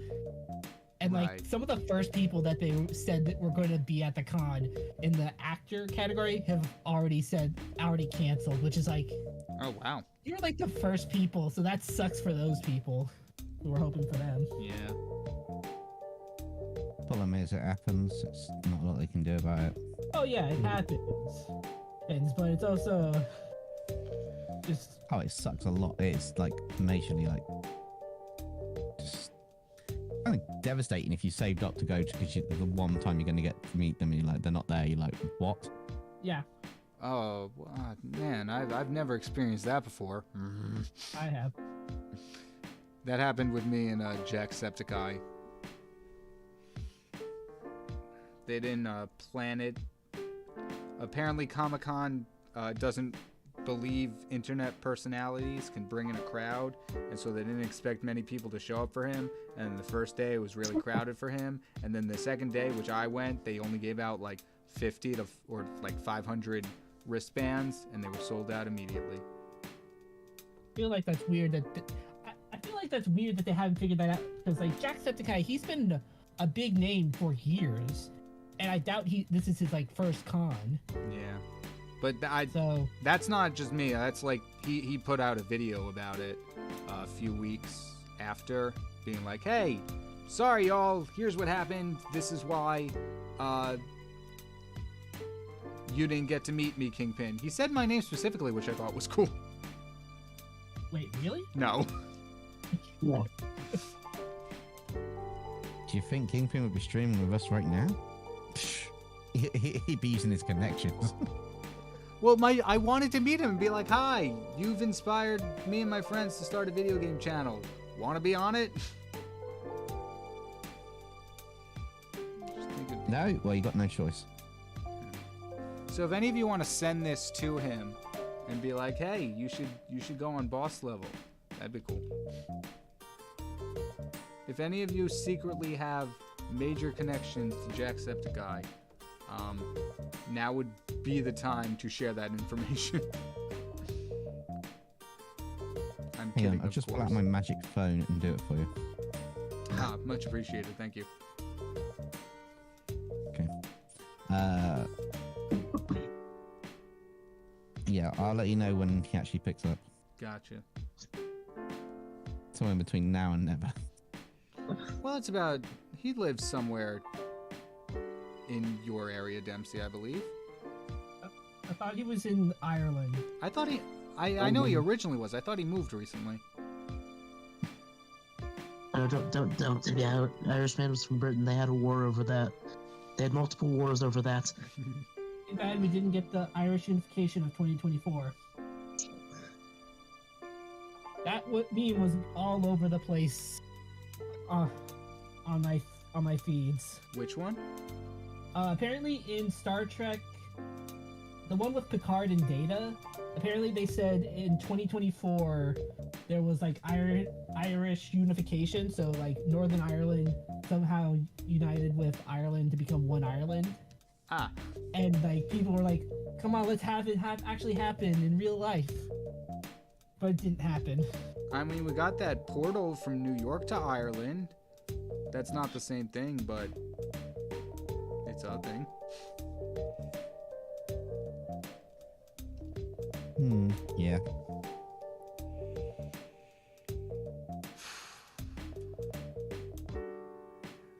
and like Right. some of the first people that they said that were going to be at the con in the actor category have already canceled, which is like Oh wow. you're like the first people, so that sucks for those people who were hoping for them. Yeah. Problem is, it happens. It's not a lot they can do about it. Oh yeah, it happens, but it's also just Oh, it sucks a lot. It's like majorly like just kind of devastating if you saved up to go to because the one time you're going to get to meet them and you're like they're not there. You're like, what? yeah, Oh man, I've never experienced that before. I have. That happened with me and Jacksepticeye. They didn't plan it. Apparently, Comic-Con doesn't believe internet personalities can bring in a crowd, and so they didn't expect many people to show up for him. And the first day it was really crowded for him, and then the second day, which I went, they only gave out like 50 or like 500 wristbands, and they were sold out immediately. I feel like that's weird that I feel like that's weird that they haven't figured that out because like Jacksepticeye, he's been a big name for years, and I doubt this is his like first con. Yeah, but So that's not just me. That's like he put out a video about it a few weeks after, being like, "Hey, sorry y'all. Here's what happened. This is why you didn't get to meet me, KyngPin." He said my name specifically, which I thought was cool. wait, really? No. Yeah. Do you think KyngPin would be streaming with us right now? Psh, he'd be using his connections. Well, I wanted to meet him and be like, "Hi, you've inspired me and my friends to start a video game channel. Want to be on it?" Just think it'd be No? Well, you got no choice. So if any of you want to send this to him, and be like, hey, you should go on boss level. That'd be cool. If any of you secretly have major connections to Jacksepticeye, now would be the time to share that information. I'm Hang kidding, on, I'll of just pull course. out my magic phone and do it for you. Ah, much appreciated. Thank you. Okay. Yeah, I'll let you know when he actually picks up. Gotcha. Somewhere between now and never. Well, it's about... He lives somewhere in your area, Dempsey, I believe. I thought he was in Ireland. I thought he... I know he originally was. I thought he moved recently. Oh, don't. Yeah, Irishman was from Britain. They had a war over that. They had multiple wars over that. Too bad we didn't get the Irish unification of 2024. That meme was all over the place on my feeds. Which one? Apparently in Star Trek, the one with Picard and Data, apparently they said in 2024 there was like Irish unification, so like Northern Ireland somehow united with Ireland to become one Ireland. Ah. And like people were like, come on, let's have it actually happen in real life. But it didn't happen. I mean, we got that portal from New York to Ireland. That's not the same thing, but it's a thing. Yeah.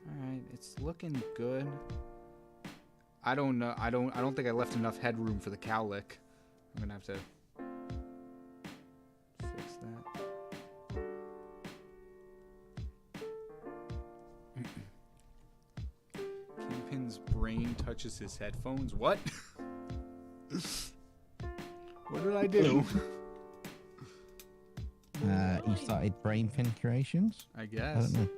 Alright, it's looking good. I don't know. I don't think I left enough headroom for the cowlick. I'm gonna have to fix that. KyngPin's brain touches his headphones. What? What did I do? You started BrainPin creations? I I guess. don't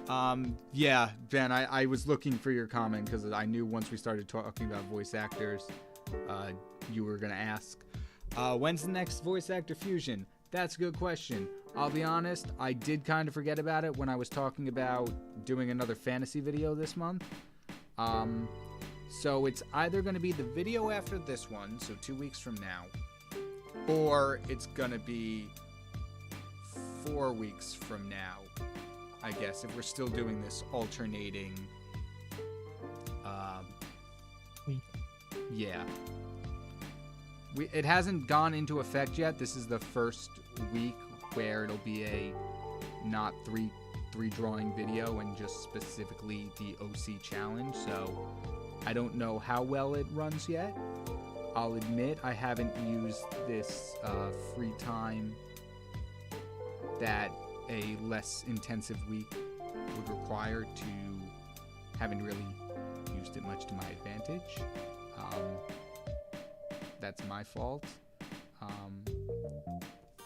know. Yeah, Ben, I was looking for your comment because I knew once we started talking about voice actors, you were going to ask. When's the next voice actor fusion? That's a good question. I'll be honest, I did kind of forget about it when I was talking about doing another fantasy video this month. So it's either going to be the video after this one, so 2 weeks from now, or it's going to be 4 weeks from now, I guess, if we're still doing this alternating. Week. Yeah. It hasn't gone into effect yet. This is the first week where it'll be a not three drawing video and just specifically the OC challenge. So I don't know how well it runs yet. I'll admit I haven't used this free time that a less intensive week would require to haven't really used it much to my advantage. That's my fault.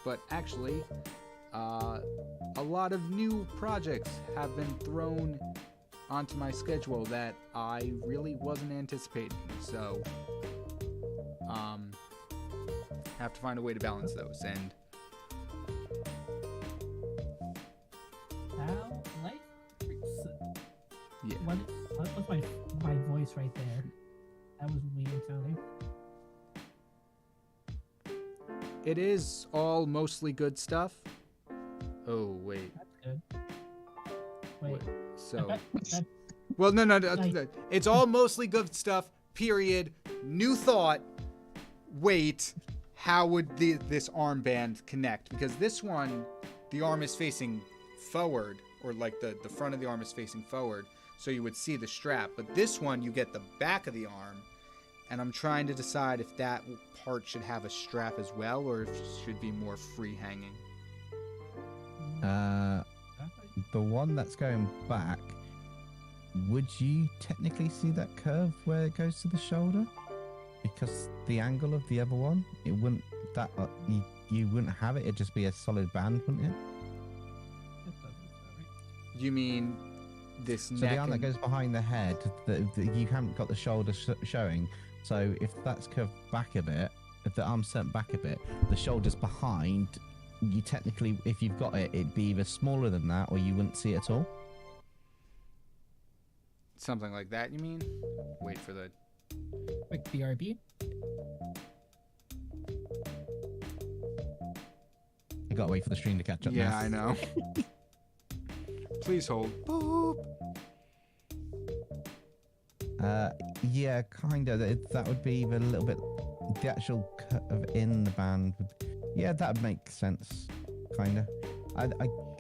But actually, a lot of new projects have been thrown onto my schedule that I really wasn't anticipating. So, have to find a way to balance those. And How life yeah. What was my voice right there? That was weird sounding. It is all mostly good stuff. Oh, wait. That's good. Wait. So, that- well, no. Like- It's all mostly good stuff, period. New thought. Wait, how would this armband connect? Because this one, the arm is facing forward, or like the front of the arm is facing forward, so you would see the strap. But this one, you get the back of the arm, and I'm trying to decide if that part should have a strap as well, or if it should be more free hanging. The one that's going back, would you technically see that curve where it goes to the shoulder? Because the angle of the other one, it wouldn't. That you wouldn't have it. It'd just be a solid band, wouldn't it? You mean this So neck? the arm that and- goes behind the head, you haven't got the shoulder showing. So if that's curved back a bit, if the arm's sent back a bit, the shoulder's behind. You technically, if you've got it, it'd be either smaller than that, or you wouldn't see it at all. Something like that, you mean? Wait for the... Quick BRB. I gotta wait for the stream to catch up. Yeah, now. I know. Please hold. Boop. Yeah, kind of. That would be even a little bit. The actual cut of in the band. Yeah, that would make sense. Kind of.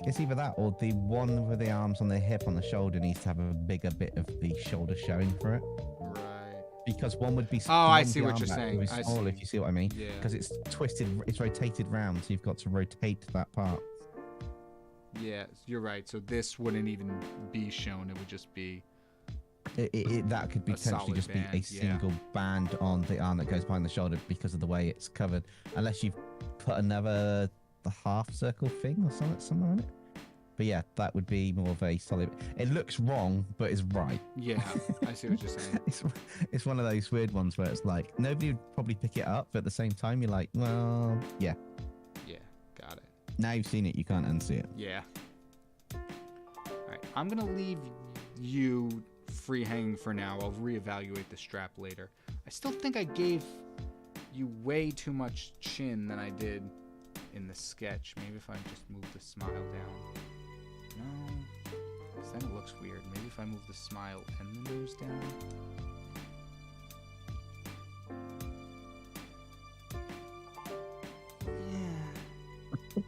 It's either that or the one with the arms on the hip on the shoulder needs to have a bigger bit of the shoulder showing for it. Right. Because one would be. Oh, I one see the what arm you're back saying. would be I small, see. if you see what I mean. Yeah. Because it's twisted, it's rotated round, so you've got to rotate that part. Yeah, you're right. So this wouldn't even be shown. It would just be... That could A potentially solid just be a band, yeah. single band on the arm that goes behind the shoulder because of the way it's covered. Unless you've put the half circle thing or something somewhere on it. But yeah, that would be more of a solid. It looks wrong, but it's right. Yeah, I see what you're saying. It's one of those weird ones where it's like nobody would probably pick it up, but at the same time you're like, well, yeah. Yeah, got it. Now you've seen it, you can't unsee it. Yeah. Alright, I'm gonna leave you free hanging for now. I'll reevaluate the strap later. I still think I gave you way too much chin than I did in the sketch. Maybe if I just move the smile down. No, because then it looks weird. Maybe if I move the smile and the nose down. Yeah.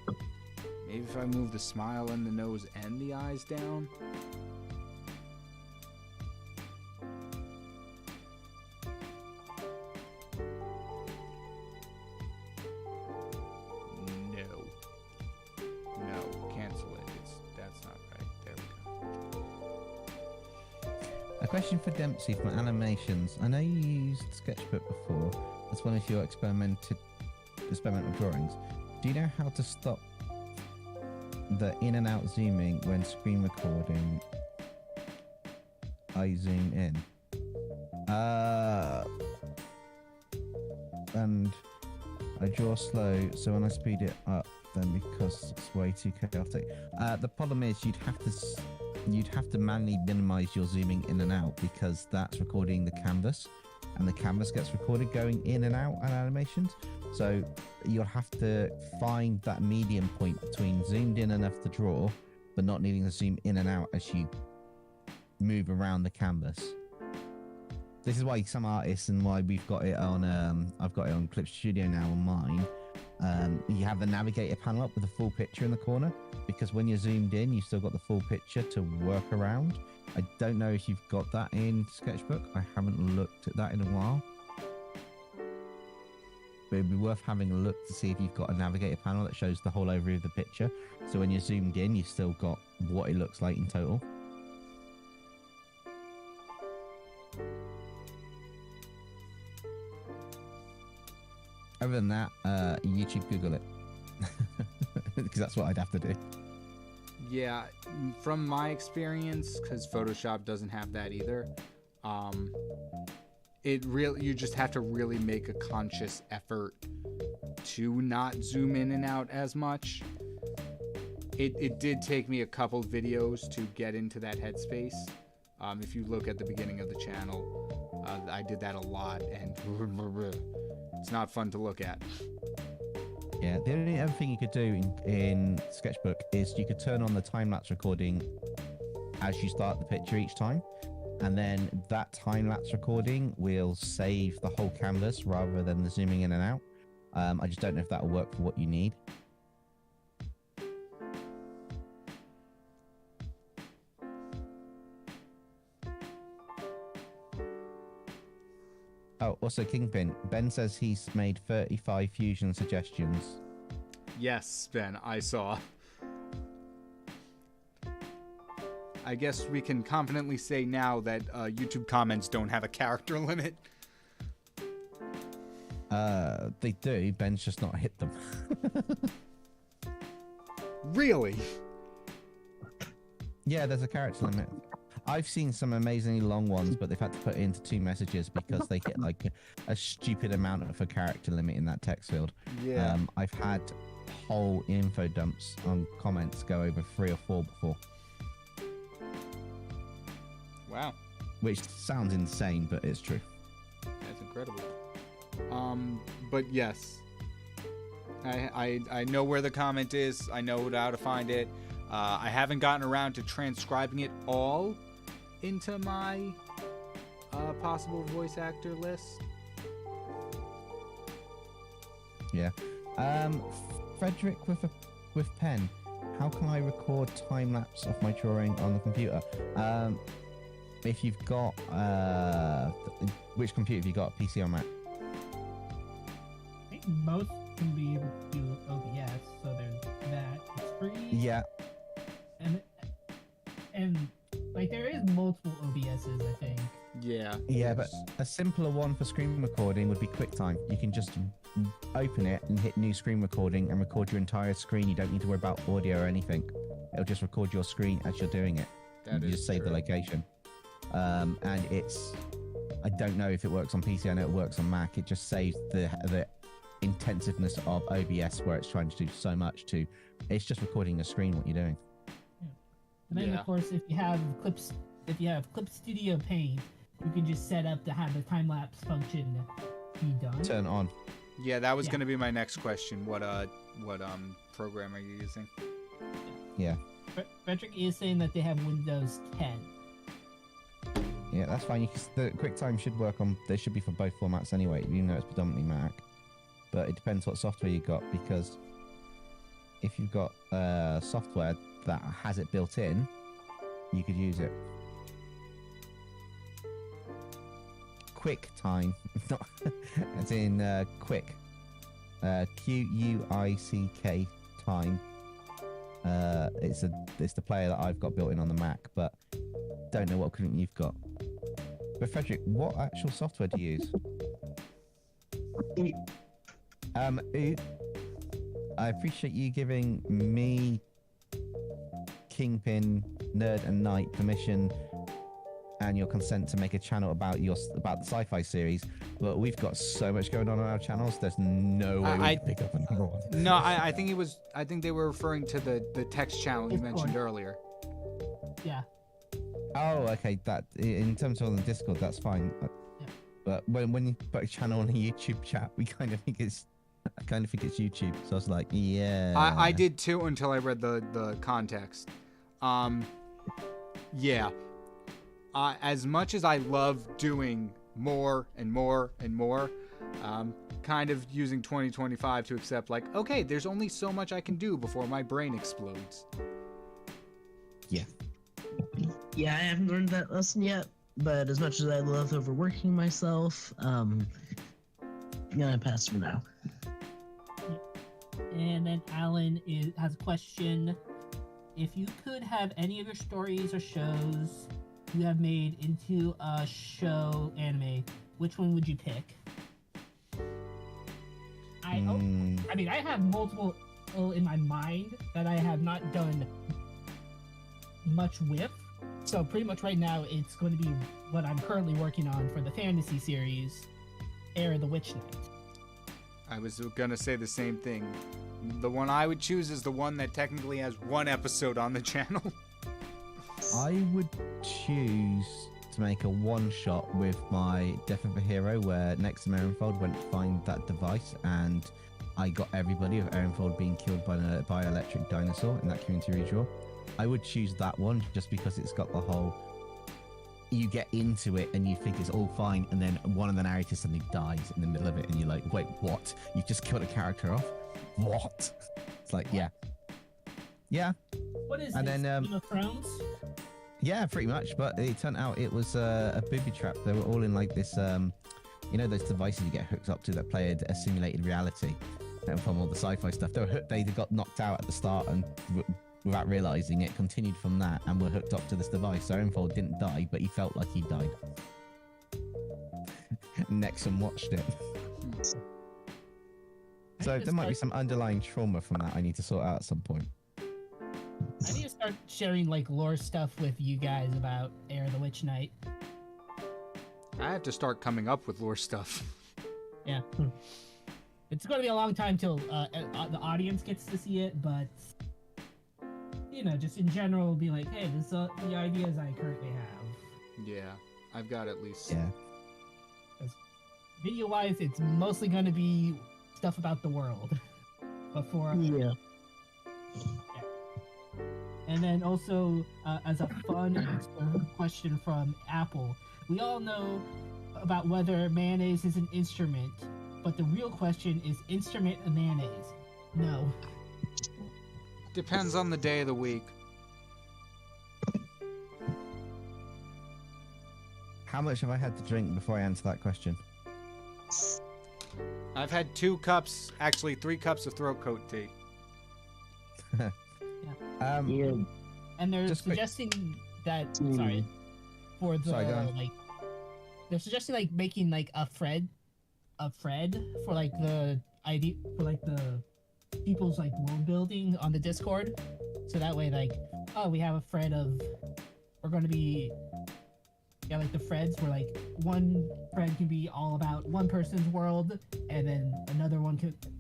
Maybe if I move the smile and the nose and the eyes down. A question for Dempsey from Animations. I know you used Sketchbook before as one of your experimental drawings. Do you know how to stop the in and out zooming when screen recording? I zoom in. And I draw slow, so when I speed it up, then because it's way too chaotic. The problem is you'd have to manually minimize your zooming in and out because that's recording the canvas, and the canvas gets recorded going in and out on animations. So you'll have to find that medium point between zoomed in enough to draw, but not needing to zoom in and out as you move around the canvas. This is why some artists, and why we've got it on, I've got it on Clip Studio now on mine. You have the navigator panel up with the full picture in the corner, because when you're zoomed in, you've still got the full picture to work around. I don't know if you've got that in Sketchbook. I haven't looked at that in a while. But it'd be worth having a look to see if you've got a navigator panel that shows the whole overview of the picture. So when you're zoomed in, you've still got what it looks like in total. Other than that, YouTube Google it. Because that's what I'd have to do. Yeah, from my experience, because Photoshop doesn't have that either, you just have to really make a conscious effort to not zoom in and out as much. It did take me a couple videos to get into that headspace. If you look at the beginning of the channel, I did that a lot, and it's not fun to look at. Yeah, the only other thing you could do in Sketchbook is you could turn on the time-lapse recording as you start the picture each time, and then that time-lapse recording will save the whole canvas rather than the zooming in and out. I just don't know if that will work for what you need. Oh, also KyngPin. Ben says he's made 35 fusion suggestions. Yes, Ben, I saw. I guess we can confidently say now that YouTube comments don't have a character limit. They do. Ben's just not hit them. Really? Yeah, there's a character limit. I've seen some amazingly long ones, but they've had to put it into 2 messages because they hit like a stupid amount of a character limit in that text field. Yeah. I've had whole info dumps on comments go over 3 or 4 before, Wow. which sounds insane, but it's true. That's incredible. But yes, I know where the comment is. I know how to find it. I haven't gotten around to transcribing it all into my possible voice actor list. Yeah. Frederick with pen. How can I record time lapse of my drawing on the computer? If you've got which computer have you got? PC or Mac? I think both can be able to do OBS, so there's that. It's free. Yeah. And like there is multiple OBSs, I think. Yeah. Yeah, but a simpler one for screen recording would be QuickTime. You can just open it and hit new screen recording and record your entire screen. You don't need to worry about audio or anything. It'll just record your screen as you're doing it. That You is just save the true. location. And it's, I don't know if it works on PC. I know it works on Mac. It just saves the intensiveness of OBS where it's trying to do so much to, it's just recording a screen what you're doing. And then Yeah. of course, if you have Clip Studio Paint, you can just set up to have the time lapse function be done. Turn on. Yeah, that was Yeah. going to be my next question. What program are you using? Yeah. Frederick is saying that they have Windows 10. Yeah, that's fine. The QuickTime should work on, they should be for both formats anyway, even though it's predominantly Mac. But it depends what software you got, because if you've got software that has it built in, you could use it. QuickTime, not as in quick. QUICK time. It's the player that I've got built in on the Mac, but don't know what equipment you've got. But Frederick, what actual software do you use? I appreciate you giving me, KyngPin, Nerd and Knight permission and your consent to make a channel about the sci-fi series, but we've got so much going on our channels. There's no way we can pick up another one. No, I think they were referring to the text channel you mentioned earlier. Yeah. Oh, okay. That in terms of on the Discord, that's fine. But when you put a channel on a YouTube chat, I kind of think it's YouTube. So I was like, yeah. I did too until I read the context. Yeah. As much as I love doing more and more and more, kind of using 2025 to accept like, okay, there's only so much I can do before my brain explodes. Yeah. Yeah, I haven't learned that lesson yet, but as much as I love overworking myself, I'm gonna pass for now. And then Alan has a question. If you could have any of your stories or shows you have made into a show anime, which one would you pick? I mean, I have multiple in my mind that I have not done much with. So pretty much right now, it's going to be what I'm currently working on for the fantasy series, Heir of the Witch Knight. I was gonna say the same thing. The one I would choose is the one that technically has one episode on the channel. I would choose to make a one-shot with my Death of a Hero, where next to Erenfold went to find that device, and I got everybody of Erenfold being killed by an electric dinosaur in that community redraw. I would choose that one just because it's got the whole, you get into it and you think it's all fine, and then one of the narrators suddenly dies in the middle of it, and you're like, wait, what? You just killed a character off? What? It's like, yeah. What is And this, then, Game of Thrones? Yeah, pretty much, but it turned out it was a booby trap. They were all in like this, you know, those devices you get hooked up to that play a simulated reality, and from all the sci-fi stuff. They got knocked out at the start, and without realizing it, continued from that, and were hooked up to this device. So Erenfold didn't die, but he felt like he died. Nexon watched it. So there might be some underlying trauma from that I need to sort out at some point. I need to start sharing like lore stuff with you guys about Air the Witch Knight. I have to start coming up with lore stuff. Yeah. It's going to be a long time till the audience gets to see it, but you know, just in general, we'll be like, hey, this are the ideas I currently have. Yeah, I've got at least. Yeah. Video-wise, it's mostly going to be stuff about the world. Before. Yeah. And then also, as a fun extra question from Apple, we all know about whether mayonnaise is an instrument, but the real question is instrument a mayonnaise? No. Depends on the day of the week. How much have I had to drink before I answer that question? I've had 2 cups, actually 3 cups of throat coat tea. Yeah. And they're Just quick- suggesting that, Mm. sorry, for the, Sorry, go on. like, they're suggesting, like, making, like, a Fred for, like, the idea, for, like, the people's, like, world building on the Discord. So that way, like, oh, we have a Fred of, we're going to be, yeah, like the Freds, where, like, one Fred can be all about one person's world, and then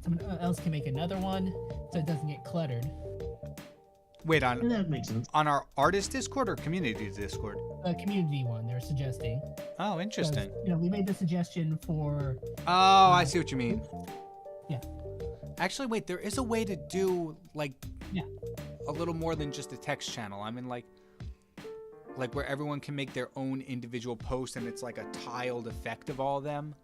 someone else can make another one, so it doesn't get cluttered. Wait, That makes sense. on our artist Discord or community Discord? The community one they're suggesting. Oh, 'Cause, interesting. you know, we made the suggestion for. Oh, I see what you mean. Yeah. Actually, wait, there is a way to do, like, Yeah. a little more than just a text channel. I mean, like where everyone can make their own individual post and it's like a tiled effect of all of them.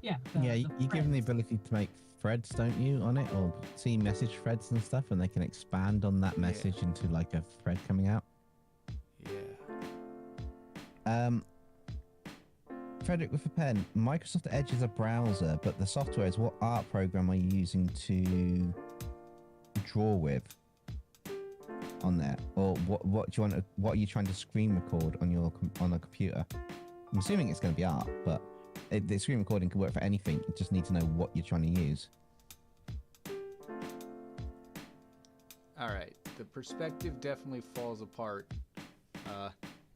Yeah. Yeah, you give them the Freds. ability to make threads, don't you, on it, or see message threads and stuff, and they can expand on that message into like a thread coming out. Yeah. Frederick with a pen. Microsoft Edge is a browser, but the software is what art program are you using to draw with on there, or what do you want? What are you trying to screen record on a computer? I'm assuming it's going to be art, but the screen recording can work for anything. You just need to know what you're trying to use. All right. The perspective definitely falls apart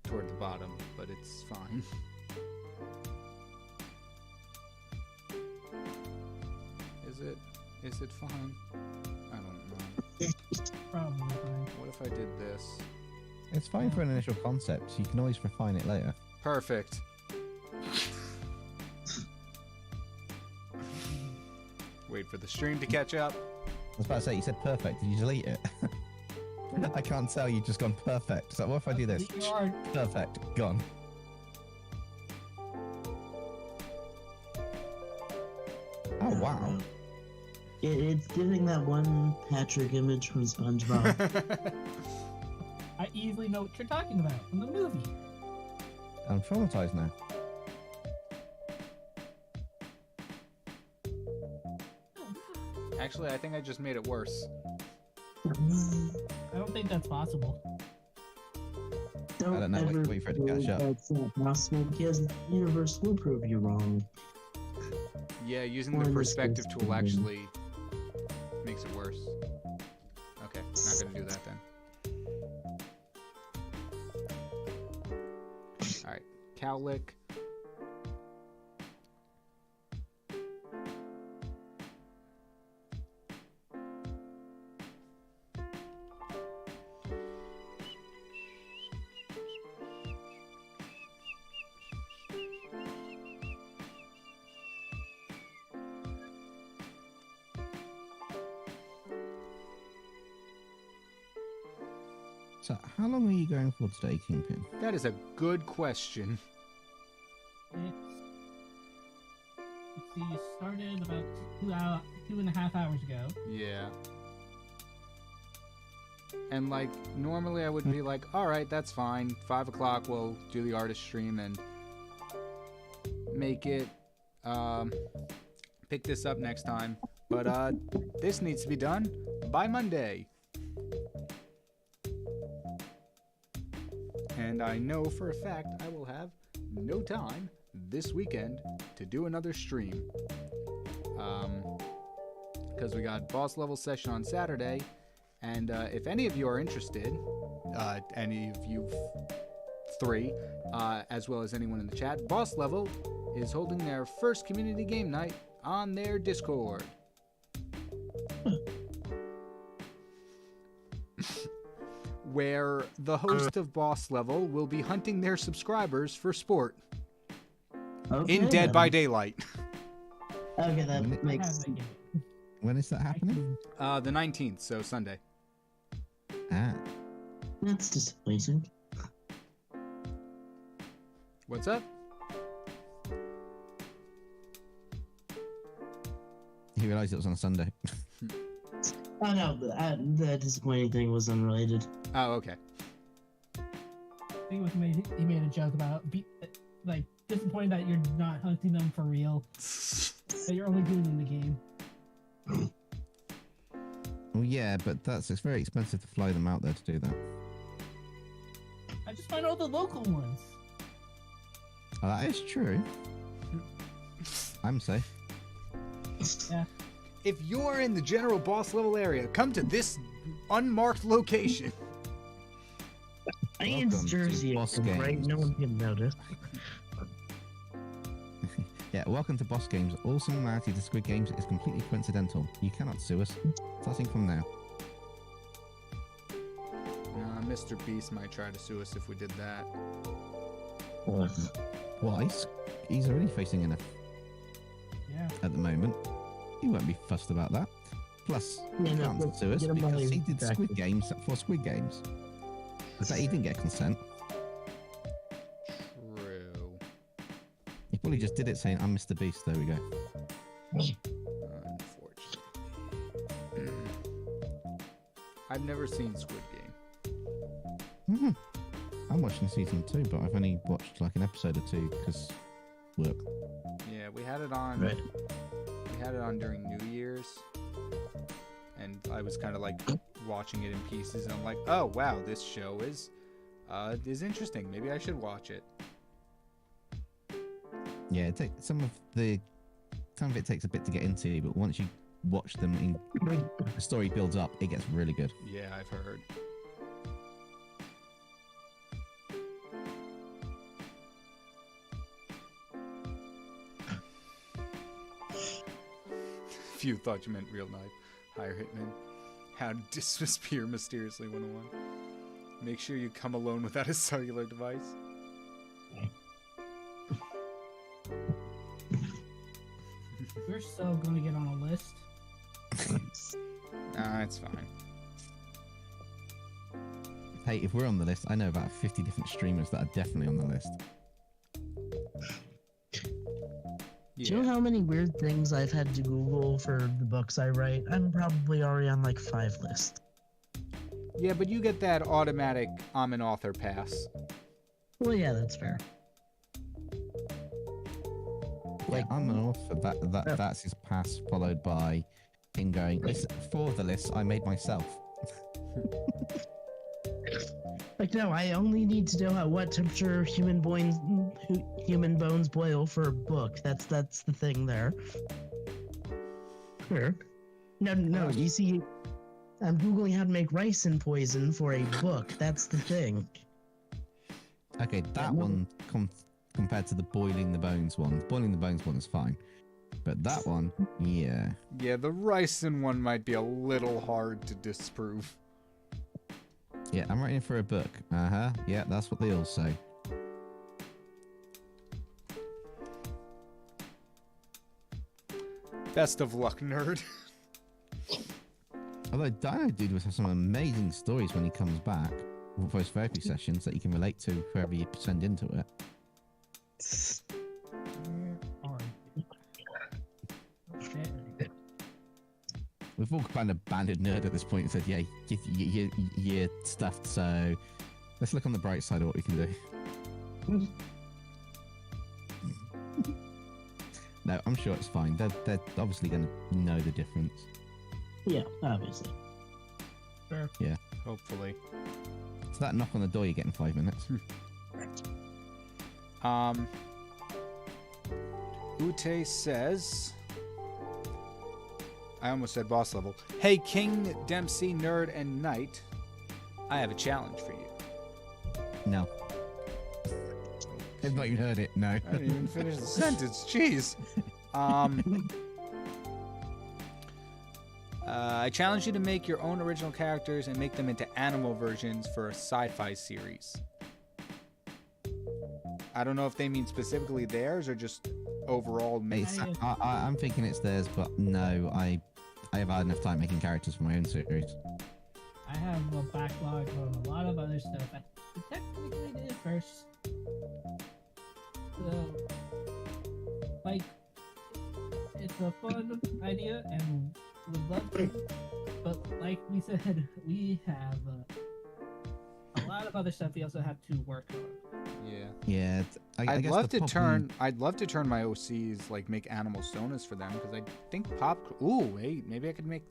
toward the bottom, but it's fine. Is it fine? I don't know. Probably fine. What if I did this? It's fine for an initial concept. You can always refine it later. Perfect. Wait for the stream to catch up. I was about to say, you said perfect. Did you delete it? I can't tell. You just gone perfect. So what if I do this? You are- Perfect. Gone. Oh wow. It's giving that one Patrick image from SpongeBob. I easily know what you're talking about from the movie. I'm traumatized now. Actually, I think I just made it worse. I don't think that's possible. Don't I don't know, like, ever wait for it to catch believe up. that's not possible because the universe will prove you wrong. Yeah, using Or the in this perspective case, tool Kingpin. actually makes it worse. Okay, not gonna do that then. Alright, cowlick. So how long are you going for today, Kingpin? That is a good question. Let's see, you started about 2.5 hours ago. Yeah. And like, normally I would be like, alright, that's fine. 5 o'clock we'll do the artist stream and make it, pick this up next time. But this needs to be done by Monday. And I know for a fact I will have no time this weekend to do another stream. Because we got boss level session on Saturday. And if any of you are interested, any of you three, as well as anyone in the chat, Boss Level is holding their first community game night on their Discord. Where the host of Boss Level will be hunting their subscribers for sport in Dead by Daylight. Okay, that makes. When is that happening? The 19th, so Sunday. Ah. That's disappointing. What's up? He realised it was on a Sunday. Oh no, the disappointing thing was unrelated. Oh, okay. I think it was he made a joke about like disappointed that you're not hunting them for real. That you're only doing it in the game. Well, yeah, but it's very expensive to fly them out there to do that. I just find all the local ones. Oh, that is true. I'm safe. Yeah. If you're in the general Boss Level area, come to this unmarked location. It's Welcome to Jersey, Boss right? Games. No one can notice. Yeah, welcome to Boss Games. All similarity to Squid Games is completely coincidental. You cannot sue us. Starting from now. Mr. Beast might try to sue us if we did that. Why? He's already facing enough Yeah. at the moment. He won't be fussed about that. Plus, he Yeah, no, can't but sue us get him because while he he's did distracted. Squid Games for Squid Games. But he didn't get consent. True. He probably just did it saying, I'm Mr. Beast. There we go. Unfortunately. I've never seen Squid Game. Mm-hmm. I'm watching season 2, but I've only watched like an episode or two because work. Yeah, we had it on. Right. We had it on during New Year's, and I was kind of like watching it in pieces, and I'm like, oh wow, this show is interesting. Maybe I should watch it. Yeah, some of it takes a bit to get into, but once you watch them and the story builds up, it gets really good. Yeah, I've heard. Few thought you meant real knife. Hire hitman. How to disappear mysteriously 101. Make sure you come alone without a cellular device. We're so going to get on a list. Nah, it's fine. Hey, if we're on the list, I know about 50 different streamers that are definitely on the list. Do you know how many weird things I've had to Google for the books I write? I'm probably already on like 5 lists. Yeah, but you get that automatic I'm an author pass. Well, yeah, that's fair. Like, I'm an author. That's his pass, followed by him going, "Listen, 4 of the lists I made myself." Like, no, I only need to know at what temperature human bones boil for a book. That's the thing there. Sure. No, you see, I'm Googling how to make ricin poison for a book. That's the thing. Okay, that one compared to the boiling the bones one is fine, but that one, yeah. Yeah, the ricin one might be a little hard to disprove. Yeah, I'm writing for a book. Yeah, that's what they all say. Best of luck, nerd. Although Dino Dude was have some amazing stories when he comes back for his therapy sessions that you can relate to whoever you send into it. We've all kind of banded nerd at this point and said, yeah, you're stuffed, so let's look on the bright side of what we can do. No, I'm sure it's fine. They're obviously going to know the difference. Yeah, obviously. Sure. Yeah. Hopefully. So that knock on the door you get in 5 minutes. Ute says, I almost said boss level. Hey, King, Dempsey, Nerd, and Knight. I have a challenge for you. No. I've not even heard it. No. I didn't even finish the sentence. Jeez. I challenge you to make your own original characters and make them into animal versions for a sci-fi series. I don't know if they mean specifically theirs or just overall make. I'm thinking it's theirs, but no, I have had enough time making characters for my own series. I have a backlog of a lot of other stuff. I technically did it first. So, like, it's a fun idea and would love to, but like we said, we have a lot of other stuff we also have to work on. Yeah. Yeah. I I'd guess love the to problem- turn my OCs, like, make animal sonas for them, because I think Ooh, wait, maybe I could make.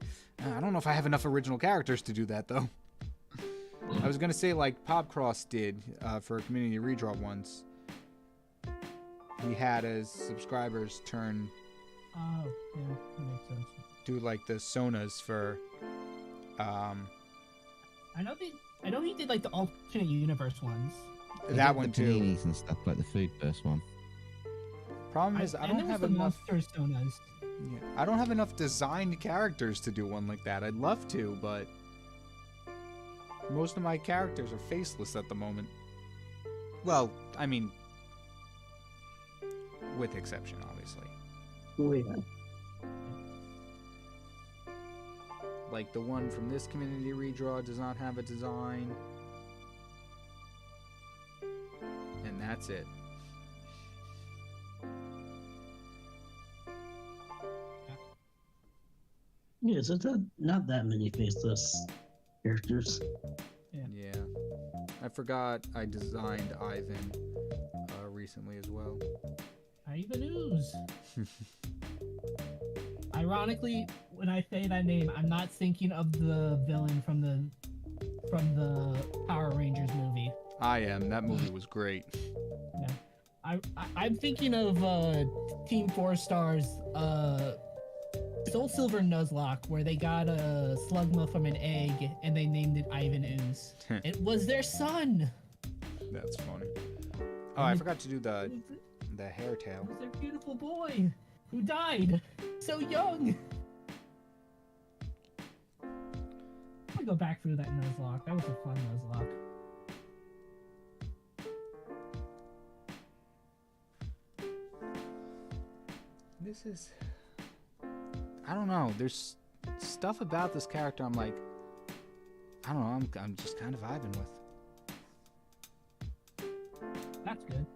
I don't know if I have enough original characters to do that though. I was gonna say like Popcross did for a community redraw once. He had his subscribers turn. Oh, yeah, that makes sense. Do like the sonas for. I know he did like the alternate universe ones. I That did one the too. paninis and stuff, like the food first one. Problem is, I don't there was have the enough. monster sonas. Yeah, I don't have enough designed characters to do one like that. I'd love to, but most of my characters are faceless at the moment. Well, I mean, with exception, obviously. Oh, yeah. Like the one from this community redraw does not have a design. And that's it. Yeah, so it's not that many faceless characters. Yeah. I forgot I designed Ivan recently as well. Ivan Ooze. Ironically, when I say that name, I'm not thinking of the villain from the Power Rangers movie. I am. That movie was great. I'm thinking of Team 4 Stars Soul Silver Nuzlocke, where they got a Slugma from an egg and they named it Ivan Ooze. It was their son. That's funny. Oh, I forgot to do the hair tail. It was their beautiful boy who died so young. I go back through that Nuzlocke. That was a fun Nuzlocke. This is... I don't know. There's stuff about this character I'm like... I don't know. I'm just kind of vibing with. That's good.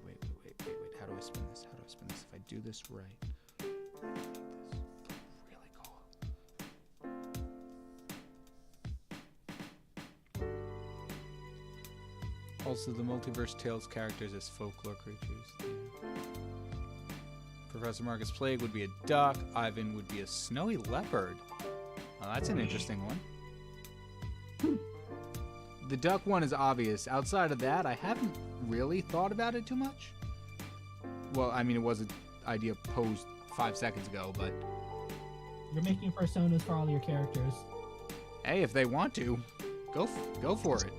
Wait. How do I spin this? If I do this right. This really cool. Also, the Multiverse Tales characters as folklore creatures. Yeah. Professor Marcus Plague would be a duck. Ivan would be a snowy leopard. Oh, that's an interesting one. The duck one is obvious. Outside of that, I haven't really thought about it too much. Well, I mean, it was an idea posed 5 seconds ago, but You're making personas for all your characters. hey, if they want to, go for it.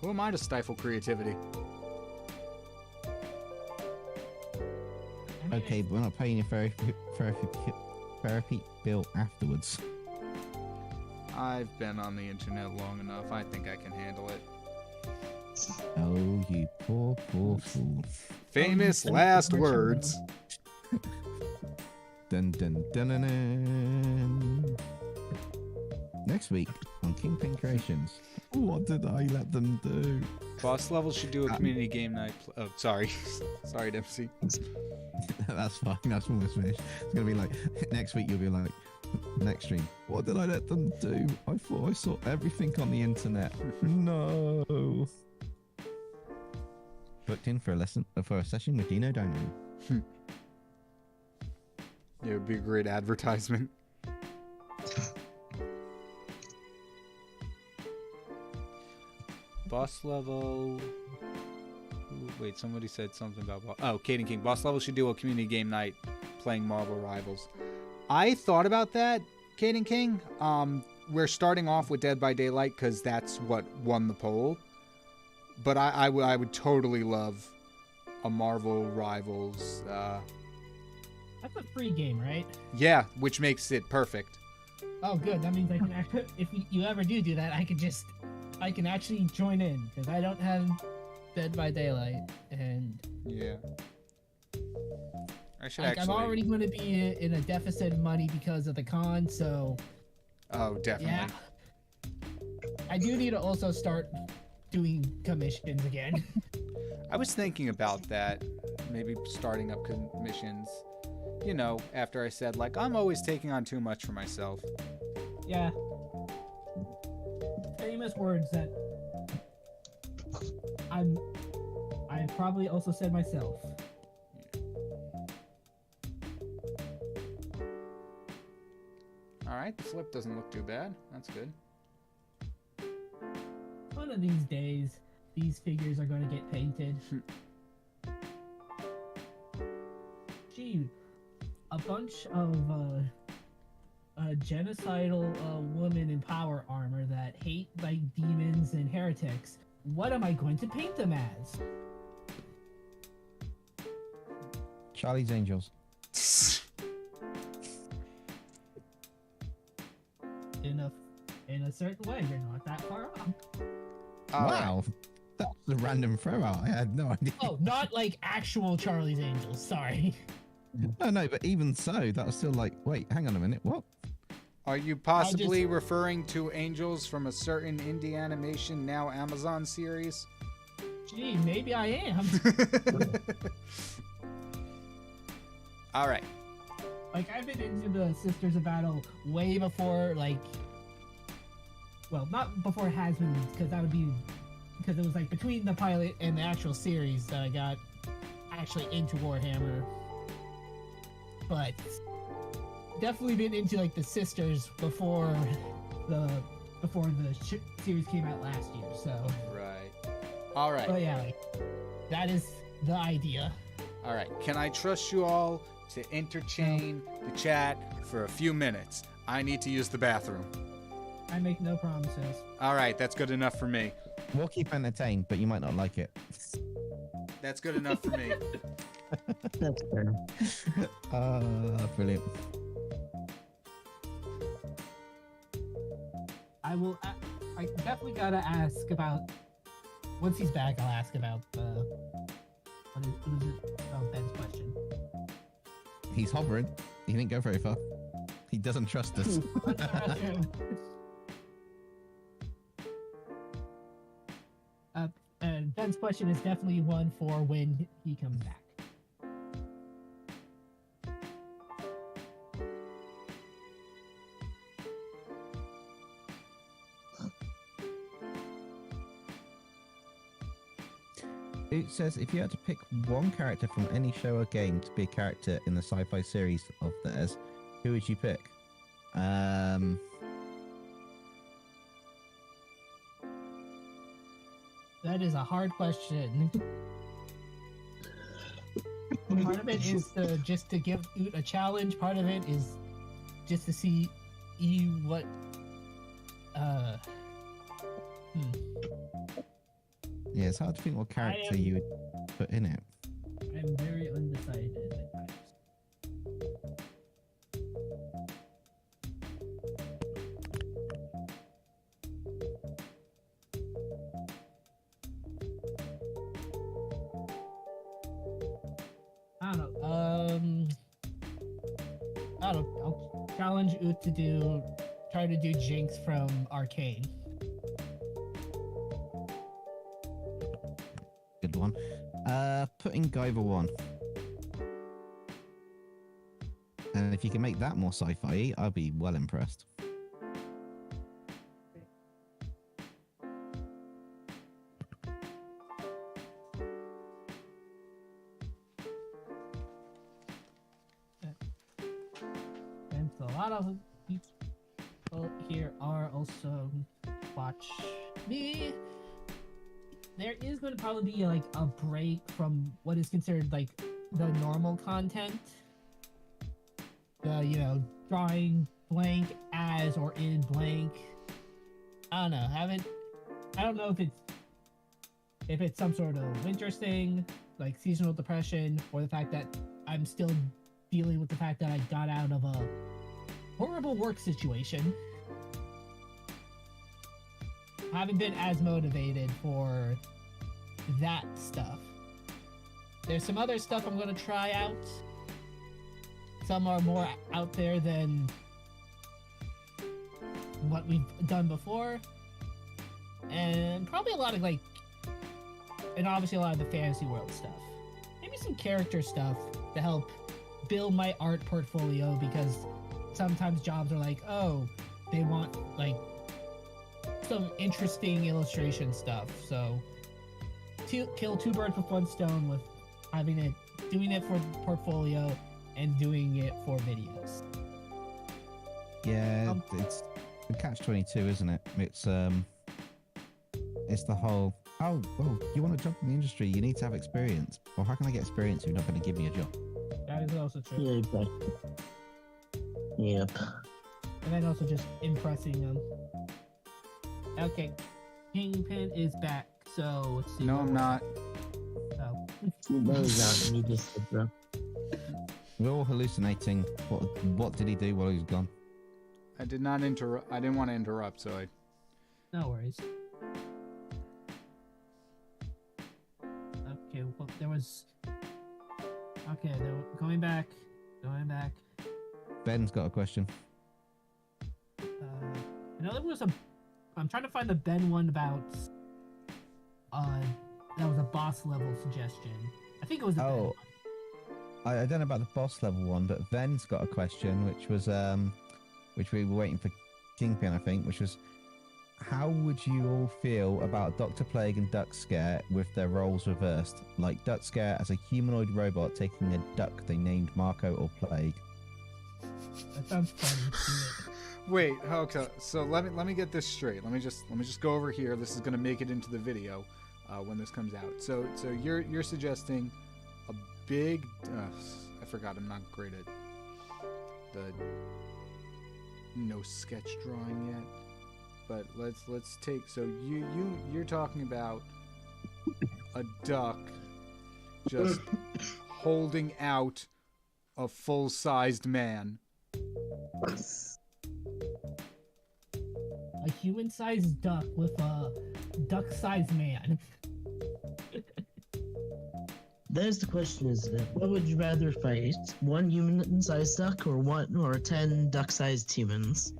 Who am I to stifle creativity? I mean, Okay, but we're not paying you therapy bill afterwards. I've been on the internet long enough. I think I can handle it. Oh, you poor fool. Famous last words. Dun dun dun dun dun. Next week on KyngPin Creations. What did I let them do? Boss levels should do a community game night. Oh, sorry. Sorry, Dempsey. That's fine. That's almost finished. It's gonna be like next week. You'll be like next stream. What did I let them do? I thought I saw everything on the internet. No. Booked in for a session with Dino Dino. Yeah, it would be a great advertisement. Boss level. Ooh, wait, somebody said something about. Oh, Caden King. Boss level should do a community game night playing Marvel Rivals. I thought about that, Kate and King. We're starting off with Dead by Daylight because that's what won the poll. But I would totally love a Marvel Rivals. That's a free game, right? Yeah, which makes it perfect. Oh, good. That means I can. If you ever do that, I can actually join in because I don't have Dead by Daylight, and Yeah. I should like, actually. I'm already going to be in a deficit of money because of the con, so Oh, definitely. yeah. I do need to also start doing commissions again. I was thinking about that, maybe starting up commissions. You know, after I said, like, I'm always taking on too much for myself. Yeah. Famous words that I probably also said myself. All right, the flip doesn't look too bad. That's good. One of these days, these figures are going to get painted. Gee, a bunch of genocidal women in power armor that hate like demons and heretics. What am I going to paint them as? Charlie's Angels. In a certain way, you're not that far off. All right. Wow. That was a random throw out. I had no idea. Oh, not like actual Charlie's Angels. Sorry. No, but even so, that was still like, wait, hang on a minute. What? Are you possibly referring to angels from a certain indie animation, now Amazon series? Gee, maybe I am. All right. Like, I've been into the Sisters of Battle way before, like, well, not before it has been, because that would be, because it was like between the pilot and the actual series that I got actually into Warhammer. But definitely been into like the Sisters before the series came out last year. So Right. All right. but yeah, like, that is the idea. All right. Can I trust you all to entertain the chat for a few minutes? I need to use the bathroom. I make no promises. All right. That's good enough for me. We'll keep entertained, but you might not like it. That's good enough for me. That's fair. Brilliant. I definitely gotta ask about, once he's back, I'll ask about what is it? Oh, Ben's question. He's hovering. He didn't go very far. He doesn't trust us. And Ben's question is definitely one for when he comes back. It says if you had to pick one character from any show or game to be a character in the sci-fi series of theirs, who would you pick? That is a hard question. Part of it is just to give Oot a challenge. Part of it is just to see what. Yeah, it's hard to think what character you would put in it. I'm very undecided at times. I don't know. I don't know. I'll challenge Oot to try to do Jinx from Arcane. Good one. Put in Guyver 1. And if you can make that more sci-fi, I'll be well impressed. And so a lot of people here are also watch me. There is going to probably be like a break from what is considered like the normal content drawing blank as or in blank. I don't know. I don't know if it's some sort of winter thing, like seasonal depression, or the fact that I'm still dealing with the fact that I got out of a horrible work situation. I haven't been as motivated for that stuff. There's some other stuff I'm gonna try out. Some are more out there than what we've done before. And probably a lot of and obviously a lot of the fantasy world stuff. Maybe some character stuff to help build my art portfolio, because sometimes jobs are like, oh, they want some interesting illustration stuff. So kill two birds with one stone with doing it for portfolio and doing it for videos. Yeah, it's the catch-22, isn't it? It's the whole, oh, well, you want a job in the industry, you need to have experience. Well, how can I get experience if you're not going to give me a job? That is also true. Yeah, exactly. Yep. And then also just impressing them. Okay, KyngPin is back, so let's see. No, I'm not. Oh. No, he's not. He just said, bro. We're all hallucinating. What did he do while he was gone? I did not interrupt. I didn't want to interrupt, so I. No worries. Okay, well, there was. Okay, going back. Ben's got a question. I know there was I'm trying to find the Ben one about. That was a boss level suggestion. I think it was the Ben one. I don't know about the boss level one, but Ben's got a question, which was which we were waiting for KyngPin, I think, which was, how would you all feel about Dr. Plague and Duck Scare with their roles reversed? Like Duck Scare as a humanoid robot taking a duck they named Marco or Plague. That sounds funny. Wait, okay. So let me get this straight. Let me just go over here. This is gonna make it into the video when this comes out. So you're suggesting a big. I forgot. I'm not great at the no sketch drawing yet. But let's take. So you're talking about a duck just holding out a full-sized man. A human-sized duck with a duck-sized man. There's the question: is what would you rather fight? One human-sized duck, or 10 duck-sized humans?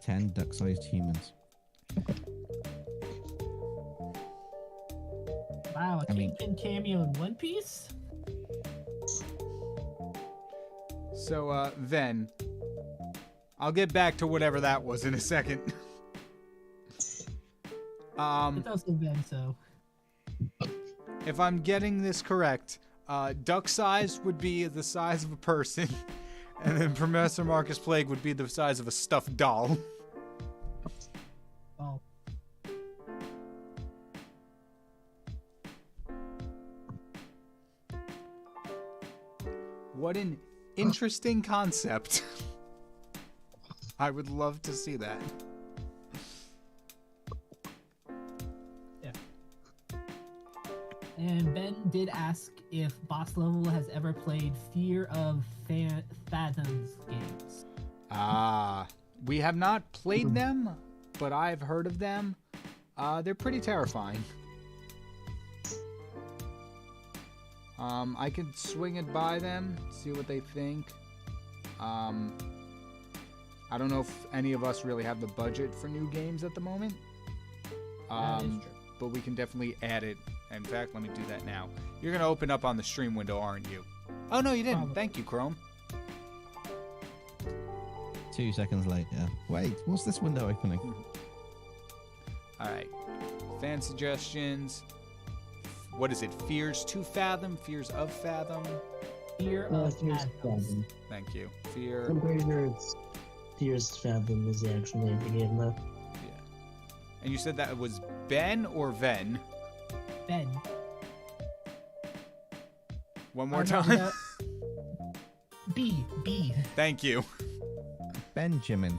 10 duck-sized humans. Wow, a KyngPin cameo in One Piece? So then I'll get back to whatever that was in a second. It's also Ben, so. If I'm getting this correct, duck size would be the size of a person, and then Professor Marcus Plague would be the size of a stuffed doll. Oh. What an interesting concept. I would love to see that. Yeah. And Ben did ask if Boss Level has ever played Fear of Fathoms games. We have not played them, but I've heard of them. They're pretty terrifying. I could swing it by them, see what they think. I don't know if any of us really have the budget for new games at the moment. That is true. But we can definitely add it. In fact, let me do that now. You're going to open up on the stream window, aren't you? Oh, no, you didn't. Probably. Thank you, Chrome. 2 seconds later. Wait, what's this window opening? All right. Fan suggestions. What is it? Fears to Fathom? Fears of Fathom? Fear of Fathoms. Thank you. Fear. I'm pretty sure it's Fears to Fathom is the actual name of the game, though. Yeah. And you said that it was Ben or Ven? Ben. One more Oh, no, time. B. Thank you. Benjamin.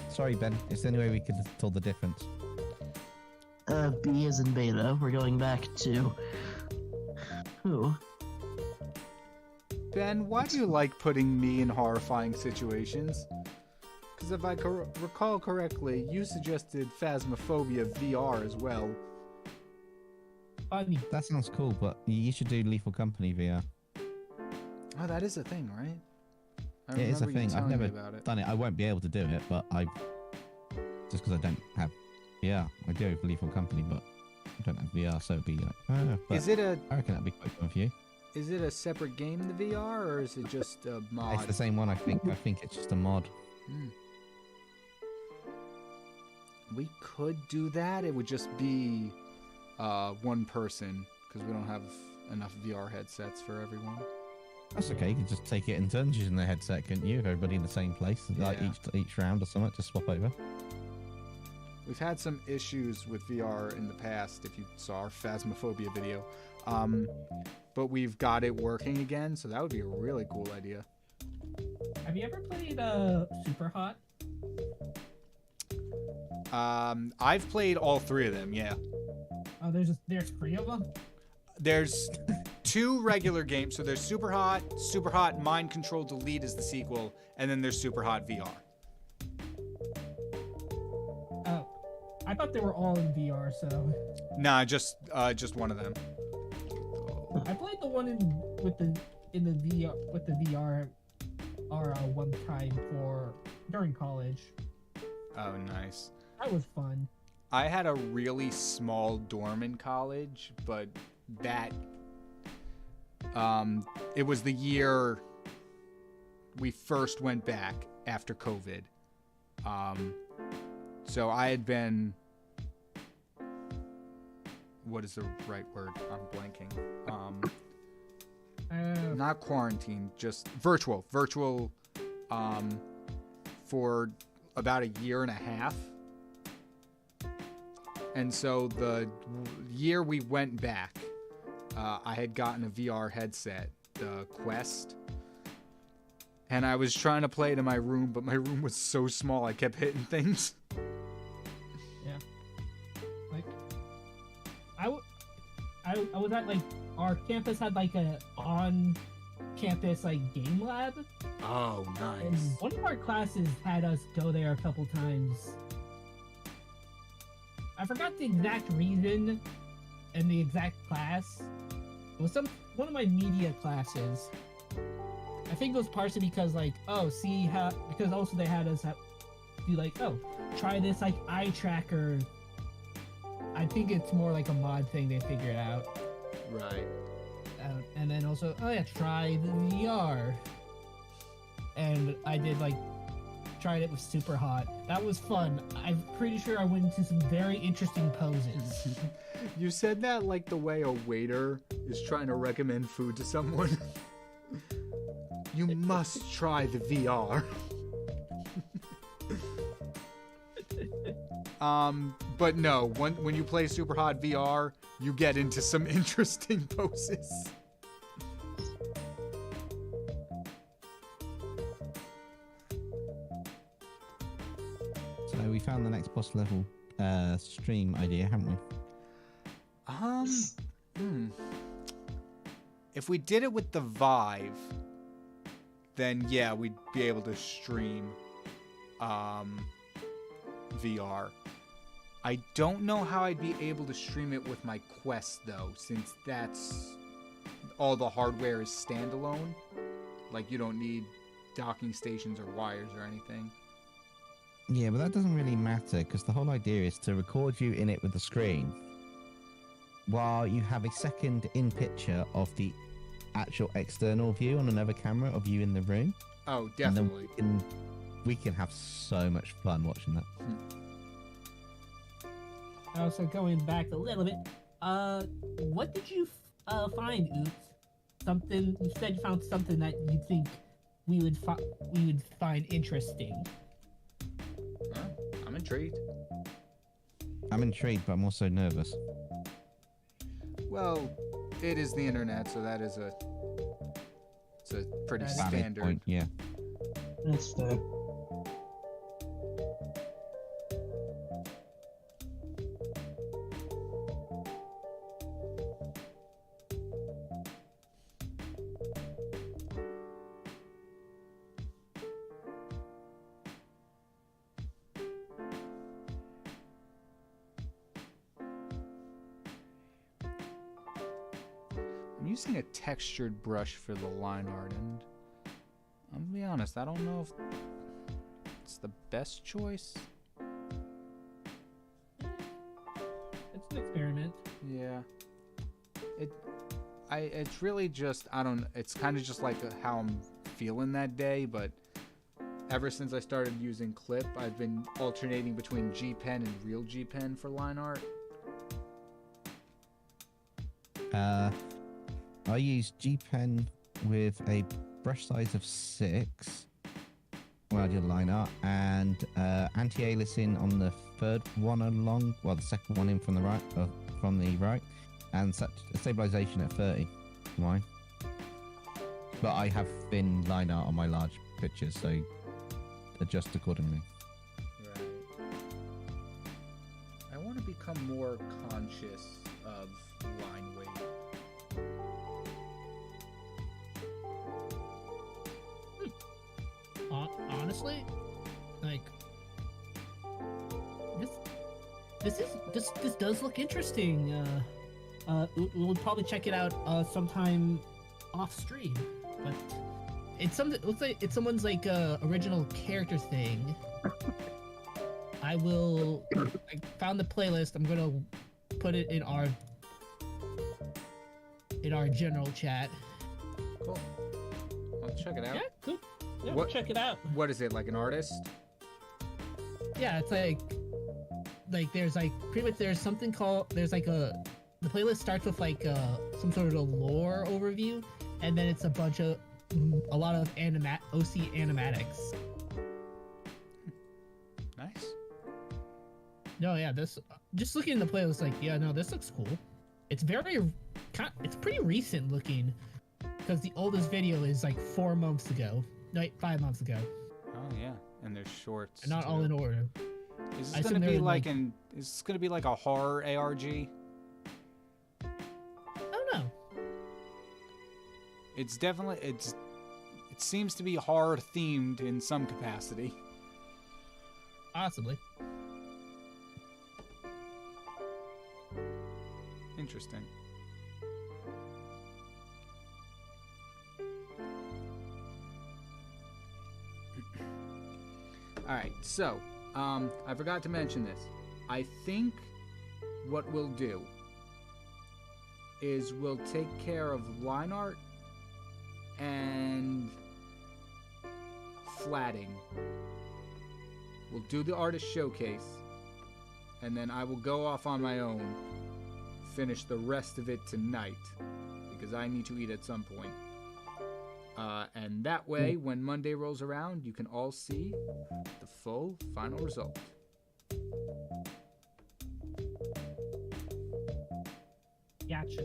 Sorry, Ben. It's the only way we can tell the difference. B is in beta. We're going back to who? Ben, why do you like putting me in horrifying situations? Because if I recall correctly, you suggested Phasmophobia VR as well. Funny. That sounds cool, but you should do Lethal Company VR. Oh, that is a thing, right? I It is a remember you thing. I've telling me never about it. done it. I won't be able to do it, but just because I don't have. Yeah, I do have Lethal Company, but I don't have VR, so it'd be like. But Is it I reckon that'd be quite fun for you. is it a separate game, the VR, or is it just a mod? It's the same one, I think. I think it's just a mod. Hmm. We could do that. It would just be one person because we don't have enough VR headsets for everyone. That's okay. You can just take it in turns using the headset, couldn't you? If everybody in the same place, like Yeah. each round or something, just swap over. We've had some issues with VR in the past, if you saw our Phasmophobia video. But we've got it working again, so that would be a really cool idea. Have you ever played Super Hot? I've played all three of them, yeah. Oh, there's 3 of them. There's 2 regular games, so there's Super Hot Mind Control Delete is the sequel, and then there's Super Hot VR. Oh, I thought they were all in VR. So Nah, just one of them. I played the one with the VR one time during college. Oh, nice. That was fun. I had a really small dorm in college, but that it was the year we first went back after COVID. So I had been, what is the right word? I'm blanking. Not quarantine, just virtual, for about a year and a half. And so the year we went back, I had gotten a VR headset, the Quest, and I was trying to play it in my room, but my room was so small I kept hitting things. Yeah. Like, I was at like our campus had like a on-campus like game lab, Oh, and nice. one of our classes had us go there a couple times. I forgot the exact reason and the exact class. It was one of my media classes. I think it was partially because like, because also they had us do like, try this like eye tracker. I think it's more like a mod thing they figured out. Right. And then also, try the VR. And I did like, tried it with Super Hot. That was fun. I'm pretty sure I went into some very interesting poses. You said that like the way a waiter is trying to recommend food to someone. You must try the VR. But no, when you play Super Hot VR, you get into some interesting poses. So we found the next boss level stream idea, haven't we? If we did it with the Vive, then yeah, we'd be able to stream VR. I don't know how I'd be able to stream it with my Quest though, since that's all the hardware is standalone. Like you don't need docking stations or wires or anything. Yeah, but that doesn't really matter because the whole idea is to record you in it with the screen while you have a second in picture of the actual external view on another camera of you in the room. Oh, And definitely. then we can have so much fun watching that. Also, going back a little bit, what did you find, Oops? Something you said you found something that you think we would find interesting. I'm intrigued. I'm intrigued, but I'm also nervous. Well, it is the internet, so that is a It's a pretty That is Valid standard. point, yeah. That's fair. I'm using a textured brush for the line art, and I'm gonna be honest, I don't know if it's the best choice. It's an experiment. Yeah. It's really just, I don't, it's kind of just like how I'm feeling that day, but ever since I started using Clip, I've been alternating between G Pen and real G Pen for line art. I use G Pen with a brush size of 6 when I do line art, and anti-aliasing on the third one along, well, the second one in from the right, and stabilization at 30. Mine. But I have thin line art on my large pictures, so adjust accordingly. Right. I want to become more conscious of line weight. Honestly, like this does look interesting. We'll probably check it out sometime off stream, but it's something. Looks like it's someone's like original character thing. I found the playlist. I'm gonna put it in our general chat. Cool. I'll check it out. Yeah, cool. Yeah, What- check it out. What is it, like an artist? Yeah, it's like there's like pretty much there's something called the playlist starts with like some sort of a lore overview, and then it's a lot of OC animatics. Nice. No, yeah, this just looking at the playlist, like, yeah, no, this looks cool. It's it's pretty recent looking, because the oldest video is like 4 months ago. No, wait, 5 months ago. Oh yeah, and there's shorts. And not too. all in order. Is I this assume gonna be they're, like like- an? Is this gonna be like a horror ARG? I don't know. It's definitely it seems to be horror themed in some capacity. Possibly. Interesting. All right, so I forgot to mention this. I think what we'll do is we'll take care of line art and flatting. We'll do the artist showcase, and then I will go off on my own, finish the rest of it tonight, because I need to eat at some point. And that way, when Monday rolls around, you can all see the full final result. Gotcha.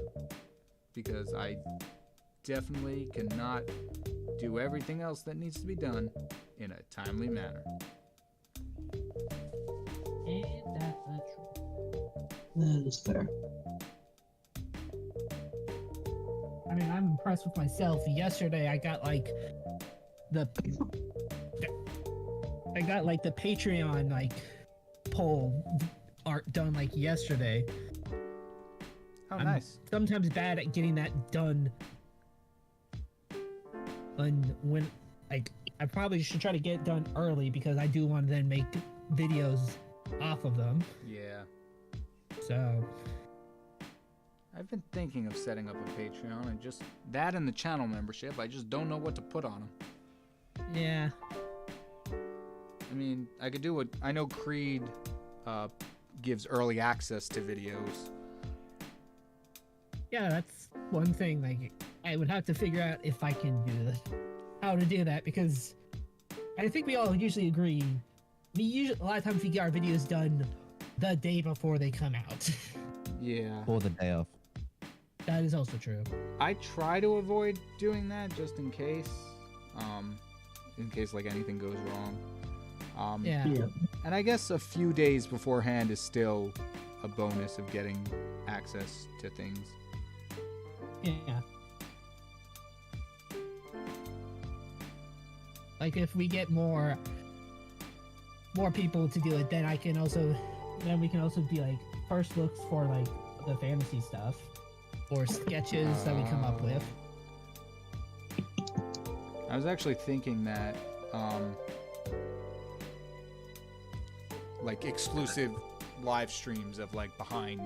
Because I definitely cannot do everything else that needs to be done in a timely manner. Ain't that the truth? That is fair. I mean, I'm impressed with myself. Yesterday, I got like the Patreon like poll art done like yesterday. Oh, I'm nice. sometimes bad at getting that done. And when like I probably should try to get it done early, because I do want to then make videos off of them. Yeah. So I've been thinking of setting up a Patreon, and just that and the channel membership. I just don't know what to put on them. yeah, I mean, I could do what I know Creed gives early access to videos. yeah, that's one thing. Like I would have to figure out if I can do that, how to do that, because I think we all usually agree. A lot of times we get our videos done the day before they come out. Yeah. Or the day of. That is also true. I try to avoid doing that just in case like anything goes wrong. Yeah. Yeah. And I guess a few days beforehand is still a bonus of getting access to things. Yeah. Like if we get more people to do it, then we can also do like first looks for like the fantasy stuff or sketches that we come up with. I was actually thinking that like exclusive live streams of like behind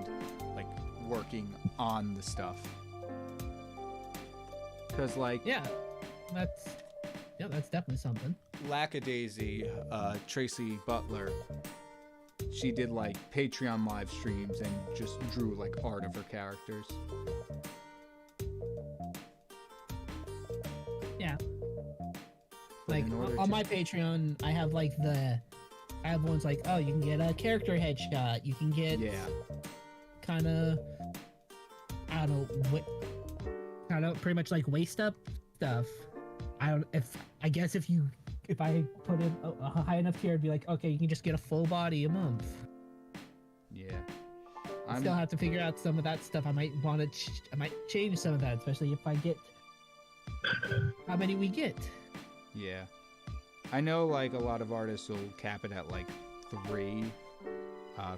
like working on the stuff. Cause like That's definitely something. Lackadaisy, Tracy Butler, she did like Patreon live streams and just drew like art of her characters. Yeah. But Like in order on to- my Patreon, I have ones like, oh, you can get a character headshot. You can get kind of, I don't know, kind of pretty much like waist up stuff. I guess if I put in a high enough tier, it'd be like, okay, you can just get a full body a month. Yeah. I still have to figure out some of that stuff. I might want to, I might change some of that, especially if I get how many we get. Yeah. I know like a lot of artists will cap it at like 3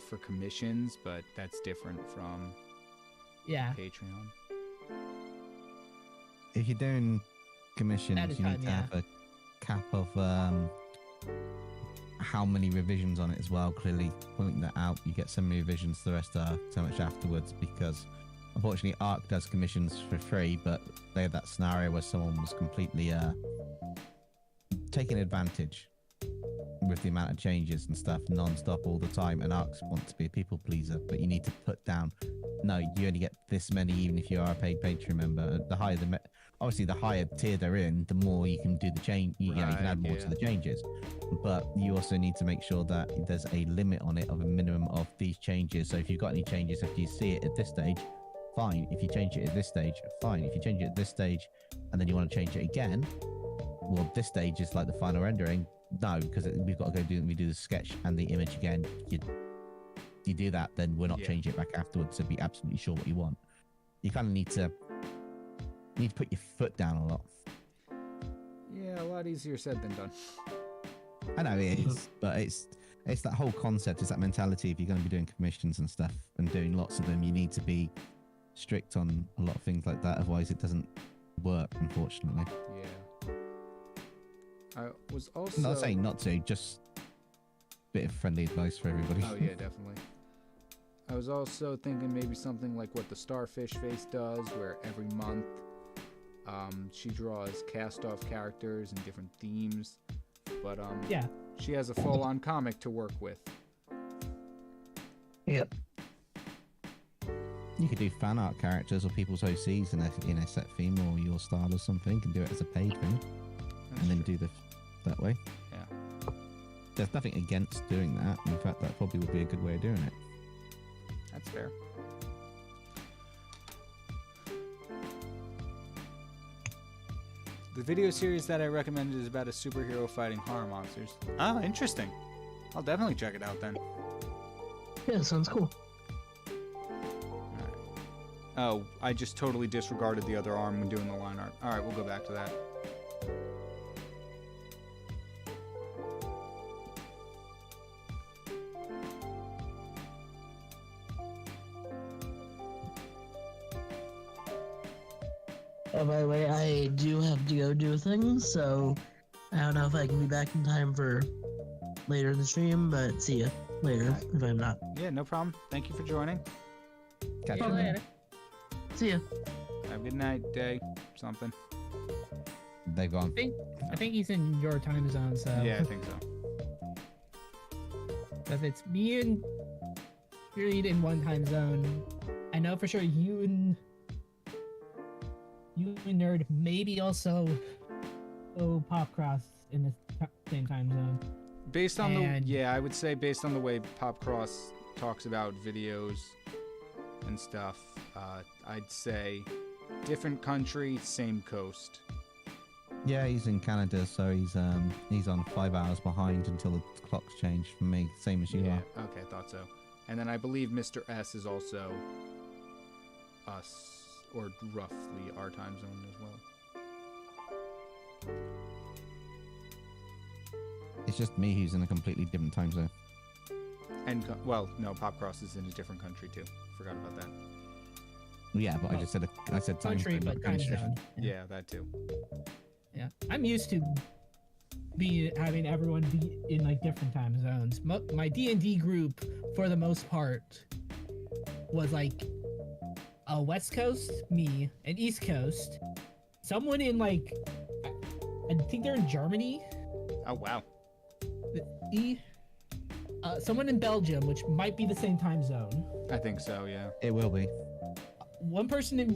for commissions, but that's different from Yeah. Patreon. If you're doing At commissions, a you time, need to yeah. have a cap of how many revisions on it as well. Clearly pointing that out, you get so many revisions, the rest are so much afterwards, because unfortunately Arc does commissions for free, but they had that scenario where someone was completely taking advantage with the amount of changes and stuff non-stop all the time, and Arcs want to be a people pleaser, but you need to put down, no, you only get this many even if you are a paid Patreon member. The higher obviously the higher tier they're in, the more you can do the change, you know, you can Right, add more yeah. to the changes, but you also need to make sure that there's a limit on it of a minimum of these changes. So if you've got any changes, if you see it at this stage, fine. If you change it at this stage, fine. If you change it at this stage and then you want to change it again, well, this stage is like the final rendering. No, because we've got to we do the sketch and the image again. You do that, then we're not Yeah. changing it back afterwards. So be absolutely sure what you want. You kind of need to put your foot down a lot. Yeah, a lot easier said than done. I know it is, but it's that whole concept. It's that mentality. If you're going to be doing commissions and stuff and doing lots of them, you need to be strict on a lot of things like that. Otherwise, it doesn't work, unfortunately. Yeah. I was also I'm not saying not to, just a bit of friendly advice for everybody. Oh yeah, definitely. I was also thinking maybe something like what the Starfish Face does, where every month she draws cast-off characters and different themes, but Yeah. she has a full-on comic to work with. Yep. You could do fan art characters or people's OCs in a set theme or your style or something. You can do it as a paid thing That's and then true. do that way. Yeah, There's nothing against doing that. In fact, that probably would be a good way of doing it. that's fair. The video series that I recommended is about a superhero fighting horror monsters. Ah, interesting. I'll definitely check it out then. Yeah, sounds cool. Oh, I just totally disregarded the other arm when doing the line art. Alright, we'll go back to that. Oh, by the way, I do have to go do things, so I don't know if I can be back in time for later in the stream, but see ya later if I'm not. Yeah, no problem. Thank you for joining. Catch Yeah. you later. See ya. Have a good night, day, something. They've gone. I think he's in your time zone, so Yeah, I think so. if it's me and Reed in one time zone, I know for sure you and Nerd maybe also Pop Cross in the same time zone. Based on And- I would say based on the way Pop Cross talks about videos, and stuff, I'd say different country, same coast. Yeah, he's in Canada, so he's on 5 hours behind until the clocks change for me, same as you Yeah, are. okay, thought so. And then I believe Mr. S is also us, or roughly our time zone as well. It's just me who's in a completely different time zone. And, well, no, Popcross is in a different country too. Forgot about that. Yeah, but I just said I said time Country, zone, but not time country. zone. Yeah, that too. Yeah, I'm used to having everyone be in like different time zones. My D&D group, for the most part, was like a West Coast, me, an East Coast, someone in like, I think they're in Germany, Oh, wow. someone in Belgium, which might be the same time zone. I think so, yeah. It will be. One person in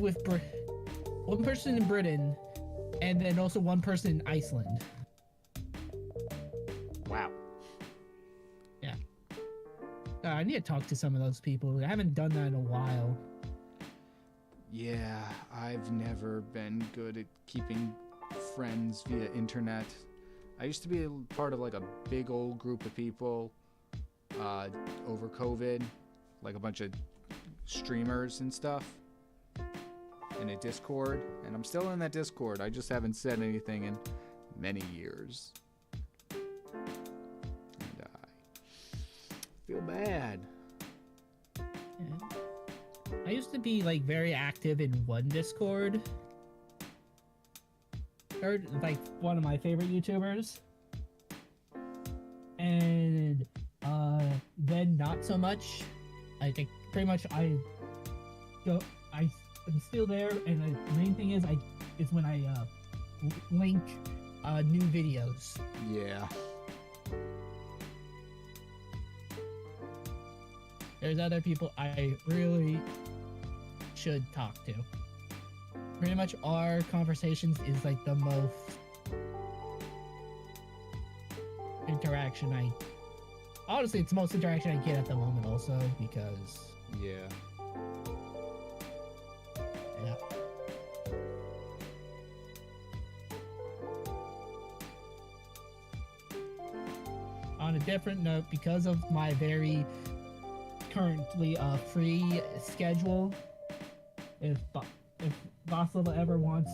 Britain, and then also one person in Iceland. Wow. I need to talk to some of those people. I haven't done that in a while. Yeah, I've never been good at keeping friends via internet. I used to be a part of like a big old group of people over COVID, like a bunch of streamers and stuff in a Discord, and I'm still in that Discord. I just haven't said anything in many years. And I feel bad. Yeah. I used to be like very active in one Discord. Or like one of my favorite YouTubers. And then not so much. I think pretty much I'm still there, and the main thing is when I link new videos. Yeah. There's other people I really should talk to. Pretty much our conversations is like the most interaction honestly, it's the most interaction I get at the moment also, because Yeah. yeah. On a different note, because of my very currently free schedule, if Boss Level ever wants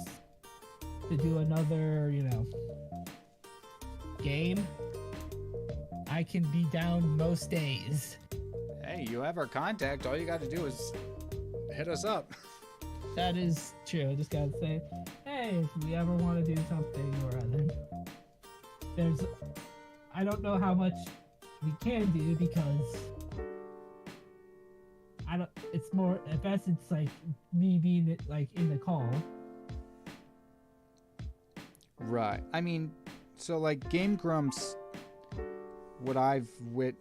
to do another, game, I can be down most days. Hey, you have our contact. All you got to do is hit us up. That is true. I just gotta say, hey, if we ever want to do something or other, I don't know how much we can do, because it's more, at best it's like me being like in the call. Right. I mean, so like Game Grumps, what I've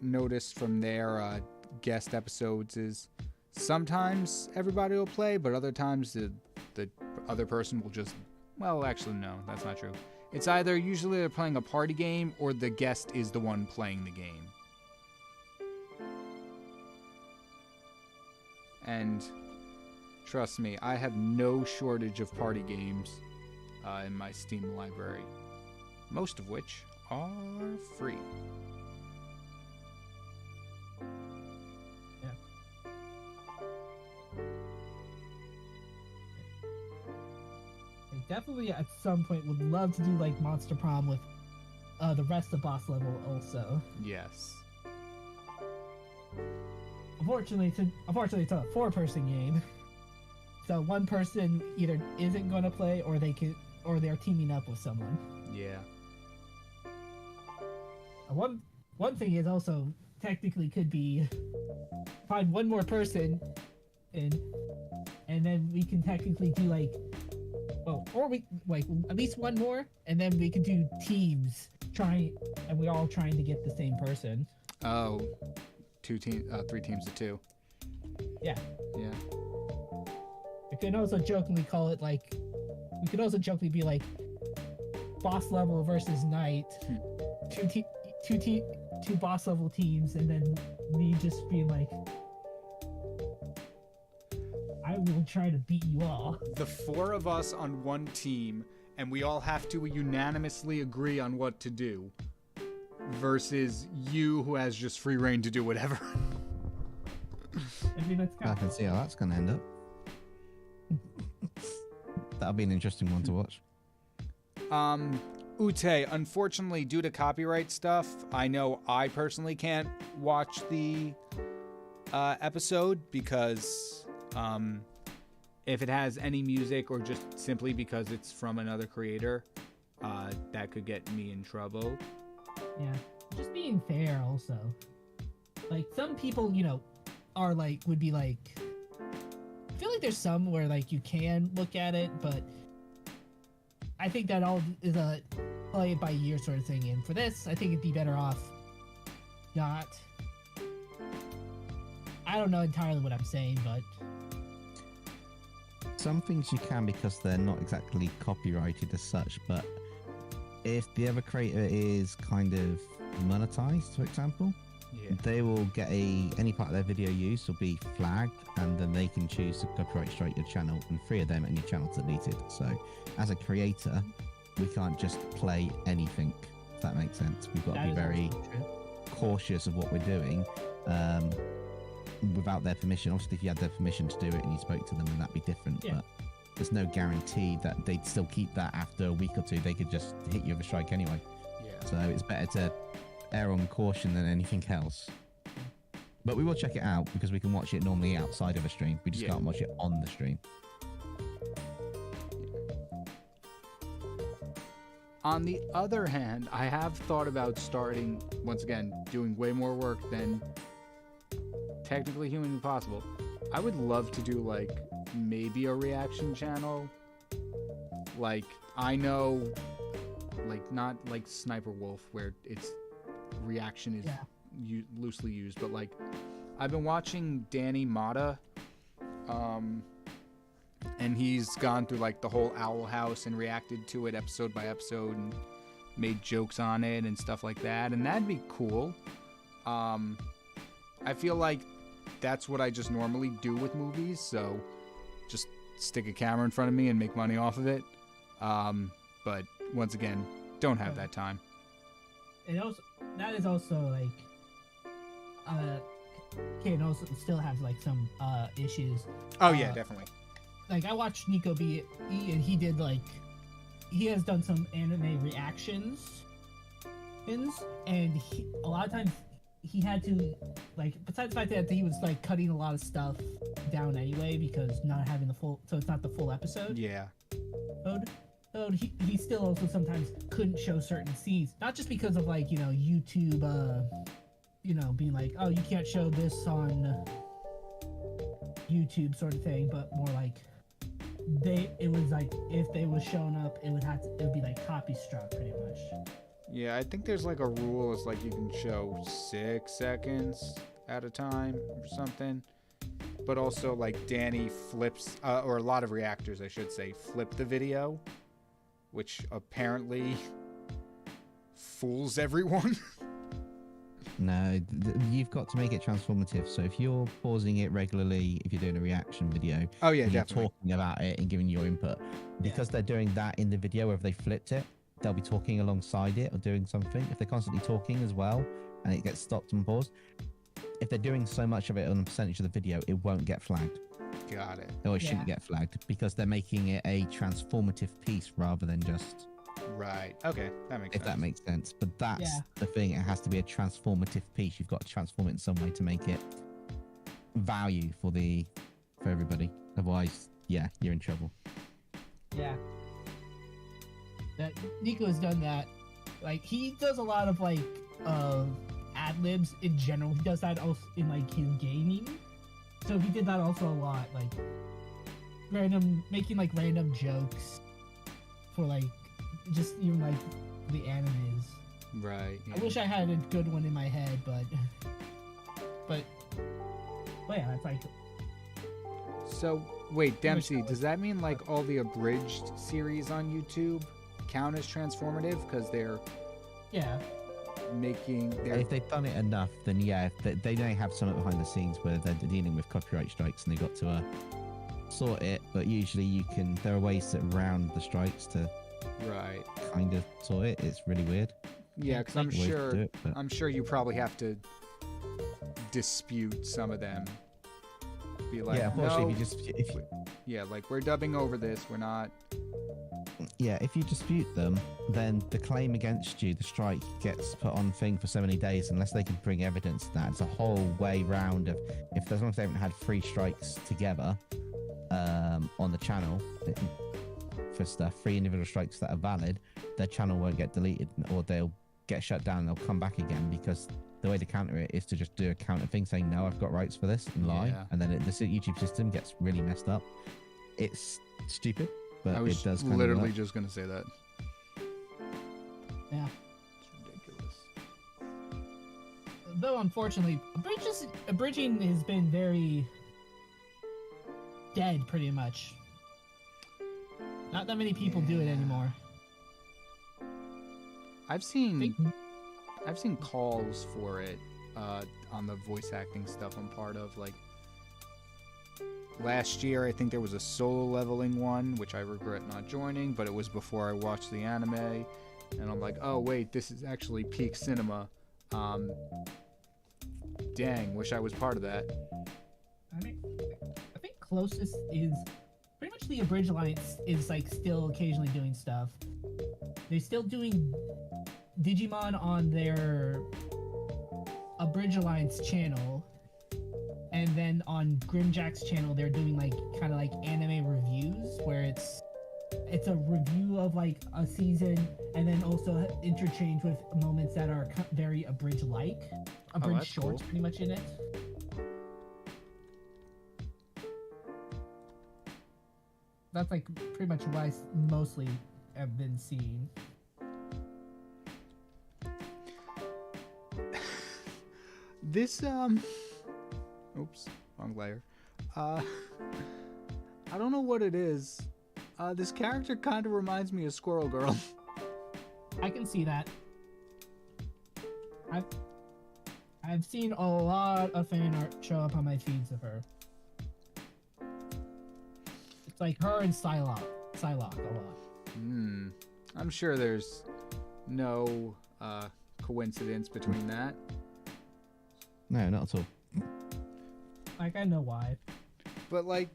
noticed from their guest episodes is sometimes everybody will play, but other times the other person will just, well, actually, no, that's not true. It's either usually they're playing a party game or the guest is the one playing the game. And trust me, I have no shortage of party games in my Steam library, most of which are free. I definitely at some point would love to do like Monster Prom with the rest of Boss Level also. Yes. Unfortunately, it's a 4-person game, so one person either isn't going to play, or they're teaming up with someone. Yeah. One thing is also technically could be find one more person, and then we can technically do like, well, or we like at least one more, and then we can do teams and we're all trying to get the same person. Oh, 3 teams of 2. Yeah. Yeah. We could also jokingly call it like, we could also jokingly be like, Boss Level versus Knight, two Boss Level teams, and then me just being like, will try to beat you all. The 4 of us on one team, and we all have to unanimously agree on what to do, versus you who has just free reign to do whatever. I mean, that's I can see how that's going to end up. That'll be an interesting one to watch. Ute, unfortunately, due to copyright stuff, I know I personally can't watch the episode because if it has any music or just simply because it's from another creator, that could get me in trouble. Yeah, just being fair also. Like, some people, you know, are like, would be like, I feel like there's some where like you can look at it, but I think that all is a play it by ear sort of thing. And for this, I think it'd be better off not. I don't know entirely what I'm saying, but Some things you can because they're not exactly copyrighted as such, but if the other creator is kind of monetized, for example, Yeah. they will get any part of their video used will be flagged, and then they can choose to copyright strike your channel, and 3 of them and your channel's deleted. So as a creator, we can't just play anything, if that makes sense. We've got to that be is very also true. cautious of what we're doing without their permission. Obviously, if you had their permission to do it and you spoke to them, then that'd be different. Yeah. But there's no guarantee that they'd still keep that after a week or 2. They could just hit you with a strike anyway. Yeah. So it's better to err on caution than anything else. But we will check it out because we can watch it normally outside of a stream. We just Yeah. can't watch it on the stream. On the other hand, I have thought about starting, once again, doing way more work than technically humanly possible. I would love to do, like, maybe a reaction channel. Like, I know, like, not like Sniper Wolf, where its reaction is loosely used, but, like, I've been watching Danny Mata, and he's gone through like the whole Owl House and reacted to it episode by episode and made jokes on it and stuff like that, and that'd be cool. I feel like that's what I just normally do with movies, so just stick a camera in front of me and make money off of it. But once again, don't have that time. And also, that is also like, can also still have like some issues. Oh yeah, definitely. Like, I watched Nico B, and he did like, he has done some anime reactions, and a lot of times he had to, like, besides the fact that he was like cutting a lot of stuff down anyway because not having the full, so it's not the full episode. Yeah. So he still also sometimes couldn't show certain scenes, not just because of like, you know, YouTube, you know, being like, oh, you can't show this on YouTube sort of thing, but more like it was like if they was shown up, it would be like copy struck pretty much. Yeah, I think there's like a rule. It's like you can show 6 seconds at a time or something. But also, like, Danny flips, or a lot of reactors, I should say, flip the video, which apparently fools everyone. No, you've got to make it transformative. So if you're pausing it regularly, if you're doing a reaction video, Oh yeah, and you're definitely. talking about it and giving your input, because they're doing that in the video, whether they flipped it, they'll be talking alongside it or doing something. If they're constantly talking as well and it gets stopped and paused, if they're doing so much of it on a percentage of the video, it won't get flagged. Got it. Or it shouldn't get flagged because they're making it a transformative piece rather than just, Right. Okay, that makes if sense. that makes sense. But that's Yeah. the thing. It has to be a transformative piece. You've got to transform it in some way to make it value for everybody. Otherwise, yeah, you're in trouble. Yeah. That Nico has done that. Like, he does a lot of like ad libs in general. He does that also in like his gaming. So he did that also a lot, like making like random jokes for like just even like the animes. Right. I wish I had a good one in my head, but yeah, it's like, So, wait, Dempsey, does that mean like all the abridged series on YouTube count as transformative because they're yeah. making their If they've done it enough, then yeah, they may have something behind the scenes where they're dealing with copyright strikes and they've got to sort it, but usually you can. There are ways around the strikes to Right. kind of sort it. It's really weird. Yeah, because I'm Ways to sure do it, but- I'm sure you probably have to dispute some of them. Be like, yeah, unfortunately, no, if you just if you, yeah, like we're dubbing over this. We're not. yeah, if you dispute them, then the claim against you, the strike, gets put on thing for so many days unless they can bring evidence to that. It's a whole way round of if as long as they haven't had 3 strikes together on the channel for stuff, 3 individual strikes that are valid, their channel won't get deleted or they'll get shut down. And they'll come back again because the way to counter it is to just do a counter thing saying no, I've got rights for this and lie, Yeah. and then the YouTube system gets really messed up. It's stupid. But I was it does kind literally of work. just gonna say that. Yeah. It's ridiculous. Though unfortunately, abridging has been very dead, pretty much. Not that many people do it anymore. I've seen calls for it on the voice acting stuff I'm part of. Like last year, I think there was a solo leveling one, which I regret not joining, but it was before I watched the anime, and I'm like, oh wait, this is actually peak cinema. Dang, wish I was part of that. I think closest is pretty much the Abridged Alliance is like still occasionally doing stuff. They're still doing Digimon on their Abridged Alliance channel, and then on Grimjack's channel they're doing like kind of like anime reviews where it's a review of like a season and then also interchange with moments that are very abridged like abridged that's shorts cool. pretty much in it. That's like pretty much what I mostly have been seeing. This oops, wrong layer. I don't know what it is. This character kind of reminds me of Squirrel Girl. I can see that. I've seen a lot of fan art show up on my feeds of her. It's like her and Psylocke a lot. I'm sure there's no coincidence between that. No, not at all. Like I know why. But like,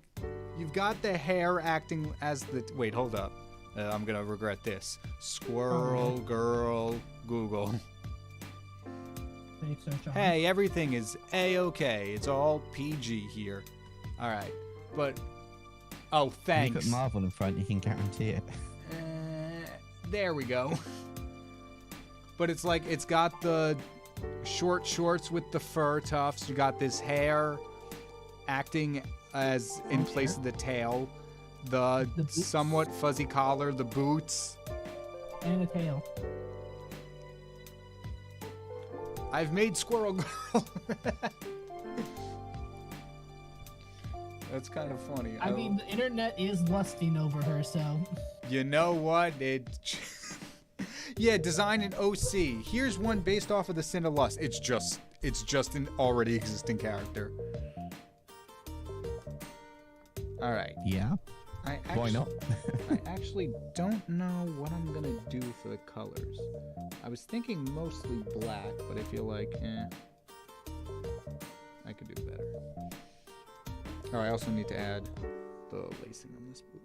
you've got the hair acting as the. Wait, hold up. I'm gonna regret this. Squirrel Girl Google. Fake search on. Hey, everything is A-okay. It's all PG here. All right, but oh, You thanks. put Marvel in front, you can guarantee it. There we go. But it's like it's got the short shorts with the fur tufts. You got this hair acting as in place of the tail. The boots. somewhat fuzzy collar, the boots. And a tail. I've made Squirrel Girl. That's kind of funny. I mean, the internet is lusting over her, so. You know what? Yeah, design an OC. Here's one based off of the Sin of Lust. It's just an already existing character. All right. Yeah, why not? I actually don't know what I'm gonna do for the colors. I was thinking mostly black, but I feel like, I could do better. Oh, I also need to add the lacing on this boot.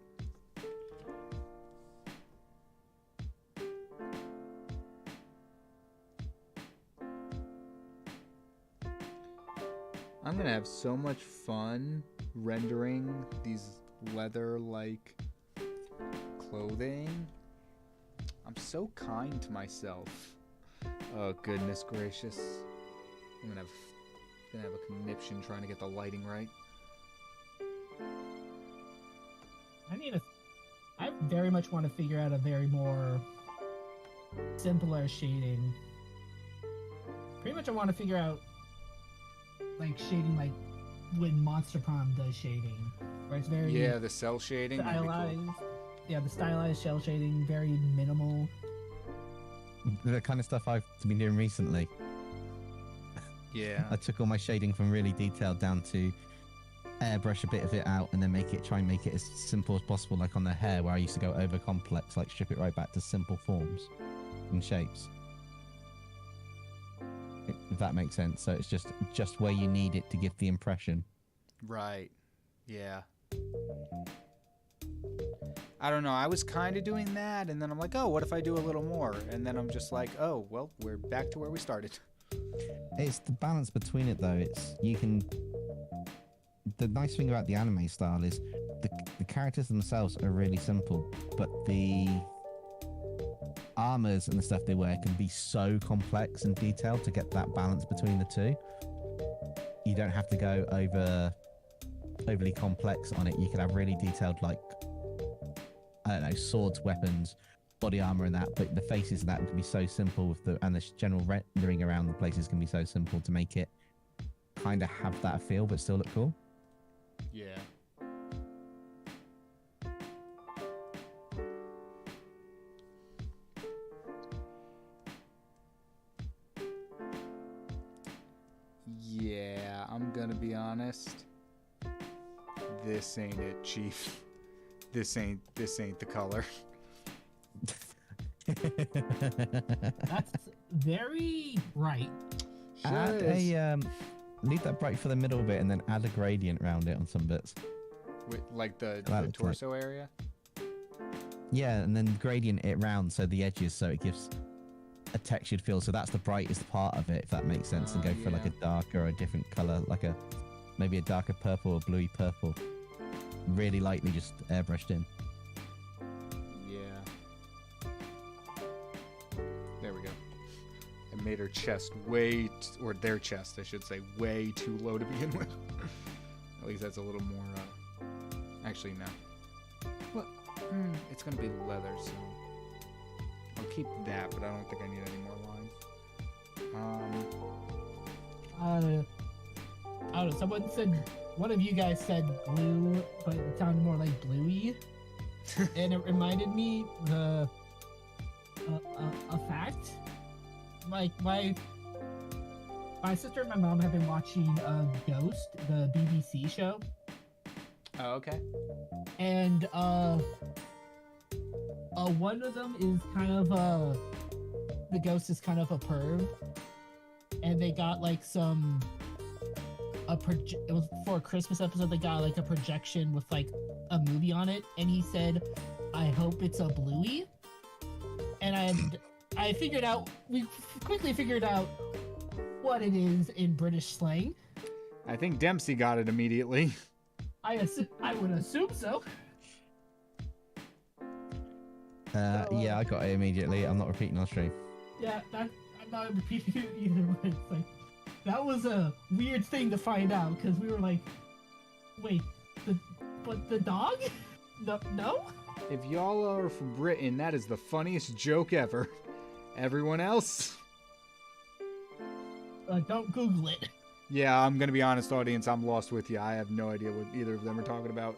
I'm gonna have so much fun rendering these leather-like clothing. I'm so kind to myself. Oh goodness gracious! I'm gonna have a conniption trying to get the lighting right. I very much want to figure out a very more simpler shading. Pretty much I want to figure out like shading like when Monster Prom does shading. Where it's very Yeah, the cell shading. That'd be cool. stylized. Yeah, the stylized shell shading, very minimal. The kind of stuff I've been doing recently. Yeah. I took all my shading from really detailed down to airbrush a bit of it out and then try and make it as simple as possible, like on the hair where I used to go over complex, like strip it right back to simple forms and shapes. If that makes sense. So it's just where you need it to give the impression. Right. Yeah. I don't know. I was kind of doing that, and then I'm like, oh, what if I do a little more? And then I'm just like, oh, well, we're back to where we started. It's the balance between it, though. The nice thing about the anime style is the characters themselves are really simple, but the armors and the stuff they wear can be so complex and detailed to get that balance between the two. You don't have to go overly complex on it. You can have really detailed, like, I don't know, swords, weapons, body armor and that, but the faces and that can be so simple and the general rendering around the places can be so simple to make it kind of have that feel but still look cool. Yeah. Yeah, I'm gonna be honest. This ain't it, Chief. This ain't the color. That's very bright. Add leave that bright for the middle bit and then add a gradient around it on some bits. With, like the looks torso area? Yeah, and then gradient it round so the edges, so it gives a textured feel. So that's the brightest part of it, if that makes sense, and go for like a darker or a different color, like maybe a darker purple or bluey purple. Really lightly just airbrushed in. Yeah. There we go. I made her chest or their chest, I should say, way too low to begin with. At least that's a little more, actually, no. Well, it's gonna be leather, so I'll keep that, but I don't think I need any more lines. I don't know. Someone said, one of you guys said blue, but it sounded more like bluey, and it reminded me a fact. Like my sister and my mom have been watching Ghost, the BBC show. Oh, okay. And one of them is kind of the ghost is kind of a perv, and they got like it was for a Christmas episode. They got like a projection with like a movie on it, and he said, "I hope it's a bluey." And I figured out. We quickly figured out what it is in British slang. I think Dempsey got it immediately. I would assume so. Yeah, I got it immediately. I'm not repeating on stream. Yeah, I'm not repeating it either. But it's like, that was a weird thing to find out, because we were like, wait, but the dog? No? If y'all are from Britain, that is the funniest joke ever. Everyone else? Don't Google it. Yeah, I'm gonna be honest, audience. I'm lost with you. I have no idea what either of them are talking about.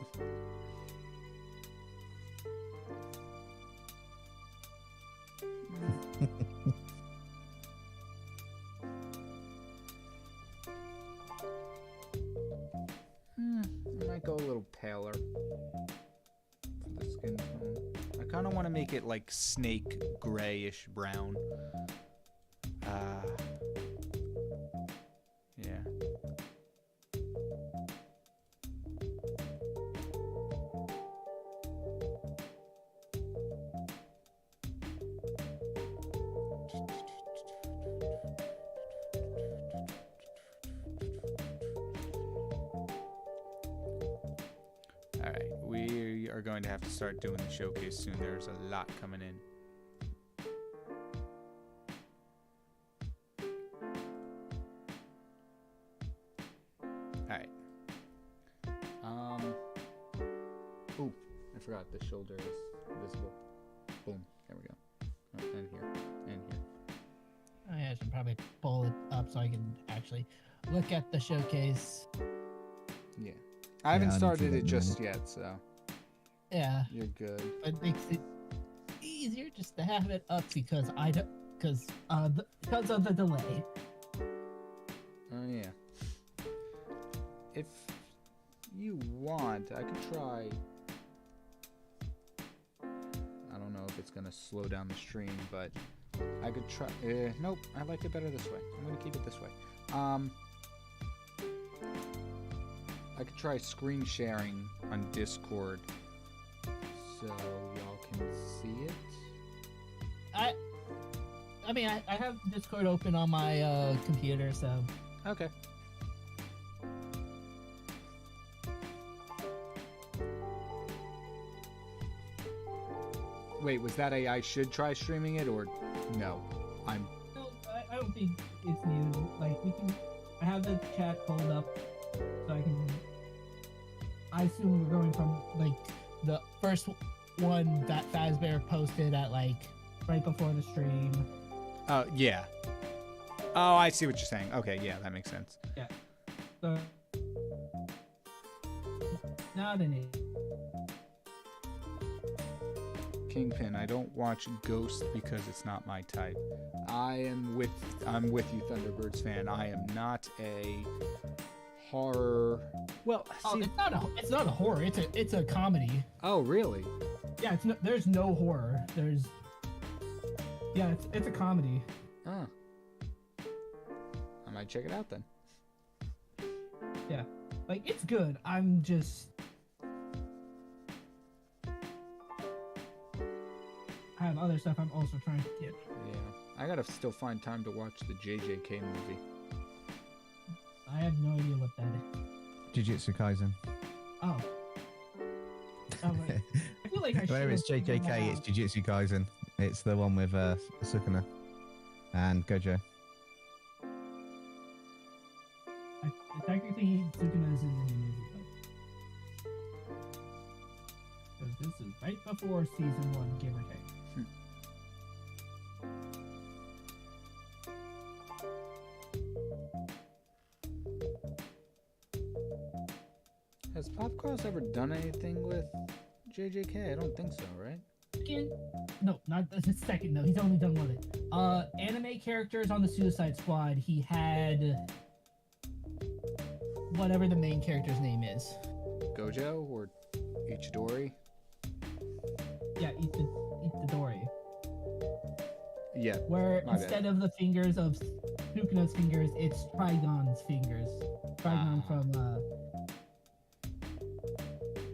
I might go a little paler for the skin tone. I kind of want to make it like snake grayish brown. Yeah. Alright, we are going to have to start doing the showcase soon. There's a lot coming in. Alright. Ooh, I forgot the shoulder is visible. Boom. There we go. Oh, and here. And here. I should probably pull it up so I can actually look at the showcase. Yeah. I haven't I need to started get it just mine. yet, so Yeah, you're good. it makes it easier just to have it up because because of the delay. Oh yeah. If you want, I could try. I don't know if it's gonna slow down the stream, but I could try. Nope, I like it better this way. I'm gonna keep it this way. I could try screen sharing on Discord, so y'all can see it. I mean, I have Discord open on my computer, so. Okay. Wait, was that a I should try streaming it, or no? I'm... No, I don't think it's new. Like, we can... I have the chat pulled up, so I can... I assume we're going from, like, the first one that Fazbear posted at, like, right before the stream. Yeah. Oh, I see what you're saying. Okay, yeah, that makes sense. Yeah. So... Not an issue. KyngPin, I don't watch Ghost because it's not my type. I'm with you, Thunderbirds fan. I am not a horror. Well, Oh, see... it's not a horror. It's a comedy. Oh, really? Yeah, there's no horror. It's a comedy. Oh. I might check it out then. Yeah, like it's good. I'm just. I have other stuff I'm also trying to get. Yeah, I gotta still find time to watch the JJK movie. I have no idea what that is. Jujutsu Kaisen. Oh. Wait. I feel like I should. Where it's JJK, it's Jujutsu Kaisen. It's the one with Sukuna and Gojo. Technically, Sukuna is in the new movie, though. 'Cause this is right before season 1, give or take. Has Popcross ever done anything with JJK? I don't think so, right? No, not the second. No, he's only done one of it. Anime characters on the Suicide Squad. He had whatever the main character's name is. Gojo or Ichidori? Yeah, Itadori. Yeah. Where My instead of the fingers of Sukuna's fingers, it's Trigon's fingers. Trigon from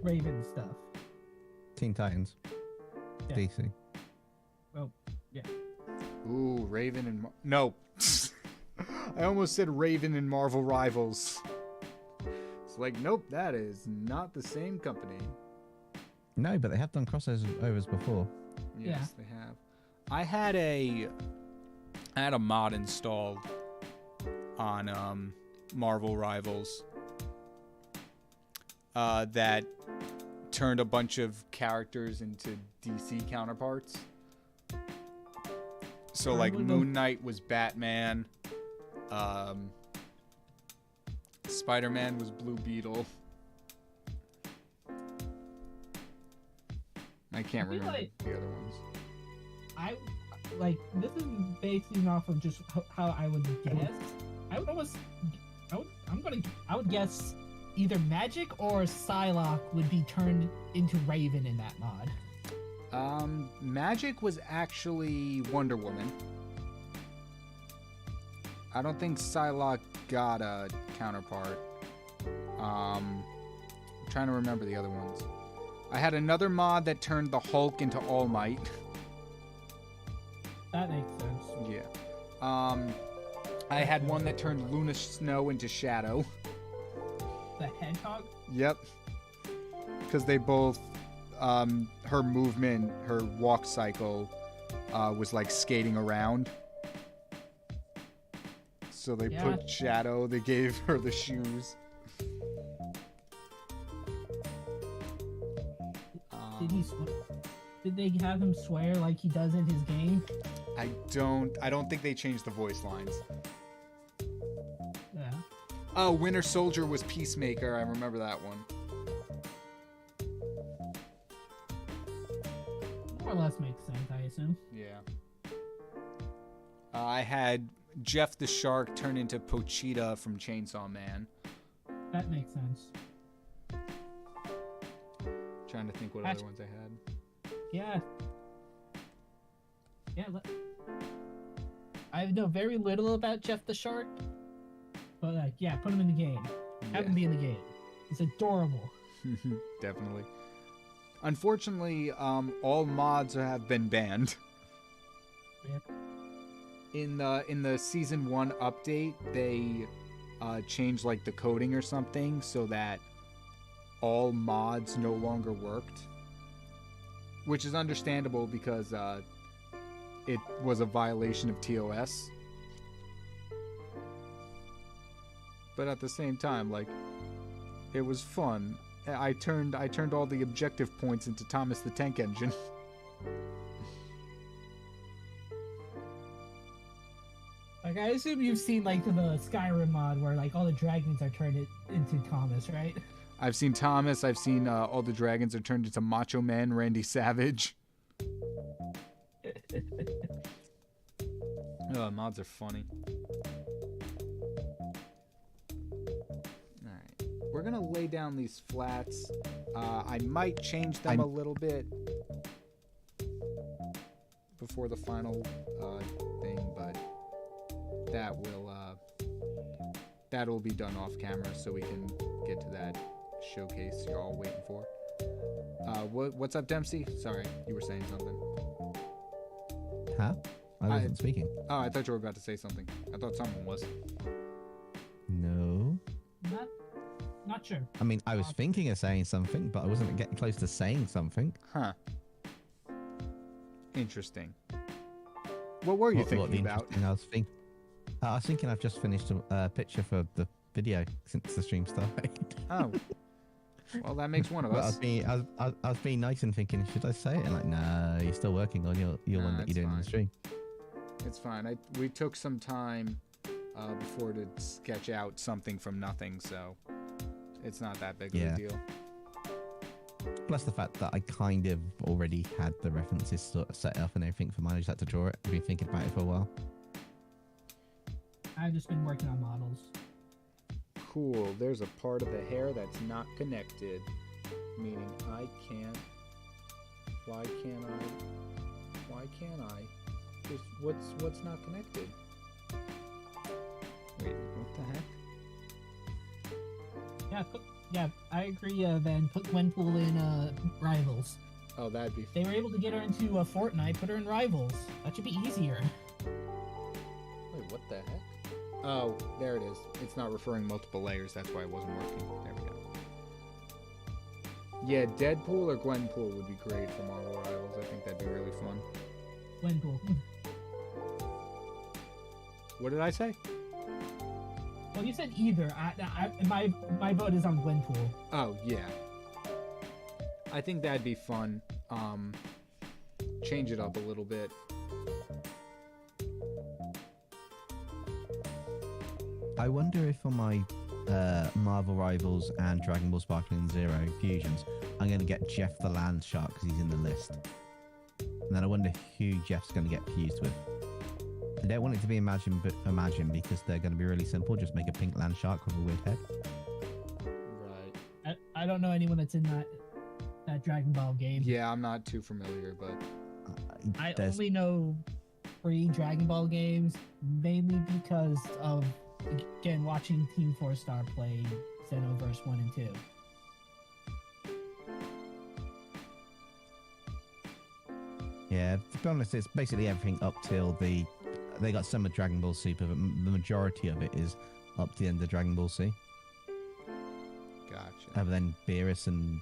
Raven stuff. Teen Titans. Yeah. DC. Well, yeah. Ooh, Raven and no. I almost said Raven and Marvel Rivals. It's like, nope, that is not the same company. No, but they have done crossovers before. Yes, they have. I had a mod installed on Marvel Rivals that turned a bunch of characters into DC counterparts. So like Moon Knight was Batman, Spider-Man was Blue Beetle. I can't remember the other ones. This is basing off of just how I would guess. I would guess either Magic or Psylocke would be turned into Raven in that mod. Magic was actually Wonder Woman. I don't think Psylocke got a counterpart. I'm trying to remember the other ones. I had another mod that turned the Hulk into All Might. That makes sense. Yeah. I had one that turned Luna Snow into Shadow. The Hedgehog? Yep. Because they both, her movement, her walk cycle, was like skating around. So they put Shadow, they gave her the shoes. Did they have him swear like he does in his game? I don't think they changed the voice lines. Yeah. Oh, Winter Soldier was Peacemaker. I remember that one. More or less makes sense, I assume. Yeah. I had Jeff the Shark turn into Pochita from Chainsaw Man. That makes sense. Trying to think what other ones I had. Yeah. Yeah. I know very little about Jeff the Shark, but like, yeah, put him in the game. Have him be in the game. He's adorable. Definitely. Unfortunately, all mods have been banned. Yep. In the season 1 update, they changed like the coding or something so that all mods no longer worked, which is understandable because it was a violation of TOS. But at the same time, like, it was fun. I turned all the objective points into Thomas the Tank Engine. Like, I assume you've seen like the Skyrim mod where like all the dragons are turned into Thomas, right? I've seen Thomas. I've seen all the dragons are turned into Macho Man Randy Savage. Oh, mods are funny. Alright. We're gonna lay down these flats. I might change them a little bit before the final thing, but that'll be done off camera so we can get to that showcase you're all waiting for. What's up, Dempsey? Sorry, you were saying something. Huh? I wasn't speaking. Oh, I thought you were about to say something. I thought someone was. No. Not sure. I mean, I was thinking of saying something, but I wasn't getting close to saying something. Huh. Interesting. What were you thinking about? I was thinking I've just finished a picture for the video since the stream started. Oh. Well, that makes one of But us. I was being nice and thinking, should I say it? And like, no, you're still working on your one that you're doing in the stream. It's fine. We took some time before to sketch out something from nothing, so it's not that big of a deal. Plus the fact that I kind of already had the references sort of set up and everything for mine. I just had to draw it. I've been thinking about it for a while. I've just been working on models. Cool. There's a part of the hair that's not connected, meaning I can't. Why can't I? Just what's not connected? Wait, what the heck? Yeah, I agree. Then put Gwenpool in Rivals. Oh, that'd be. They were able to get her into Fortnite. Put her in Rivals. That should be easier. Wait, what the heck? Oh, there it is. It's not referring multiple layers. That's why it wasn't working. There we go. Yeah, Deadpool or Gwenpool would be great for Marvel Rivals. I think that'd be really fun. Gwenpool. What did I say? Well, you said either. My vote is on Gwenpool. Oh, yeah. I think that'd be fun. Change it up a little bit. I wonder if on my Marvel Rivals and Dragon Ball Sparkling Zero fusions, I'm going to get Jeff the Land Shark because he's in the list. And then I wonder who Jeff's going to get fused with. I don't want it to be Imagine because they're going to be really simple. Just make a pink land shark with a weird head. Right. I don't know anyone that's in that Dragon Ball game. Yeah, I'm not too familiar, but I only know 3 Dragon Ball games, mainly because of, again, watching Team 4 Star play Xenoverse 1 and 2. Yeah, to be honest, it's basically everything up till they got some of Dragon Ball Super, but the majority of it is up to the end of Dragon Ball C. gotcha. Other than Beerus and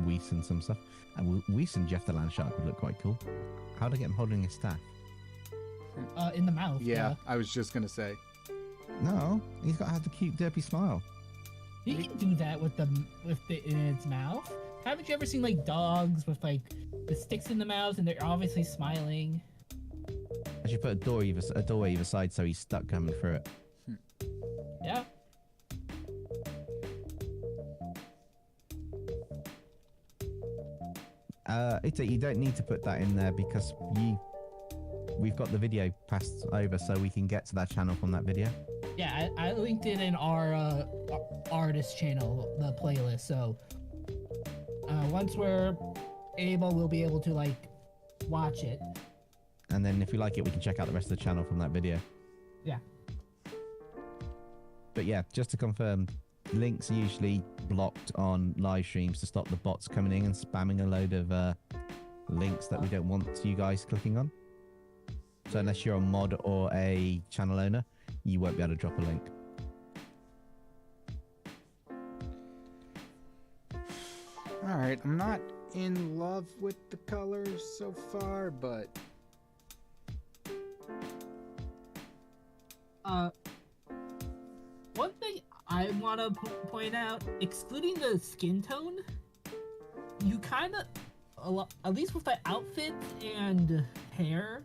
Whis and some stuff. And Whis and Jeff the Land Shark would look quite cool. How'd I get him holding his staff? In the mouth. Yeah, I was just gonna say. No, he's got to have the cute, derpy smile. You can do that with in its mouth. Haven't you ever seen like dogs with like the sticks in the mouth and they're obviously smiling? I should put a doorway either side so he's stuck coming through it. Yeah. You don't need to put that in there because we've got the video passed over so we can get to that channel from that video. Yeah, I linked it in our artist channel, the playlist. So Once we're able, we'll be able to like watch it. And then if you like it, we can check out the rest of the channel from that video. Yeah. But yeah, just to confirm, links are usually blocked on live streams to stop the bots coming in and spamming a load of links that we don't want you guys clicking on. So unless you're a mod or a channel owner, you won't be able to drop a link. All right, I'm not in love with the colors so far, but one thing I want to point out, excluding the skin tone, you kind of, at least with the outfit and hair,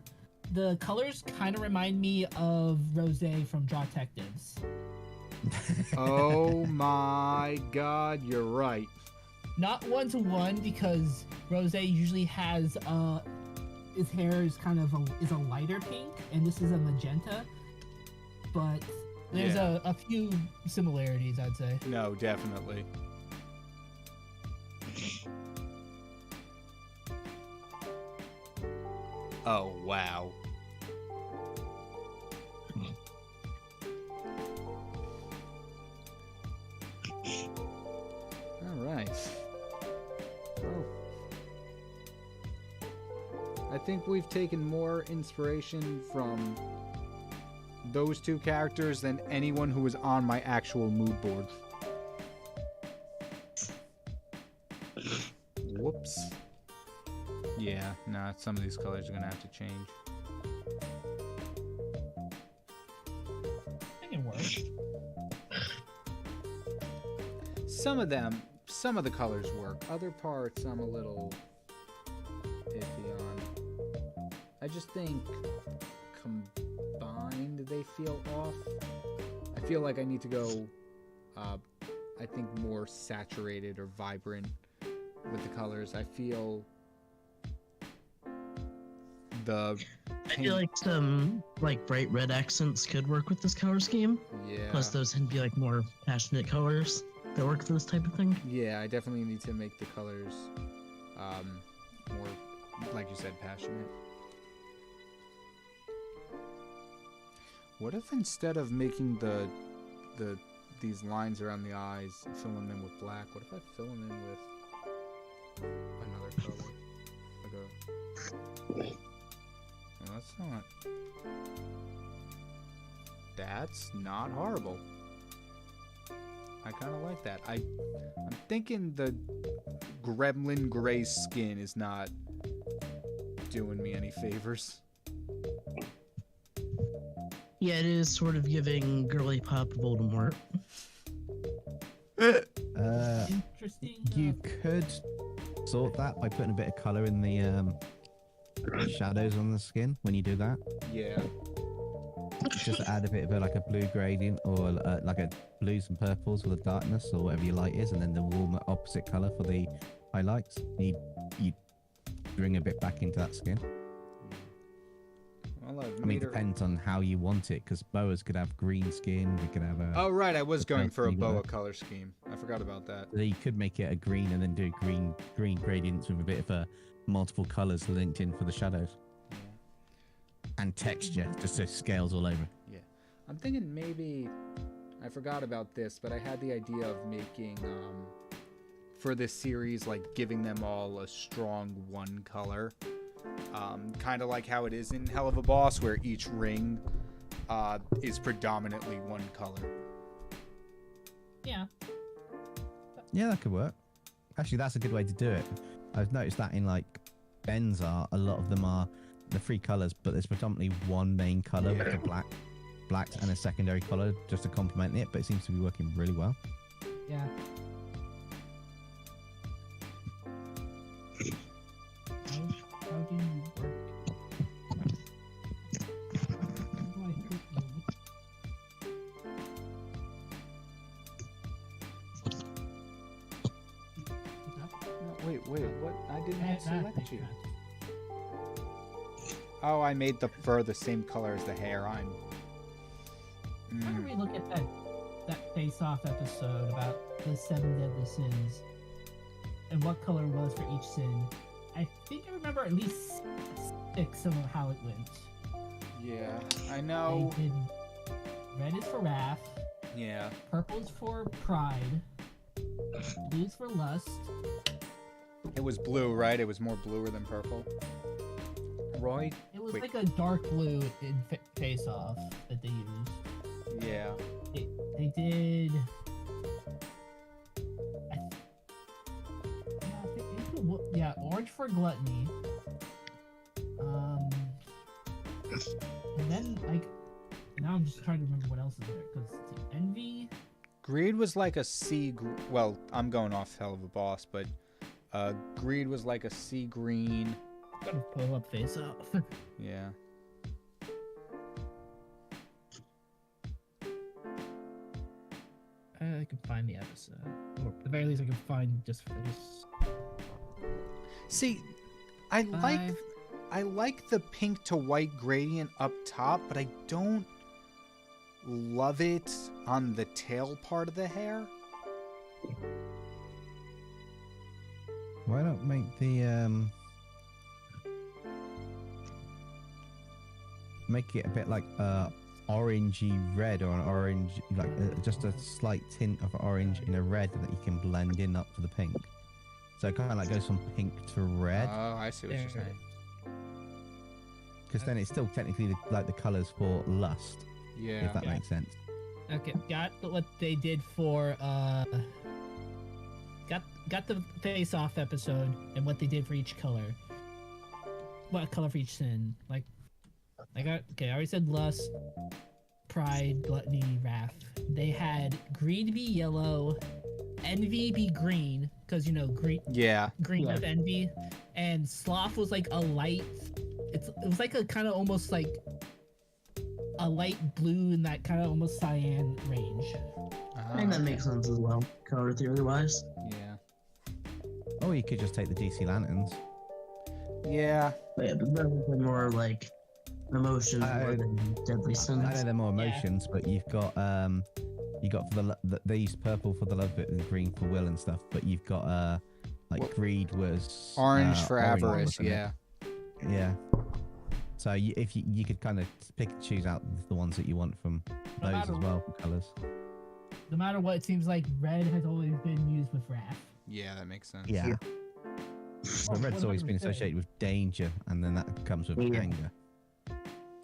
the colors kind of remind me of Rose from Draw Detectives. oh my god, you're right. Not one-to-one, because Rose usually has his hair is kind of a lighter pink, and this is a magenta. But there's a few similarities, I'd say. No, definitely. Oh, wow. All right. Well, I think we've taken more inspiration from those two characters than anyone who was on my actual mood board. Whoops. Yeah, nah, some of these colors are gonna have to change. I can work. Some of the colors work. Other parts I'm a little iffy on. I just think combined they feel off. I feel like I need to go, I think more saturated or vibrant with the colors. I feel the I feel like some like bright red accents could work with this color scheme. yeah. Plus, those tend to be like more passionate colors that work for this type of thing. Yeah, I definitely need to make the colors more, like you said, passionate. What if instead of making these lines around the eyes, filling them with black, what if I fill them in with another color? Like a... Well, that's not horrible. I kind of like that. I'm thinking the gremlin gray skin is not doing me any favors. Yeah, it is sort of giving girly pop Voldemort. Interesting. You could sort that by putting a bit of color in the shadows on the skin when you do that. Yeah. Just to add a bit of like a blue gradient or like a blues and purples with a darkness or whatever your light is, and then the warmer opposite color for the highlights. You bring a bit back into that skin. Well, I mean, it depends on how you want it, because boas could have green skin. We could have a. Oh right, I was going for a you got boa it. color scheme. I forgot about that. So you could make it a green and then do green gradients with a bit of a multiple colors linked in for the shadows and texture, just so scales all over. Yeah. I'm thinking maybe I forgot about this, but I had the idea of making for this series, like giving them all a strong one color. Kind of like how it is in Hell of a Boss, where each ring is predominantly one color. Yeah. Yeah, that could work. Actually, that's a good way to do it. I've noticed that in like Ben's art, a lot of them are the three colors, but there's predominantly one main color with a blacks and a secondary color just to complement it, but it seems to be working really well. Yeah. How do you work? How do I hurt you? No, wait, what? I didn't select you. Oh, I made the fur the same color as the hair. I'm. Why don't we look at that face-off episode about the 7 deadly sins? and what color was for each sin. I think I remember at least 6 of how it went. Yeah, I know. They did red is for wrath, Yeah. purple's for pride, blue's for lust. It was blue, right? It was more bluer than purple. Roy? It was Wait. like a dark blue in Face Off that they used. Yeah. They did. Yeah, orange for gluttony. And then like now I'm just trying to remember what else is there because envy. Greed was like a well, I'm going off hell of a boss, but greed was like a sea green. Gotta pull up Face Off. Yeah. I can find the episode, or at the very least, I can find just for this. See, I like the pink to white gradient up top, but I don't love it on the tail part of the hair. Why not make the make it a bit like orangey red, or an orange, like just a slight tint of orange in a red that you can blend in up to the pink. So it kind of like goes from pink to red. Oh, I see what you're saying. Because then it's still technically like the colors for lust, Yeah. if that makes sense. Okay, got what they did for got the Face Off episode and what they did for each color. What color for each sin? Like I already said lust, pride, gluttony, wrath. They had greed be yellow, envy be green, because green Yeah. with envy, and sloth was like a light. It was like a kind of almost like a light blue in that kind of almost cyan range. I think that makes sense as well, color theory wise. Yeah. Or you could just take the DC lanterns. Yeah. But yeah, but they're more like emotions more than deadly sins. I know they're more emotions, but you've got for they used purple for the love bit and green for will and stuff. But you've got like greed was Orange for orange, avarice, wasn't it? yeah. Yeah. So if you could kind of pick and choose out the ones that you want from No those matter as well, colors. No matter what, it seems like red has always been used with wrath. Yeah, that makes sense. Yeah. But red's always been 100%. associated with danger, and then that comes with Yeah. anger.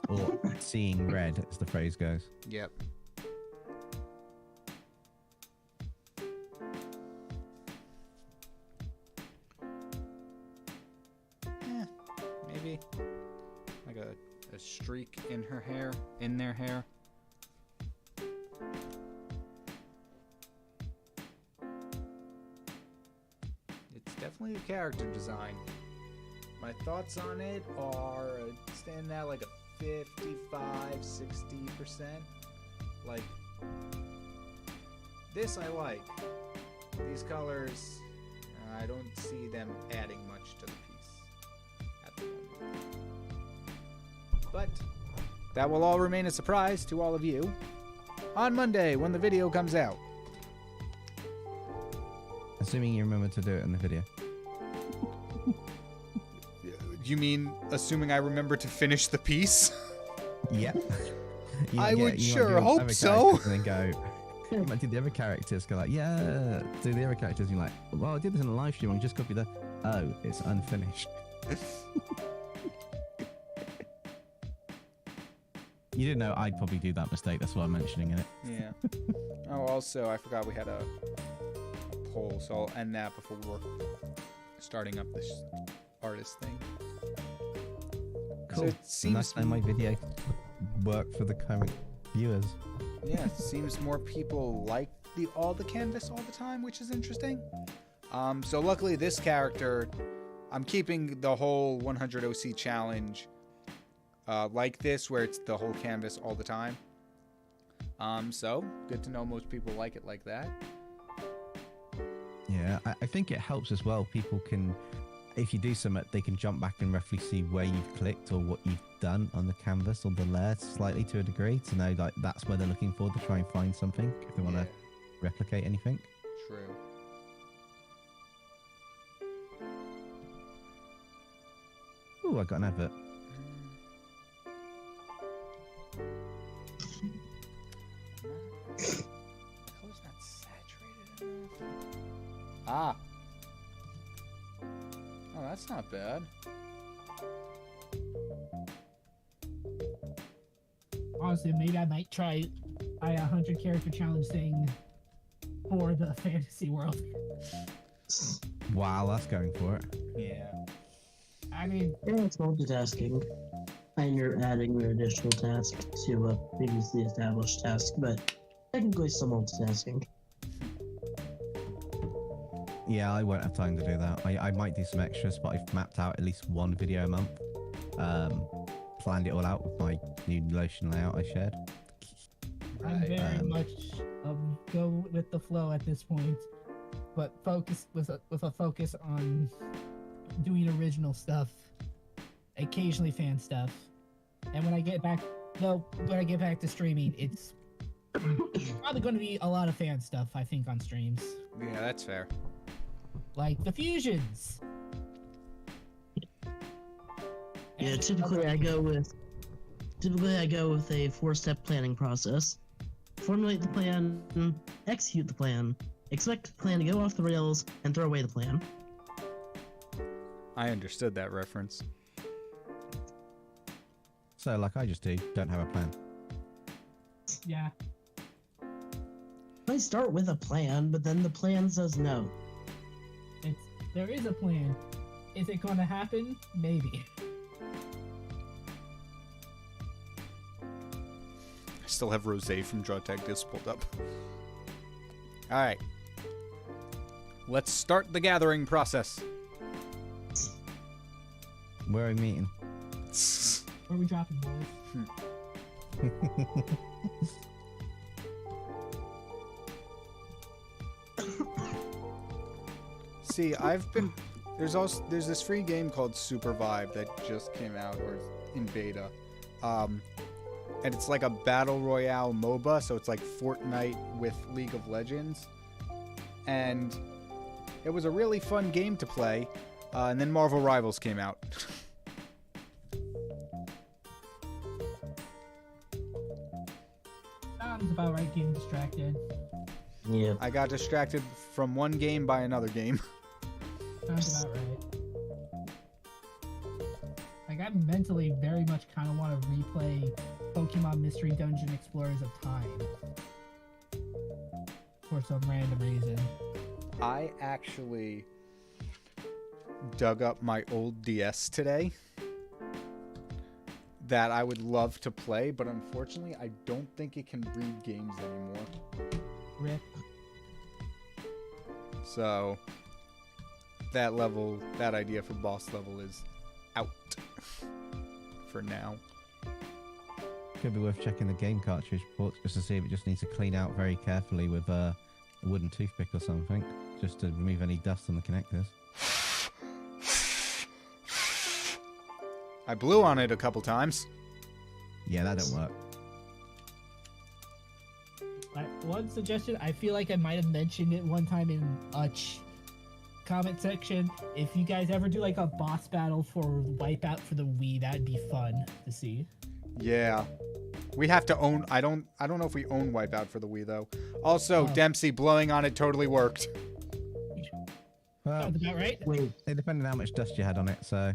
Or seeing red, as the phrase goes. Yep. Maybe like a streak in her hair, in their hair. It's definitely a character design. My thoughts on it are standing at like a 55-60%. Like, this I like. These colors, I don't see them adding much to the piece at the moment. But that will all remain a surprise to all of you on Monday when the video comes out. Assuming you remember to do it in the video. You mean assuming I remember to finish the piece? Yeah. I would sure hope so. And then go, you might do the other characters, go like, yeah, do the other characters, and you're like, well, I did this in a live stream, I just copy the, oh, it's unfinished. You didn't know I'd probably do that mistake, that's why I'm mentioning it. Yeah. Oh, also, I forgot we had a poll, so I'll end that before we're starting up this artist thing. Cool. So it And seems, that's how my video worked for the current viewers. yeah, it seems more people like all the canvas all the time, which is interesting. So luckily this character, I'm keeping the whole 100 OC challenge like this, where it's the whole canvas all the time. So good to know most people like it like that. Yeah, I think it helps as well. People can, if you do something, they can jump back and roughly see where you've clicked or what you've done on the canvas or the layer slightly to a degree to know like that's where they're looking for to try and find something if they want to replicate anything. True. Ooh, I got an advert. Color's not saturated enough. Ah. Oh, that's not bad. Honestly, maybe I might try a 100 character challenge thing for the fantasy world. Wow, that's going for it. Yeah. I mean, Yeah, it's multitasking. And you're adding your additional task to a previously established task, but technically still multitasking. Yeah, I won't have time to do that. I might do some extras, but I've mapped out at least one video a month. Planned it all out with my new Notion layout I shared. I'm very much go with the flow at this point, but focus with a focus on doing original stuff, occasionally fan stuff, and when I get back to streaming, it's probably going to be a lot of fan stuff. I think on streams, Yeah, that's fair. like the fusions. Yeah, typically I go with a 4-step planning process. Formulate the plan, execute the plan, expect the plan to go off the rails, and throw away the plan. I understood that reference. So, like I just do, don't have a plan. Yeah, I start with a plan, but then the plan says no. there is a plan. Is it going to happen? Maybe. I still have Rosé from Draw Tactics pulled up. Alright. Let's start the gathering process. Where are we meeting? Where are we dropping, boys? See, there's this free game called Super Vibe that just came out or is in beta. And it's like a battle royale MOBA, so it's like Fortnite with League of Legends. And it was a really fun game to play. And then Marvel Rivals came out. Sounds about right, getting distracted. Yeah. I got distracted from one game by another game. Sounds about right. Like, I mentally very much kind of want to replay Pokemon Mystery Dungeon Explorers of Time. For some random reason. I actually dug up my old DS today that I would love to play, but unfortunately I don't think it can read games anymore. Rip. So that idea for boss level is out for now. Could be worth checking the game cartridge ports just to see if it just needs to clean out very carefully with a wooden toothpick or something, just to remove any dust on the connectors. I blew on it a couple times. Yeah, that don't work. One suggestion, I feel like I might have mentioned it one time in a comment section. If you guys ever do like a boss battle for Wipeout for the Wii, that'd be fun to see. Yeah. We have to own... I don't know if we own Wipeout for the Wii, though. Also, Dempsey blowing on it totally worked. Well, Sounds about right. Wait, it depended on how much dust you had on it, so...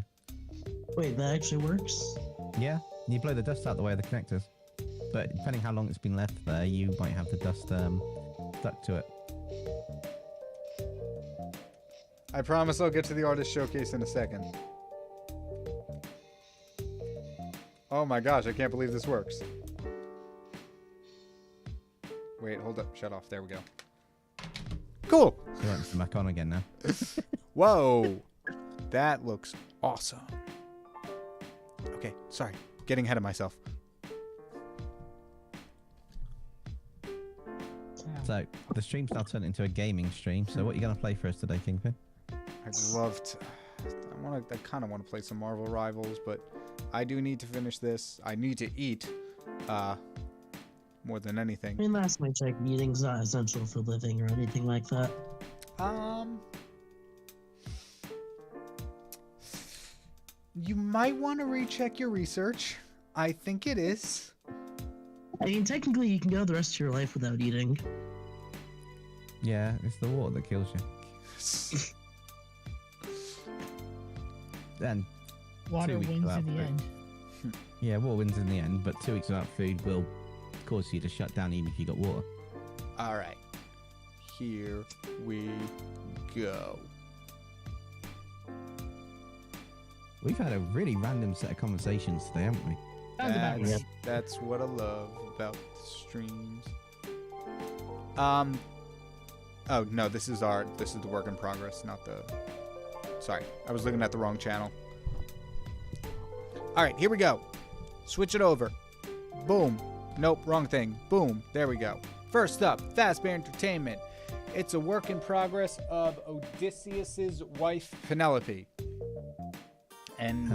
that actually works? Yeah, you blow the dust out the way of the connectors. But depending how long it's been left there, you might have the dust stuck to it. I promise I'll get to the artist showcase in a second. Oh my gosh, I can't believe this works. Wait, hold up. Shut off. There we go. Cool. So it's back on again now. Whoa. That looks awesome. Okay, sorry. Getting ahead of myself. So the stream's now turned into a gaming stream. So what are you going to play for us today, KyngPin? I'd love to... I kind of want to play some Marvel Rivals, but I do need to finish this. I need to eat more than anything. I mean, last my check, eating's not essential for living or anything like that. You might want to recheck your research. I think it is. I mean, technically, you can go the rest of your life without eating. Yeah, it's the water that kills you. Then, Water 2 weeks wins without in the food. end. Yeah, water wins in the end, but 2 weeks without food will cause you to shut down even if you got water. All right. Here we go. We've had a really random set of conversations today, haven't we? Sounds about That's, right. that's what I love about the streams. Oh no, this is the work in progress, not the. Sorry, I was looking at the wrong channel. All right, here we go. Switch it over. Boom. Nope, wrong thing. Boom. There we go. First up, Fazbear Entertainment. It's a work in progress of Odysseus's wife Penelope. And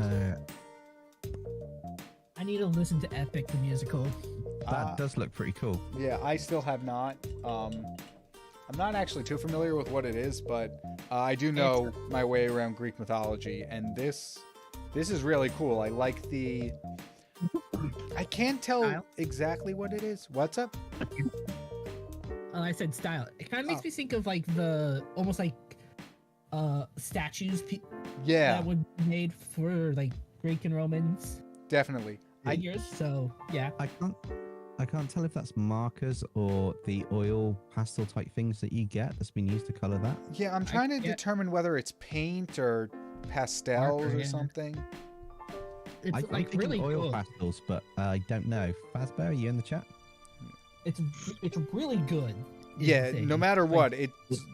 I need to listen to Epic the musical. that does look pretty cool. yeah, I still have not. I'm not actually too familiar with what it is, but I do know my way around Greek mythology, and this is really cool. I like the. I can't tell Style? exactly what it is. What's up? I said style. It kind of makes Oh. me think of like the almost like statues Yeah, that would be made for like Greek and Romans definitely. figures. So yeah, I can't tell if that's markers or the oil pastel type things that you get that's been used to color that. Yeah, I'm trying to yeah. determine whether it's paint or pastels Marker, or yeah. something. it's I'm like thinking really oil cool. pastels, but I don't know. Fazbear, are you in the chat? It's really good. is Yeah, the thing. no matter Like, what,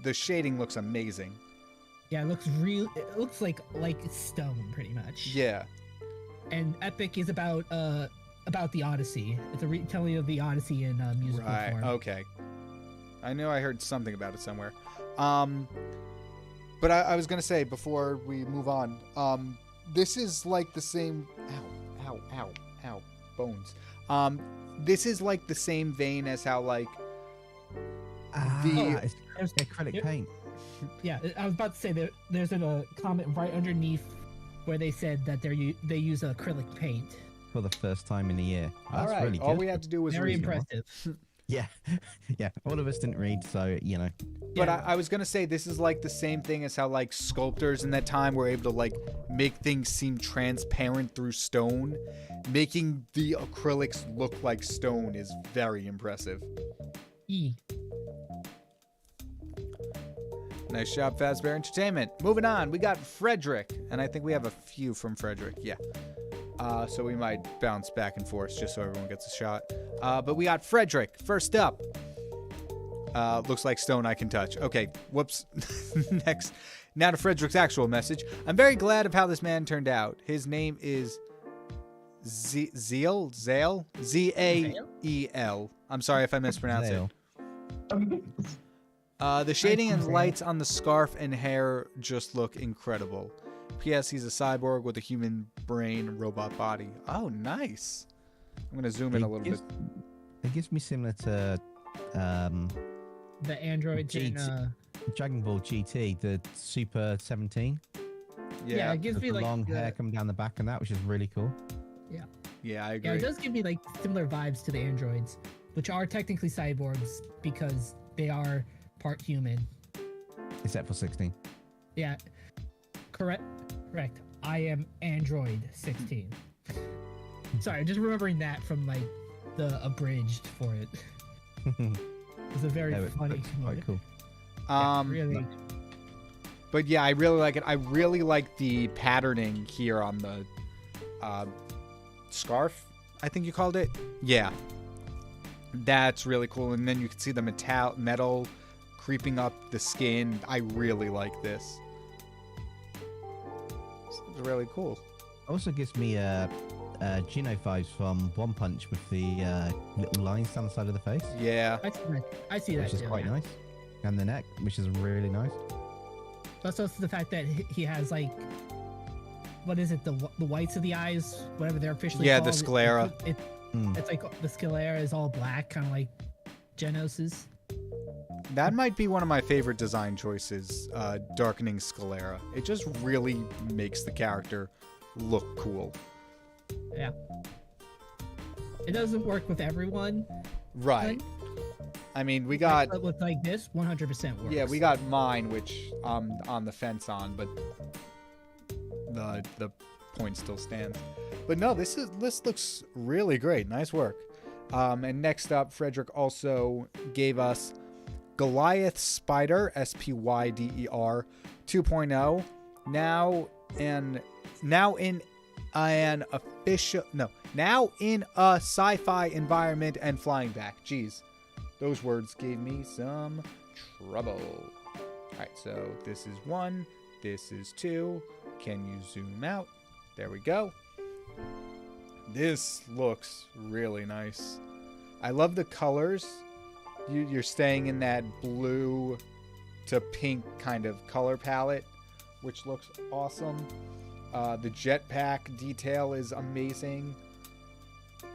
the shading looks amazing. Yeah, it looks real. It looks like it's stone pretty much. Yeah. And Epic is about the Odyssey. It's a retelling of the Odyssey in musical Right. form. Okay. I knew I heard something about it somewhere. But I was gonna say before we move on, this is like the same. Ow, bones. This is like the same vein as how like It's There's- acrylic Yep. paint. Yeah, I was about to say there's a comment right underneath where they said that they use acrylic paint. For the first time in a year. all That's right. really All good. we had to do was Very read. impressive. impressive. Yeah, yeah. All of us didn't read, so you know. But Yeah. I was gonna say this is like the same thing as how like sculptors in that time were able to like make things seem transparent through stone. Making the acrylics look like stone is very impressive. E. Nice job, Fazbear Entertainment. Moving on, we got Frederick, and I think we have a few from Frederick. Yeah. So we might bounce back and forth just so everyone gets a shot. But we got Frederick first up. Looks like stone I can touch. Okay, whoops. Next. Now to Frederick's actual message. I'm very glad of how this man turned out. His name is Zale? Z-A-E-L. I'm sorry if I mispronounced it. Zale. The shading and Zale. lights on the scarf and hair just look incredible. P.S. He's a cyborg with a human brain and robot body. Oh, nice. I'm going to zoom in a little bit. It gives me similar to The androids in Dragon Ball GT, the Super 17. Yeah, it gives With me the like long hair coming down the back and that, which is really cool. yeah, I Yeah, agree. it does give me like similar vibes to the androids, which are technically cyborgs because they are part human. Except for 16. Yeah, correct. I am Android 16. Sorry, just remembering that from like the abridged for it. It's a very Yeah, it funny. looks quite cool. Really. But yeah, I really like it. I really like the patterning here on the scarf, I think you called it. Yeah. That's really cool. And then you can see the metal creeping up the skin. I really like this. It's really cool. Also gives me Gino vibes from One Punch with the little lines down the side of the face, Yeah. I see that which is too. quite nice. And the neck, which is really nice. Plus also the fact that he has like, what is it? The whites of the eyes, whatever they're officially Yeah, called. the sclera. It's like the sclera is all black, kind of like Genos's. That might be one of my favorite design choices, darkening sclera. It just really makes the character look cool. Yeah. It doesn't work with everyone. Right. I mean, we got But with like this, 100% works. yeah, we got mine, which I'm on the fence on, but the point still stands. But no, this looks really great. Nice work. And next up, Frederick also gave us Goliath Spider, Spyder 2.0. Now in a sci-fi environment and flying back. Jeez, those words gave me some trouble. All right, so this is 1, this is 2. Can you zoom out? There we go. This looks really nice. I love the colors. You're staying in that blue to pink kind of color palette, which looks awesome. The jetpack detail is amazing.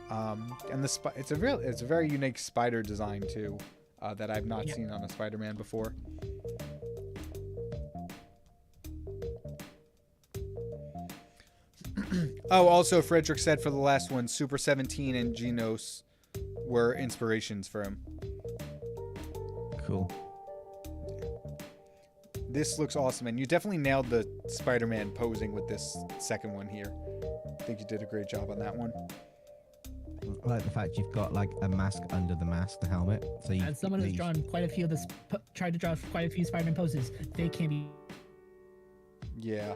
And it's a very unique spider design too, that I've not seen on a Spider-Man before. Oh, also Frederick said for the last one, Super 17 and Genos were inspirations for him. Cool. This looks awesome, and you definitely nailed the Spider-Man posing with this second one here. I think you did a great job on that one. I like the fact you've got like a mask under the mask, the helmet. So you As someone who's drawn quite a few of this, tried to draw quite a few Spider-Man poses, they can be Yeah.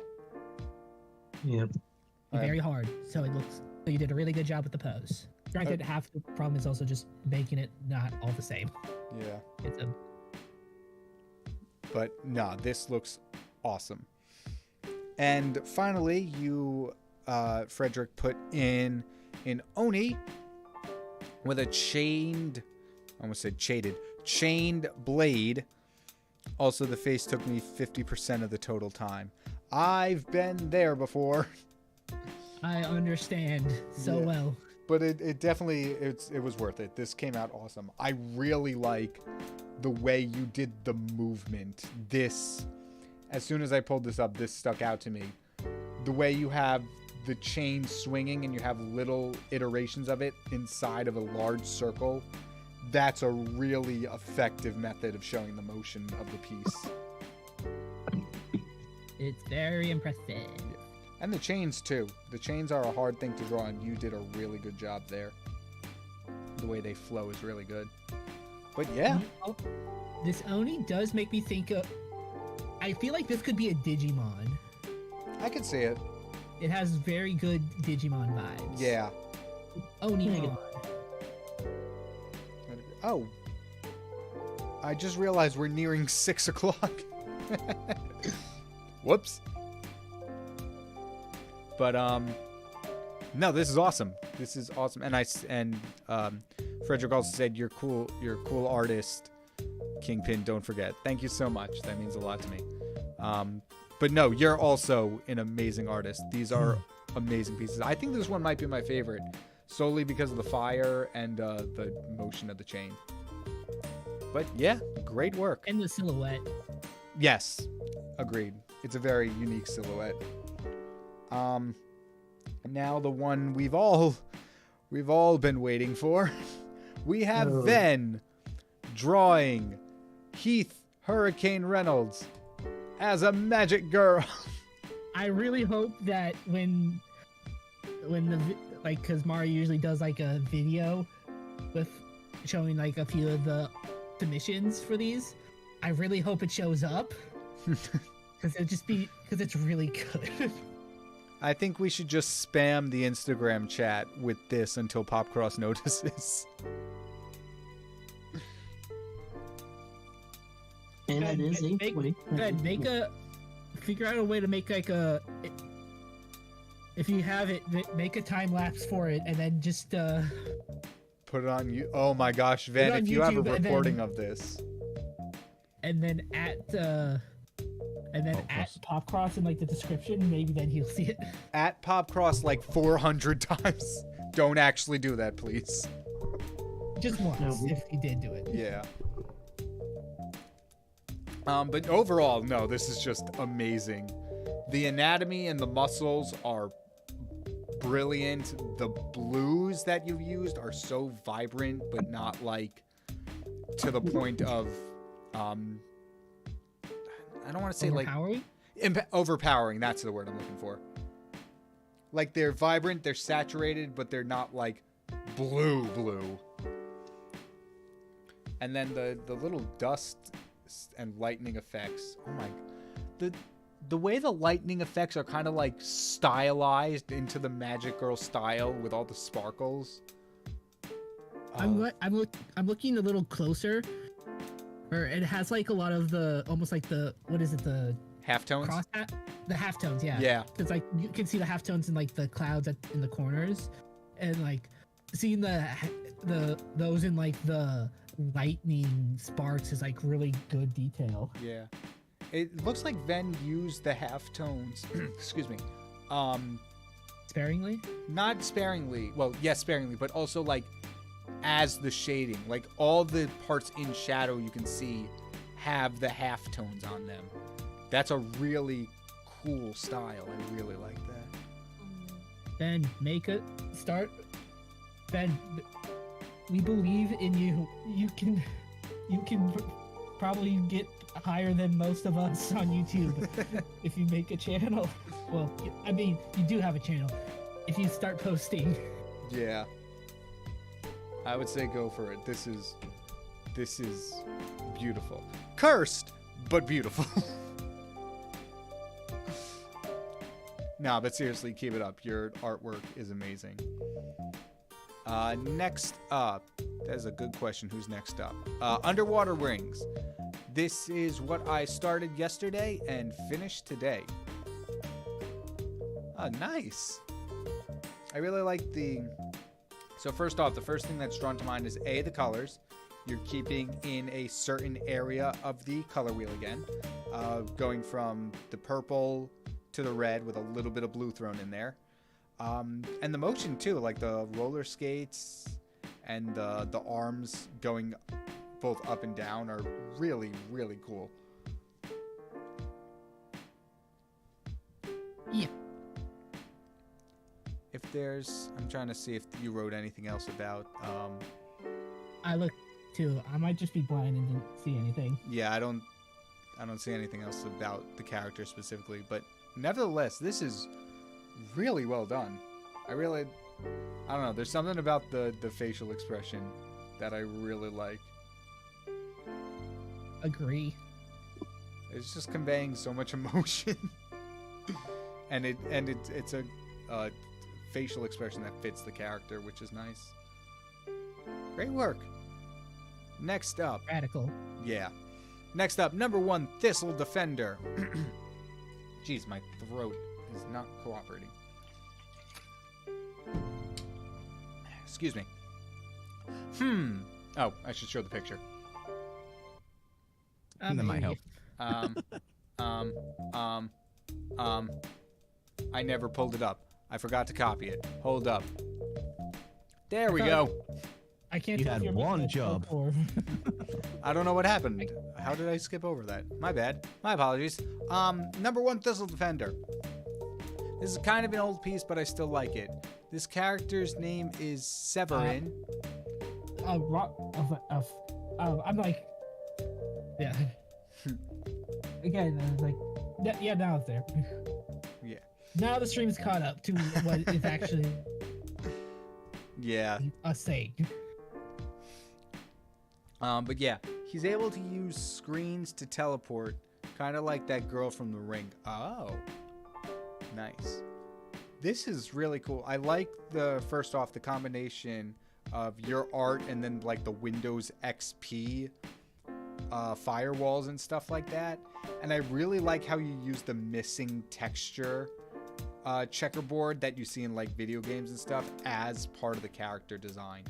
Yep. very hard. So you did a really good job with the pose. Granted, half the problem is also just making it not all the same. Yeah. It's a But nah, this looks awesome. And finally, you, Frederick, put in an Oni with a chained blade. Also, the face took me 50% of the total time. I've been there before. I understand so well. But it definitely, it was worth it. This came out awesome. I really like the way you did the movement. This, as soon as I pulled this up, this stuck out to me. The way you have the chain swinging and you have little iterations of it inside of a large circle, that's a really effective method of showing the motion of the piece. It's very impressive. And the chains too. The chains are a hard thing to draw, and you did a really good job there. The way they flow is really good. But yeah. This Oni does make me think of... I feel like this could be a Digimon. I could see it. It has very good Digimon vibes. Yeah. Oni. Oh. I just realized we're nearing 6 o'clock. Whoops. But no, this is awesome. This is awesome. And Frederick also said you're cool artist, KyngPin, don't forget. Thank you so much. That means a lot to me. But no, you're also an amazing artist. These are amazing pieces. I think this one might be my favorite, solely because of the fire and the motion of the chain. But yeah, great work. And the silhouette. Yes, agreed. It's a very unique silhouette. Now the one we've all been waiting for. We have Ven drawing Heath Hurricane Reynolds as a magic girl. I really hope that when because Mario usually does like a video with showing like a few of the submissions for these, I really hope it shows up because it's really good. I think we should just spam the Instagram chat with this until Popcross notices. And it is 8:20. Figure out a way to make like if you have it, make a time lapse for it, and then just put it on you. Oh my gosh, Ven, if you have a recording of this, and then at Popcross in like the description, maybe then he'll see it. At Popcross like 400 times. Don't actually do that, please. Just once, if he did do it. Yeah. But overall, no, this is just amazing. The anatomy and the muscles are brilliant. The blues that you've used are so vibrant, but not like to the point of I don't want to say Overpowering? like overpowering. That's the word I'm looking for. Like they're vibrant, they're saturated, but they're not like blue. And then the little dust and lightning effects. Oh my, the way the lightning effects are kind of like stylized into the Magic Girl style with all the sparkles. I'm looking a little closer. Or it has like a lot of the almost like the what is it, the Halftones? the halftones, yeah. Yeah. Because like you can see the halftones in like the clouds in the corners, and like seeing those in like the lightning sparks is like really good detail. Yeah. It looks like Ven used the halftones. Excuse me. Sparingly? Not sparingly. Well, yes, sparingly, but also like as the shading. Like all the parts in shadow you can see have the halftones on them. That's a really cool style. I really like that. Ben, make it start. Ben, we believe in you. You can probably get higher than most of us on YouTube if you make a channel. Well, I mean, you do have a channel. If you start posting. Yeah. I would say go for it. This is beautiful. Cursed, but beautiful. Nah, but seriously, keep it up. Your artwork is amazing. Next up, that is a good question. Who's next up? Underwater Rings. This is what I started yesterday and finished today. Nice. I really like the... So first off, the first thing that's drawn to mind is A, the colors. You're keeping in a certain area of the color wheel again. Going from the purple to the red with a little bit of blue thrown in there. And the motion too, like the roller skates and the arms going both up and down are really, really cool. Yeah. If there's... I'm trying to see if you wrote anything else about... I looked too. I might just be blind and didn't see anything. Yeah, I don't see anything else about the character specifically, but nevertheless, this is really well done. I don't know, there's something about the facial expression that I really like. Agree. It's just conveying so much emotion. and it's a facial expression that fits the character, which is nice. Great work. Next up. Radical. Yeah. Next up, number 1, Thistle Defender. Jeez, my throat is not cooperating. Excuse me. Oh, I should show the picture. That might help. I never pulled it up. I forgot to copy it. Hold up. There we go. I can't You tell if had you're one making a job. joke or- I don't know what happened. How did I skip over that? My bad. My apologies. Number 1, Thistle Defender. This is kind of an old piece, but I still like it. This character's name is Severin. I'm like, yeah. Again, I was like, yeah, now it's there. Yeah. Now the stream's caught up to what is actually Yeah. us saying. But yeah, he's able to use screens to teleport, kind of like that girl from The Ring. Oh, nice. This is really cool. I like first off, the combination of your art and then like the Windows XP firewalls and stuff like that. And I really like how you use the missing texture checkerboard that you see in like video games and stuff as part of the character design.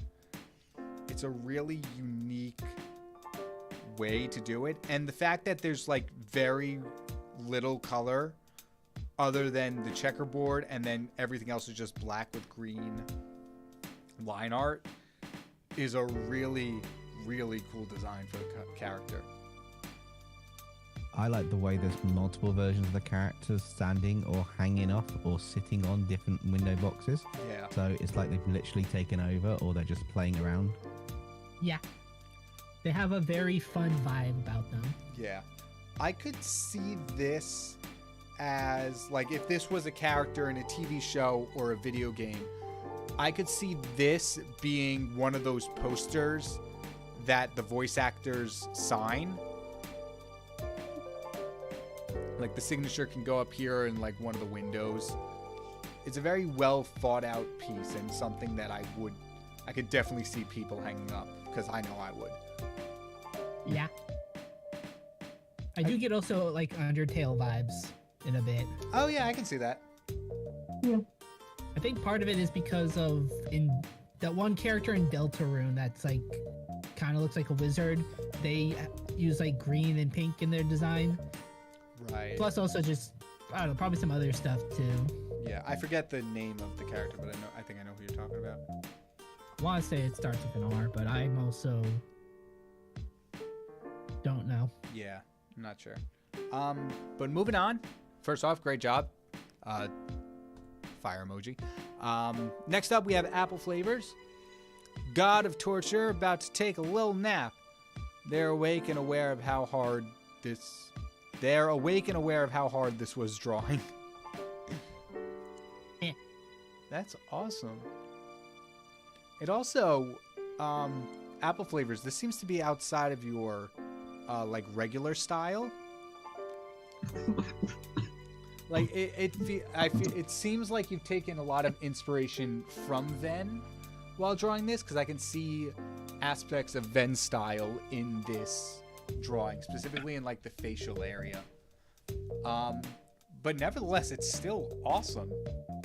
It's a really unique way to do it. And the fact that there's like very little color other than the checkerboard and then everything else is just black with green line art is a really, really cool design for the character. I like the way there's multiple versions of the characters standing or hanging off or sitting on different window boxes. Yeah. So it's like they've literally taken over or they're just playing around. Yeah. They have a very fun vibe about them. Yeah. I could see this as, like, if this was a character in a TV show or a video game, I could see this being one of those posters that the voice actors sign. Like, the signature can go up here in, like, one of the windows. It's a very well thought out piece and something that I could definitely see people hanging up, because I know I would. Yeah. I do get also like Undertale vibes in a bit. Oh yeah, I can see that. I think part of it is because of in that one character in Deltarune that's like kind of looks like a wizard. They use like green and pink in their design. Right. Plus also just I don't know, probably some other stuff too. Yeah, I forget the name of the character, but I think I know who you're talking about. I want to say it starts with an R, but I'm also don't know. Yeah, I'm not sure. But moving on. First off, great job. Fire emoji. Next up, we have Apple Flavors. God of Torture about to take a little nap. They're awake and aware of how hard this was drawing. That's awesome. It also, Apple Flavors, this seems to be outside of your, like, regular style. Like, it seems like you've taken a lot of inspiration from Ven while drawing this, because I can see aspects of Ven's style in this drawing, specifically in, like, the facial area. But nevertheless, it's still awesome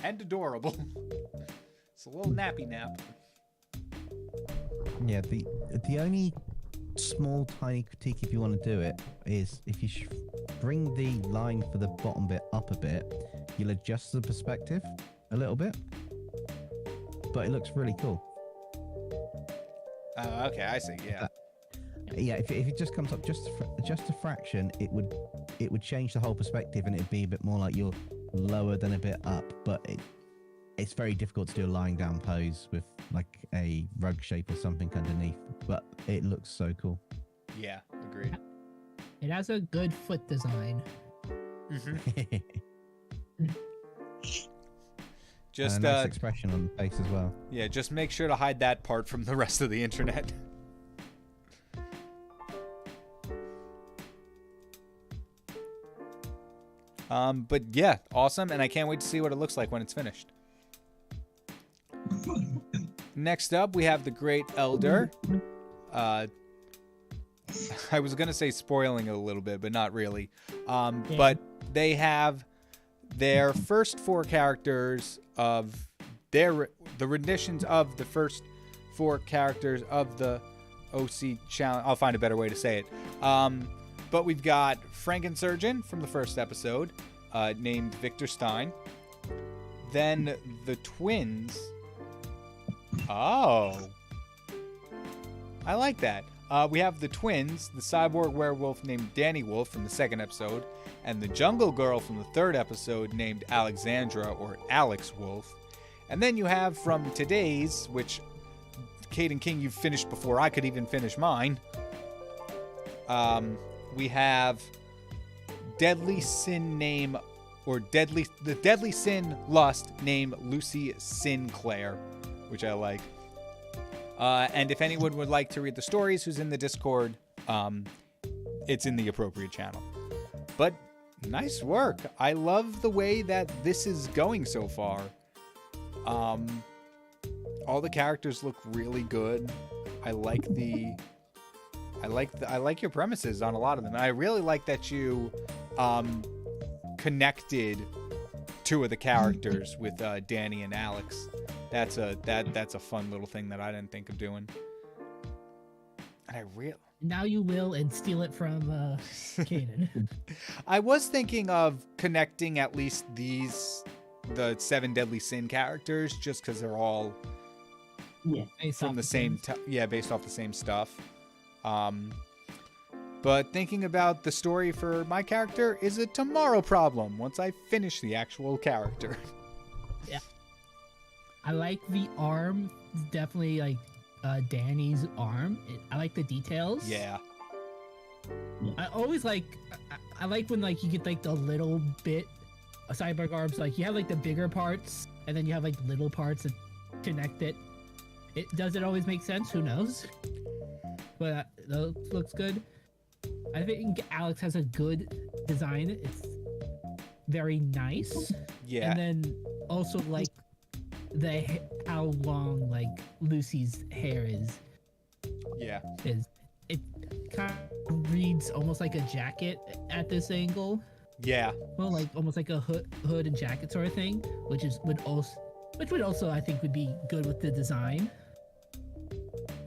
and adorable. It's a little nappy nap. Yeah, the only small tiny critique, if you want to do it, is if you bring the line for the bottom bit up a bit, you'll adjust the perspective a little bit, but it looks really cool. Okay, I see. Yeah. Yeah, if it just comes up just a fraction, it would change the whole perspective, and it'd be a bit more like you're lower than a bit up. But it's very difficult to do a lying down pose with like a rug shape or something underneath. But it looks so cool. Yeah, agreed. It has a good foot design. Just and a nice expression on the face as well. Yeah, just make sure to hide that part from the rest of the internet. But yeah, awesome, and I can't wait to see what it looks like when it's finished. Next up, we have the Great Elder. I was gonna say spoiling it a little bit, but not really. But they have their first four characters of the renditions of the first four characters of the OC challenge. I'll find a better way to say it. But we've got Frankensurgeon from the first episode, named Victor Stein. Then the twins. Oh, I like that. We have the twins, the cyborg werewolf named Danny Wolf from the second episode, and the jungle girl from the third episode named Alexandra or Alex Wolf. And then you have from today's, which Kate and King, you've finished before I could even finish mine. We have Deadly Sin name, or the Deadly Sin Lust name Lucy Sinclair, which I like. And if anyone would like to read the stories who's in the Discord, it's in the appropriate channel. But nice work. I love the way that this is going so far. All the characters look really good. I like your premises on a lot of them. And I really like that you connected two of the characters with Danny and Alex. That's a fun little thing that I didn't think of doing. And now you will and steal it from Kaden. I was thinking of connecting at least the 7 Deadly Sin characters, just because they're all from the same based off the same stuff. But thinking about the story for my character is a tomorrow problem once I finish the actual character. Yeah. I like the arm. It's definitely like Danny's arm. I like the details. Yeah. I always like. I like when like you get like the little bit of cyborg arms. Like you have like the bigger parts, and then you have like little parts that connect it. Does it always make sense? Who knows? But that looks good. I think Alex has a good design. It's very nice. Yeah. And then also like how long like Lucy's hair is. Yeah. It kind of reads almost like a jacket at this angle. Yeah. Well, like almost like a hood and jacket sort of thing, which would also I think would be good with the design.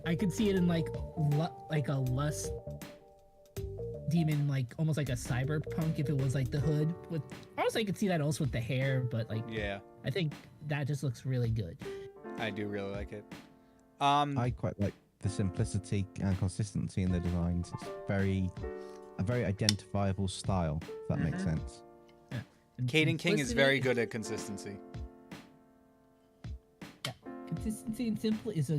I could see it in like a lust demon, like almost like a cyberpunk if it was like the hood. With honestly, I could see that also with the hair, but like Yeah. I think that just looks really good. I do really like it. I quite like the simplicity and consistency in the designs. It's a very identifiable style, if that makes sense. Yeah. And KyngPin is very simplicity- good at consistency. Yeah, consistency and simple is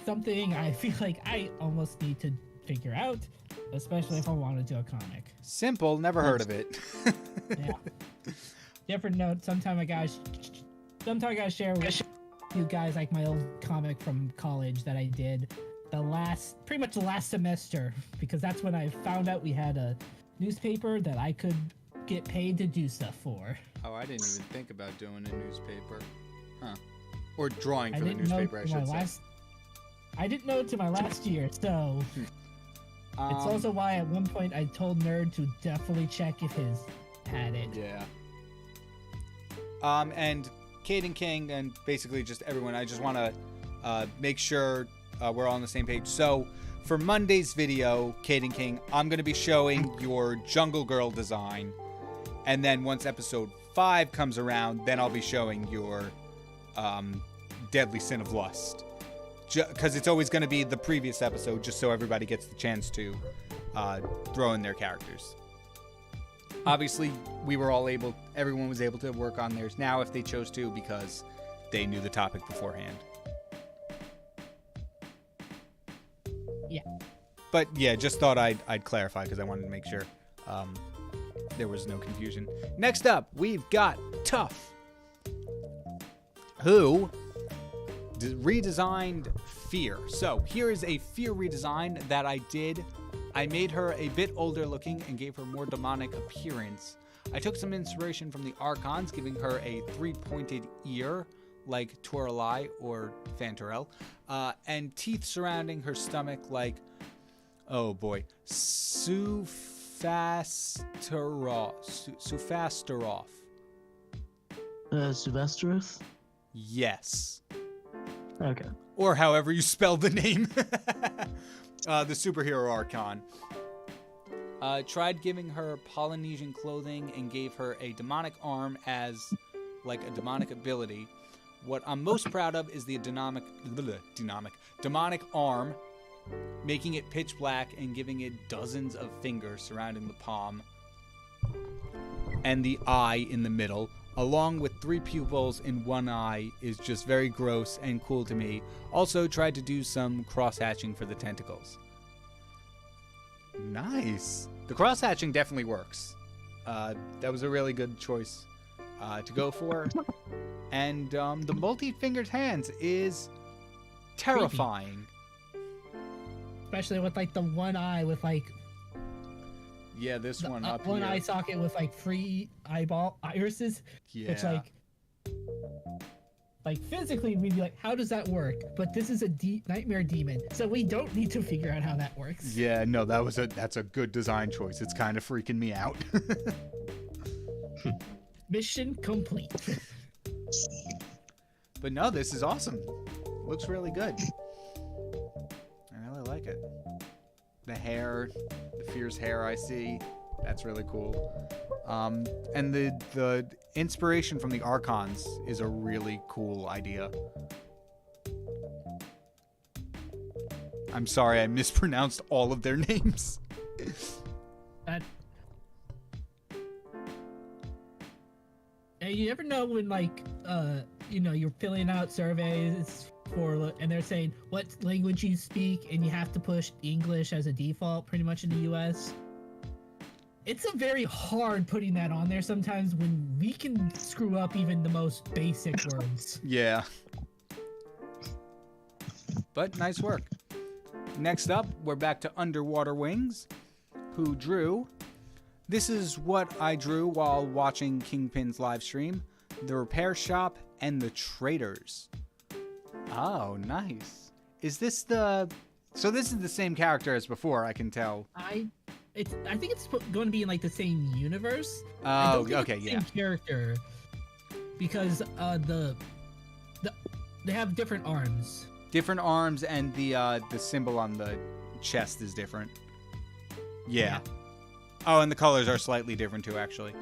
something I feel like I almost need to figure out, especially if I want to do a comic. Simple, never heard of it. Yeah. Different note. Sometime I gotta share with you guys like my old comic from college that I did pretty much the last semester, because that's when I found out we had a newspaper that I could get paid to do stuff for. Oh, I didn't even think about doing a newspaper. Huh. Or drawing I for the didn't know newspaper, I till should my say. I didn't know it to my last year, so it's also why at one point I told Nerd to definitely check if his had it. Yeah. And KyngPin and basically just everyone, I just want to make sure we're all on the same page. So for Monday's video, KyngPin, I'm going to be showing your Jungle Girl design. And then once episode 5 comes around, then I'll be showing your Deadly Sin of Lust. Because it's always going to be the previous episode, just so everybody gets the chance to throw in their characters. Obviously, everyone was able to work on theirs now if they chose to, because they knew the topic beforehand. Yeah. But yeah, just thought I'd clarify because I wanted to make sure there was no confusion. Next up, we've got Tough, who redesigned Fear. So here is a Fear redesign that I did. I made her a bit older looking and gave her more demonic appearance. I took some inspiration from the Archons, giving her a 3-pointed ear like Toralei or Fantorel, and teeth surrounding her stomach like, oh boy, Sufasteroth. Sylvesterus? Yes. Okay. Or however you spell the name. The superhero Archon. Tried giving her Polynesian clothing and gave her a demonic arm as like a demonic ability. What I'm most proud of is the demonic arm, making it pitch black and giving it dozens of fingers surrounding the palm and the eye in the middle, along with 3 pupils in one eye, is just very gross and cool to me. Also tried to do some cross-hatching for the tentacles. Nice. The cross-hatching definitely works. That was a really good choice to go for. And the multi-fingered hands is terrifying. Especially with like the one eye with like Yeah, this the, one up one here. eye socket with like 3 eyeball irises. Yeah. Which like physically we'd be like, how does that work? But this is a nightmare demon, so we don't need to figure out how that works. Yeah, no, that's a good design choice. It's kind of freaking me out. Mission complete. But no, this is awesome. Looks really good. I really like it. The hair, the fierce hair I see, that's really cool. And the inspiration from the Archons is a really cool idea. I'm sorry, I mispronounced all of their names. That. And you never know when, like, you're filling out surveys and they're saying what language you speak, and you have to push English as a default, pretty much in the U.S. It's a very hard putting that on there sometimes when we can screw up even the most basic words. Yeah. But nice work. Next up, we're back to Underwater Wings, who drew. This is what I drew while watching KyngPin's live stream. The repair shop and the traders. Oh, nice. Is this the... So this is the same character as before, I can tell. I think it's going to be in like the same universe. Oh, okay, okay, it's the yeah. same character, because they have different arms. Different arms, and the symbol on the chest is different. Yeah. Oh, and the colors are slightly different too, actually.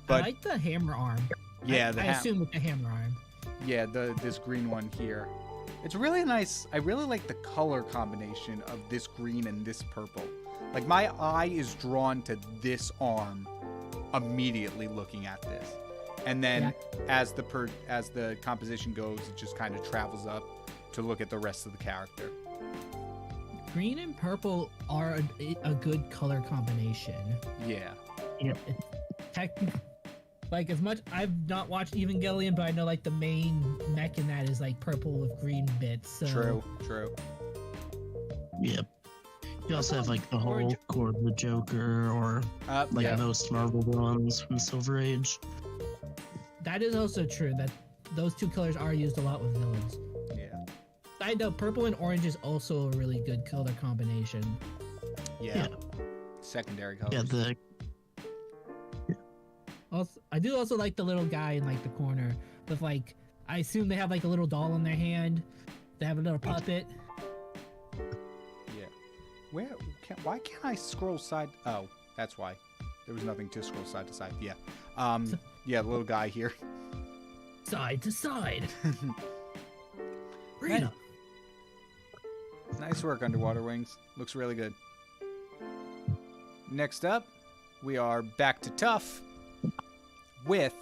But I like the hammer arm. yeah, I assume it's the hammer arm. Yeah, this green one here. It's really nice. I really like the color combination of this green and this purple. Like, my eye is drawn to this arm immediately looking at this. And then as the composition goes, it just kind of travels up to look at the rest of the character. Green and purple are a good color combination. Yeah. Yeah. Like, as much, I've not watched Evangelion, but I know like the main mech in that is like purple with green bits. So. True. Yep. You also have like the Hulk or the Joker or like most Marvel villains from Silver Age. That is also true, that those two colors are used a lot with villains. Yeah. I know purple and orange is also a really good color combination. Yeah. Secondary colors. Yeah, Also, I do also like the little guy in like the corner with like, I assume they have like a little doll in their hand. They have a little puppet. Yeah. Why can't I scroll side? Oh, that's why. There was nothing to scroll side to side. Yeah. Yeah, the little guy here. Side to side. Nice. Nice work, Underwater Wings. Looks really good. Next up, we are back to Tough with,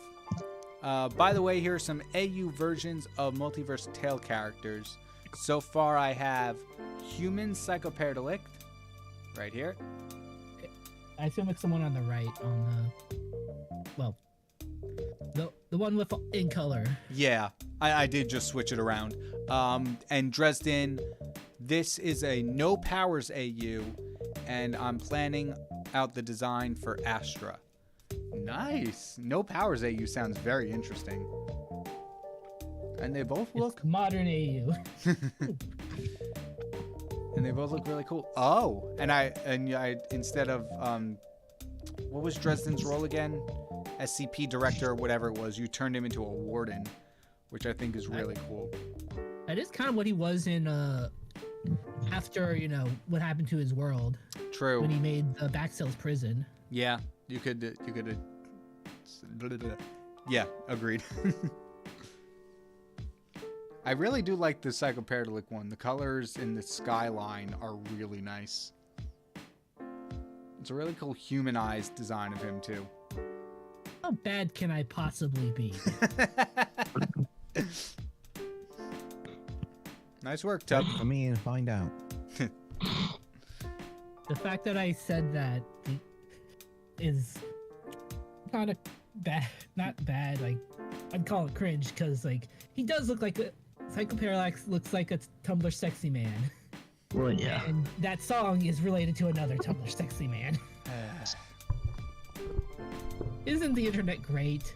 by the way, here are some AU versions of Multiverse Tale characters. So far, I have Human Psychoparadelict right here. I assume it's the one on the right on the one with in color. Yeah, I did just switch it around. And Dresden, this is a no powers AU, and I'm planning out the design for Astra. Nice. No powers AU sounds very interesting. And they both look it's modern AU. and they both look really cool. Oh, and I instead of what was Dresden's role again? SCP director or whatever it was, you turned him into a warden, which I think is really cool. That is kind of what he was in after, what happened to his world. True. When he made the Backcells prison. Yeah, you could yeah, agreed. I really do like the Psychoparadelic one. The colors in the skyline are really nice. It's a really cool humanized design of him too. How bad can I possibly be? Nice work, Tub. Wait for me and find out. The fact that I said that is kind of bad. Not bad, like, I'd call it cringe, because, like, he does look like Psychoparallax looks like a Tumblr sexy man. well, yeah. And that song is related to another Tumblr sexy man. Isn't the internet great?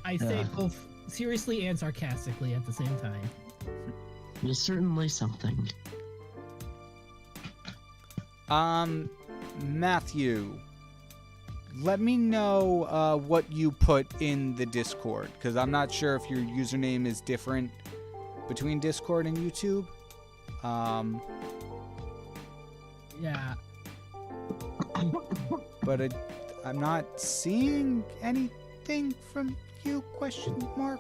I say both seriously and sarcastically at the same time. There's certainly something. Matthew, let me know what you put in the Discord, because I'm not sure if your username is different between Discord and YouTube. Yeah. But I'm not seeing anything from you, question mark.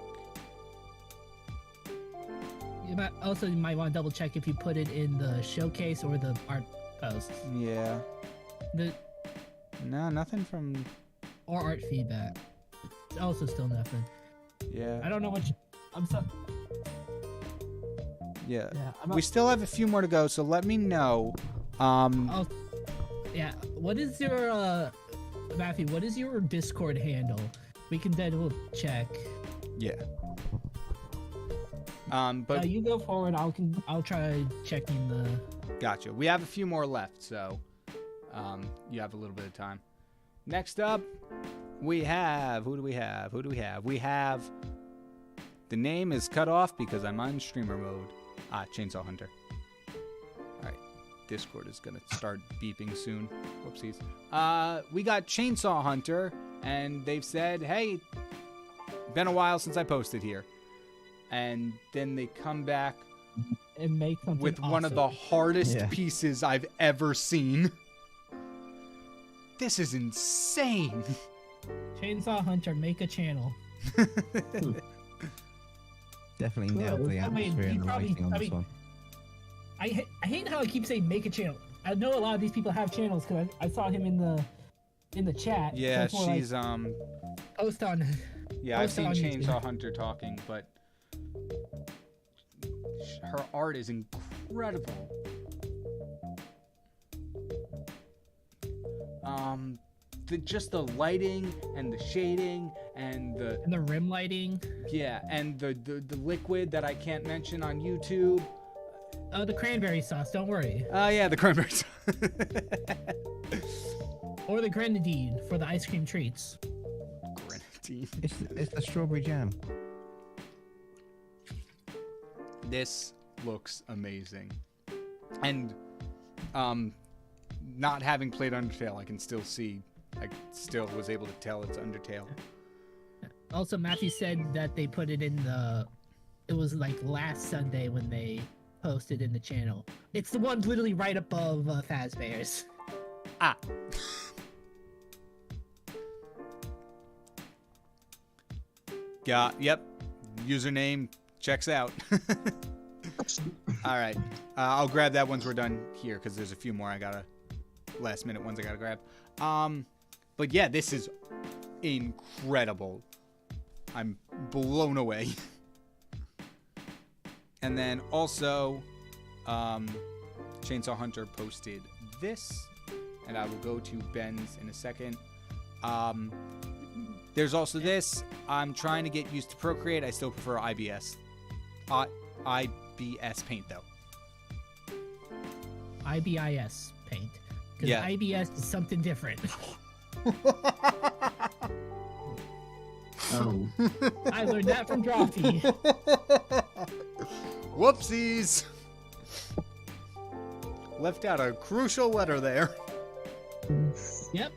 You might want to double check if you put it in the showcase or the art posts. Yeah. The No, nothing from. or art feedback. Also, still nothing. Yeah. I don't know what. I'm so. Yeah. Yeah. We still have a few more to go, so let me know. Oh, yeah. What is your Matthew? What is your Discord handle? We can then we'll check. Yeah. But You go forward. I'll try checking the. gotcha. We have a few more left, so you have a little bit of time. Next up, we have who do we have? Who do we have? We have the name is cut off because I'm on streamer mode. Chainsaw Hunter. All right, Discord is gonna start beeping soon. Whoopsies. We got Chainsaw Hunter, and they've said, "Hey, been a while since I posted here," and then they come back And make something with one of the awesome. hardest Yeah. pieces I've ever seen. This is insane. Chainsaw Hunter, make a channel. Definitely nailed the I mean, atmosphere he and the probably- lighting on I this mean- one. I hate how I keep saying make a channel. I know a lot of these people have channels because I saw him in the chat. so Yeah, it's more like, she's post on. yeah, I've post seen on YouTube. Chainsaw Hunter talking, but her art is incredible. Just the lighting and the shading and the And the rim lighting. and the liquid that I can't mention on YouTube. Oh, the cranberry sauce. Don't worry. Yeah, the cranberry sauce. Or the grenadine for the ice cream treats. Grenadine. It's the strawberry jam. This looks amazing. And not having played Undertale, I still was able to tell it's Undertale. Also, Matthew said that they put it in it was like last Sunday when they posted in the channel. It's the one literally right above Fazbear's. Ah. Yep. Username checks out. All right. I'll grab that once we're done here because there's a few more last minute ones I gotta grab. But yeah, this is incredible. I'm blown away. And then also, Chainsaw Hunter posted this, and I will go to Ben's in a second. There's also this. I'm trying to get used to Procreate. I still prefer IBS. IBS Paint, though. IBIS paint. Because Yeah. IBS is something different. Oh. I learned that from Drawfee. Whoopsies! Left out a crucial letter there. Yep.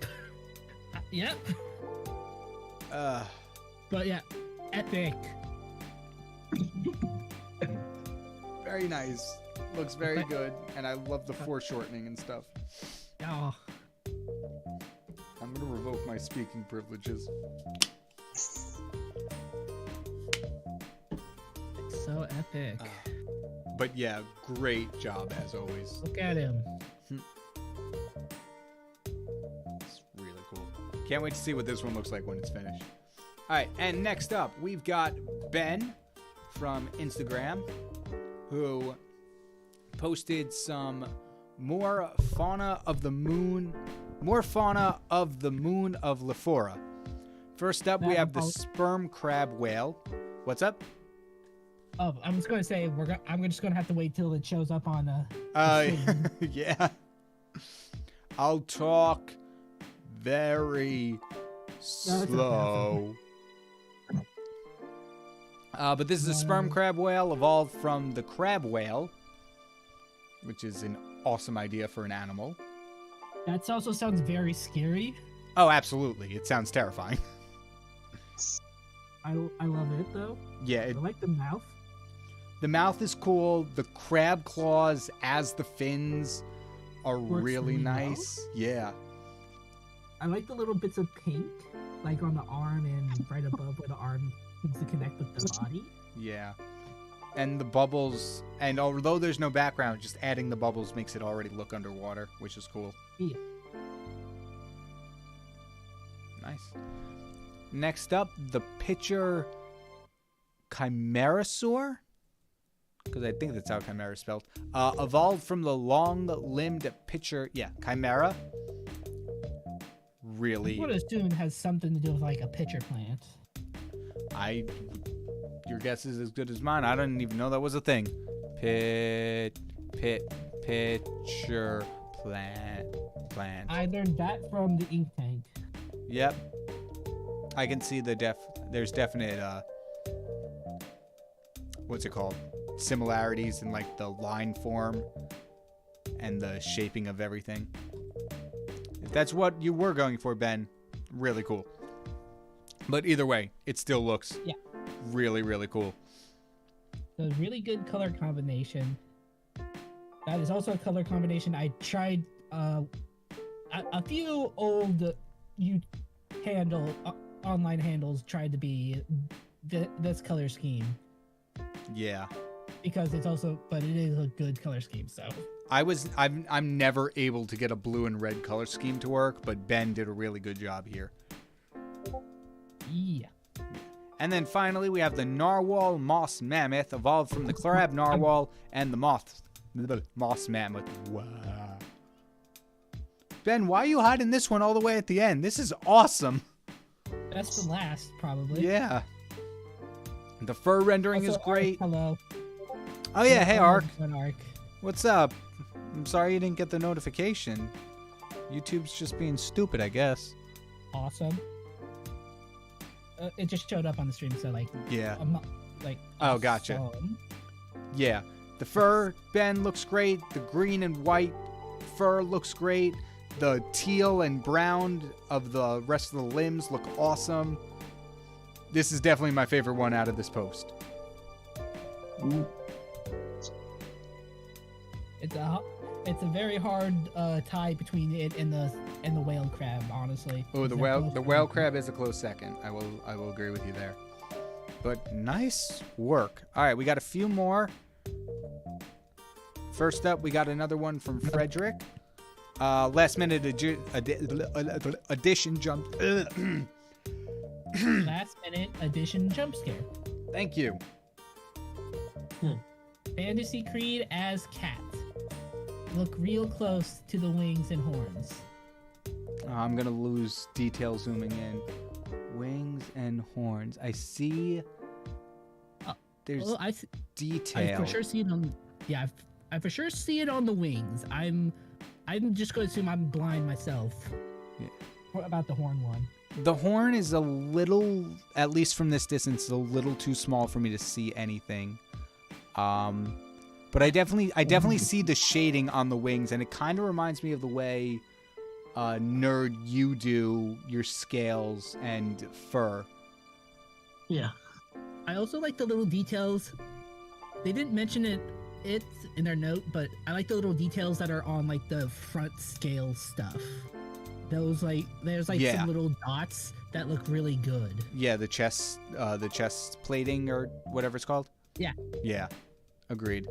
Yep. Uh, But yeah, epic. very nice. Looks very good, and I love the foreshortening and stuff. Oh, I'm gonna revoke my speaking privileges. it's so epic. But yeah, great job as always. Look at him. It's really cool. Can't wait to see what this one looks like when it's finished. All right, and next up, we've got Ben from Instagram, who posted some more fauna of the moon of Lefora. First up, we have the sperm crab whale. What's up? Oh, I was gonna say I'm just gonna have to wait till it shows up on. Yeah. I'll talk very slow. But this is a sperm crab whale evolved from the crab whale, which is an awesome idea for an animal. That also sounds very scary. Oh, absolutely. It sounds terrifying. I love it though. Yeah, I like the mouth. the mouth is cool. The crab claws as the fins are Works really really well. nice. Yeah. I like the little bits of pink, like on the arm and right above where the arm seems to connect with the body. Yeah. And the bubbles, and although there's no background, just adding the bubbles makes it already look underwater, which is cool. Yeah. Nice. Next up, the pitcher Chimerasaur, because I think that's how Chimera is spelled, evolved from the long-limbed pitcher, Chimera. Really? I would assume it has something to do with like a pitcher plant. Your guess is as good as mine. I didn't even know that was a thing. Pitcher plant. I learned that from the ink tank. Yep. I can see there's definite what's it called? Similarities in like the line form and the shaping of everything. If that's what you were going for, Ben, really cool. But either way, it still looks really, really cool. So really good color combination. That is also a color combination I tried a few old online handles tried to be this color scheme. Yeah. Because it's also, but it is a good color scheme. So I'm never able to get a blue and red color scheme to work, but Ben did a really good job here. Yeah. And then finally we have the Narwhal Moss Mammoth, evolved from the Crab Narwhal and the Moss Mammoth. Wow. Ben, why are you hiding this one all the way at the end? This is awesome. That's the last, probably. Yeah. The fur rendering Also, is great. Hello. Oh yeah, hey Ark. Ark. What's up? I'm sorry you didn't get the notification. YouTube's just being stupid, I guess. Awesome. It just showed up on the stream, so like. Yeah. Oh, gotcha. Awesome. Yeah. The fur, Ben, looks great. The green and white fur looks great. The teal and brown of the rest of the limbs look awesome. This is definitely my favorite one out of this post. Ooh. It's a very hard tie between it and the whale crab, honestly. Oh, the whale crab is a close second. I will agree with you there. But nice work. All right, we got a few more. First up, we got another one from Frederick. Last minute addition jump. Last minute addition jump scare. Thank you. Fantasy Creed as cat. Look real close to the wings and horns. I'm gonna lose detail zooming in. Wings and horns. I see. There's detail. I for sure see it on. Yeah, I for sure see it on the wings. I'm just going to assume I'm blind myself. Yeah. What about the horn one? The horn is a little, at least from this distance, a little too small for me to see anything. But I definitely see the shading on the wings, and it kind of reminds me of the way, nerd, you do your scales and fur. Yeah. I also like the little details. They didn't mention it in their note, but I like the little details that are on like the front scale stuff. Those there's some little dots that look really good. Yeah, the chest plating or whatever it's called. Yeah. Yeah, agreed.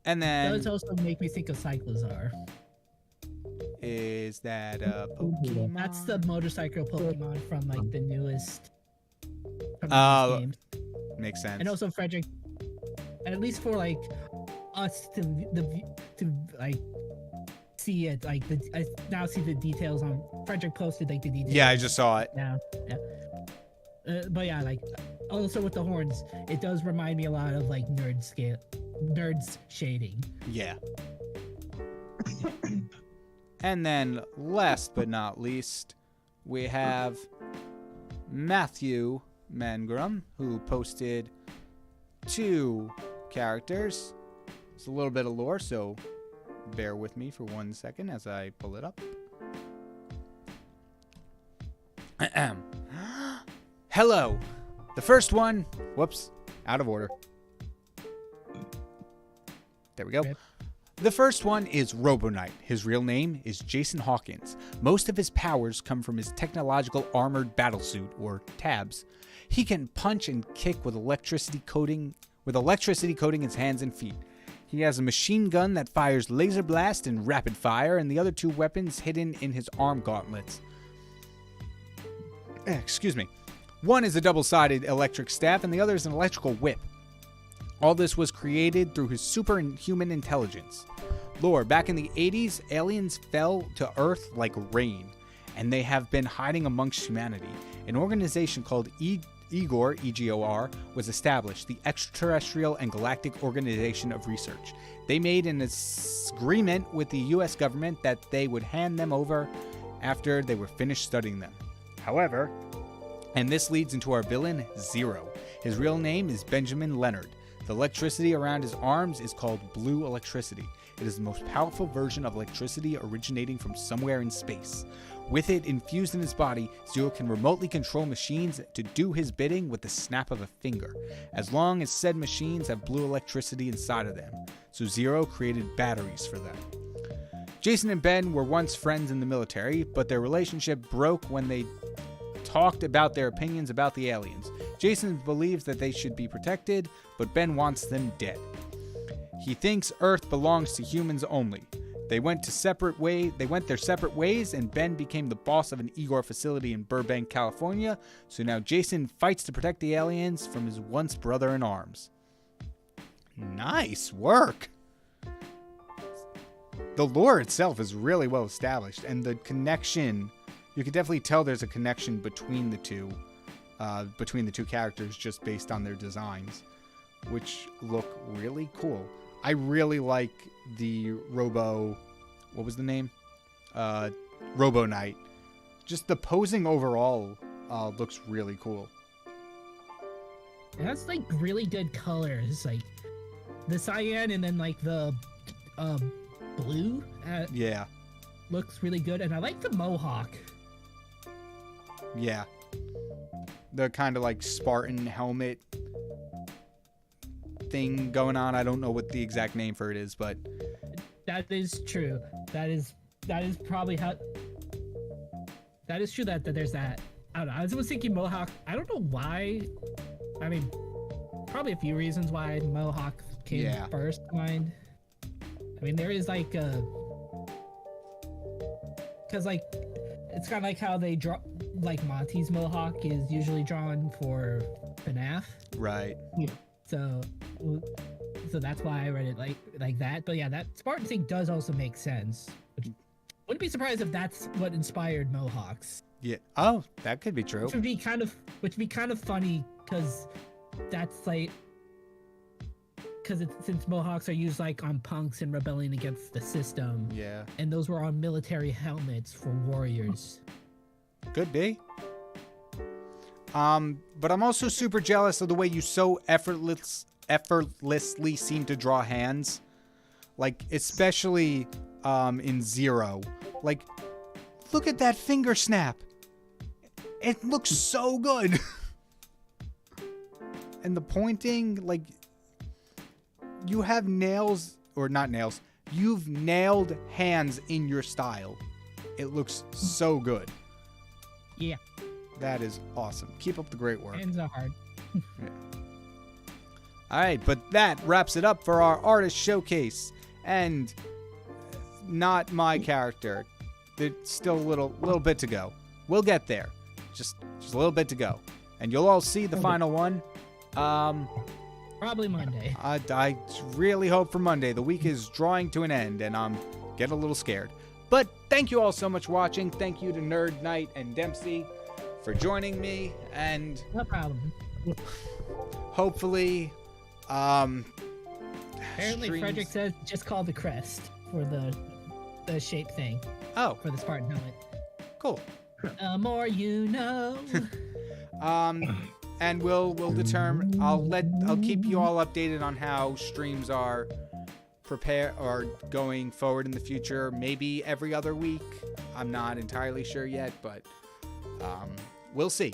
And then those also make me think of Cyclozar. Is that a Pokemon? That's the motorcycle Pokemon from like the newest. Games. Makes sense. And also Frederick, at least for like us to like see it, like I now see the details on Frederick posted like the details. Yeah, I just saw it. Yeah. But yeah, like also with the horns, it does remind me a lot of like nerds shading. Yeah. And then last but not least, we have Matthew Mangrum, who posted 2 characters. It's a little bit of lore, so bear with me for 1 second as I pull it up. Hello. The first one, whoops, out of order. There we go. Rip. The first one is Robonite. His real name is Jason Hawkins. Most of his powers come from his technological armored battlesuit, or tabs. He can punch and kick with electricity coating with electricity coating his hands and feet. He has a machine gun that fires laser blast and rapid fire, and the other two weapons hidden in his arm gauntlets. Excuse me. One is a double-sided electric staff, and the other is an electrical whip. All this was created through his superhuman intelligence. Lore: back in the 80s, aliens fell to Earth like rain, and they have been hiding amongst humanity. An organization called EGOR, E-G-O-R, was established, the Extraterrestrial and Galactic Organization of Research. They made an agreement with the US government that they would hand them over after they were finished studying them. However, and this leads into our villain, Zero. His real name is Benjamin Leonard. The electricity around his arms is called blue electricity. It is the most powerful version of electricity originating from somewhere in space. With it infused in his body, Zero can remotely control machines to do his bidding with the snap of a finger, as long as said machines have blue electricity inside of them. So Zero created batteries for them. Jason and Ben were once friends in the military, but their relationship broke when they talked about their opinions about the aliens. Jason believes that they should be protected, but Ben wants them dead. He thinks Earth belongs to humans only. They went their separate ways, and Ben became the boss of an Igor facility in Burbank, California. So now Jason fights to protect the aliens from his once brother in arms. Nice work. The lore itself is really well established, and the connection, you can definitely tell there's a connection between the two characters just based on their designs, which look really cool. I really like the Robo Knight. Just the posing overall looks really cool. It has like really good colors, like the cyan and then like the blue. Yeah. Looks really good, and I like the mohawk. Yeah. The kind of like Spartan helmet thing going on. I don't know what the exact name for it is, but that is true. That is probably how. That is true that there's that. I don't know. I was thinking mohawk. I don't know why. I mean, probably a few reasons why mohawk came first to mind. I mean, there is like because like it's kind of like how they draw, like Monty's mohawk is usually drawn for FNAF. Right. Yeah. So that's why I read it like that. But yeah, that Spartan thing does also make sense. Wouldn't be surprised if that's what inspired mohawks. Yeah. Oh, that could be true. Which would be kind of funny because that's like since mohawks are used like on punks and rebelling against the system. Yeah. And those were on military helmets for warriors. Could be. But I'm also super jealous of the way you so effortlessly seem to draw hands. Like, especially in Zero. Like, look at that finger snap. It looks so good. And the pointing, like, you have nails, or not nails, you've nailed hands in your style. It looks so good. Yeah. That is awesome. Keep up the great work. Hands are hard. Yeah. All right, but that wraps it up for our artist showcase. And not my character. There's still a little bit to go. We'll get there. Just a little bit to go. And you'll all see the final one. Probably Monday. I really hope for Monday. The week is drawing to an end, and I'm getting a little scared. But thank you all so much for watching. Thank you to Nerd Knight and Dempsey for joining me, and no problem. Hopefully, apparently Frederick says just call the crest for the shape thing. Oh, for the Spartan helmet. Cool. More you know. And we'll determine. I'll keep you all updated on how streams are going forward in the future. Maybe every other week. I'm not entirely sure yet, but we'll see.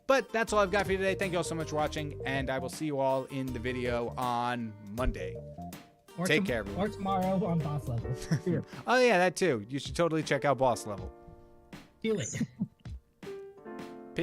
But that's all I've got for you today. Thank you all so much for watching, and I will see you all in the video on Monday. Take care, everyone. Or tomorrow on Boss Level. Oh yeah, that too. You should totally check out Boss Level. Do it.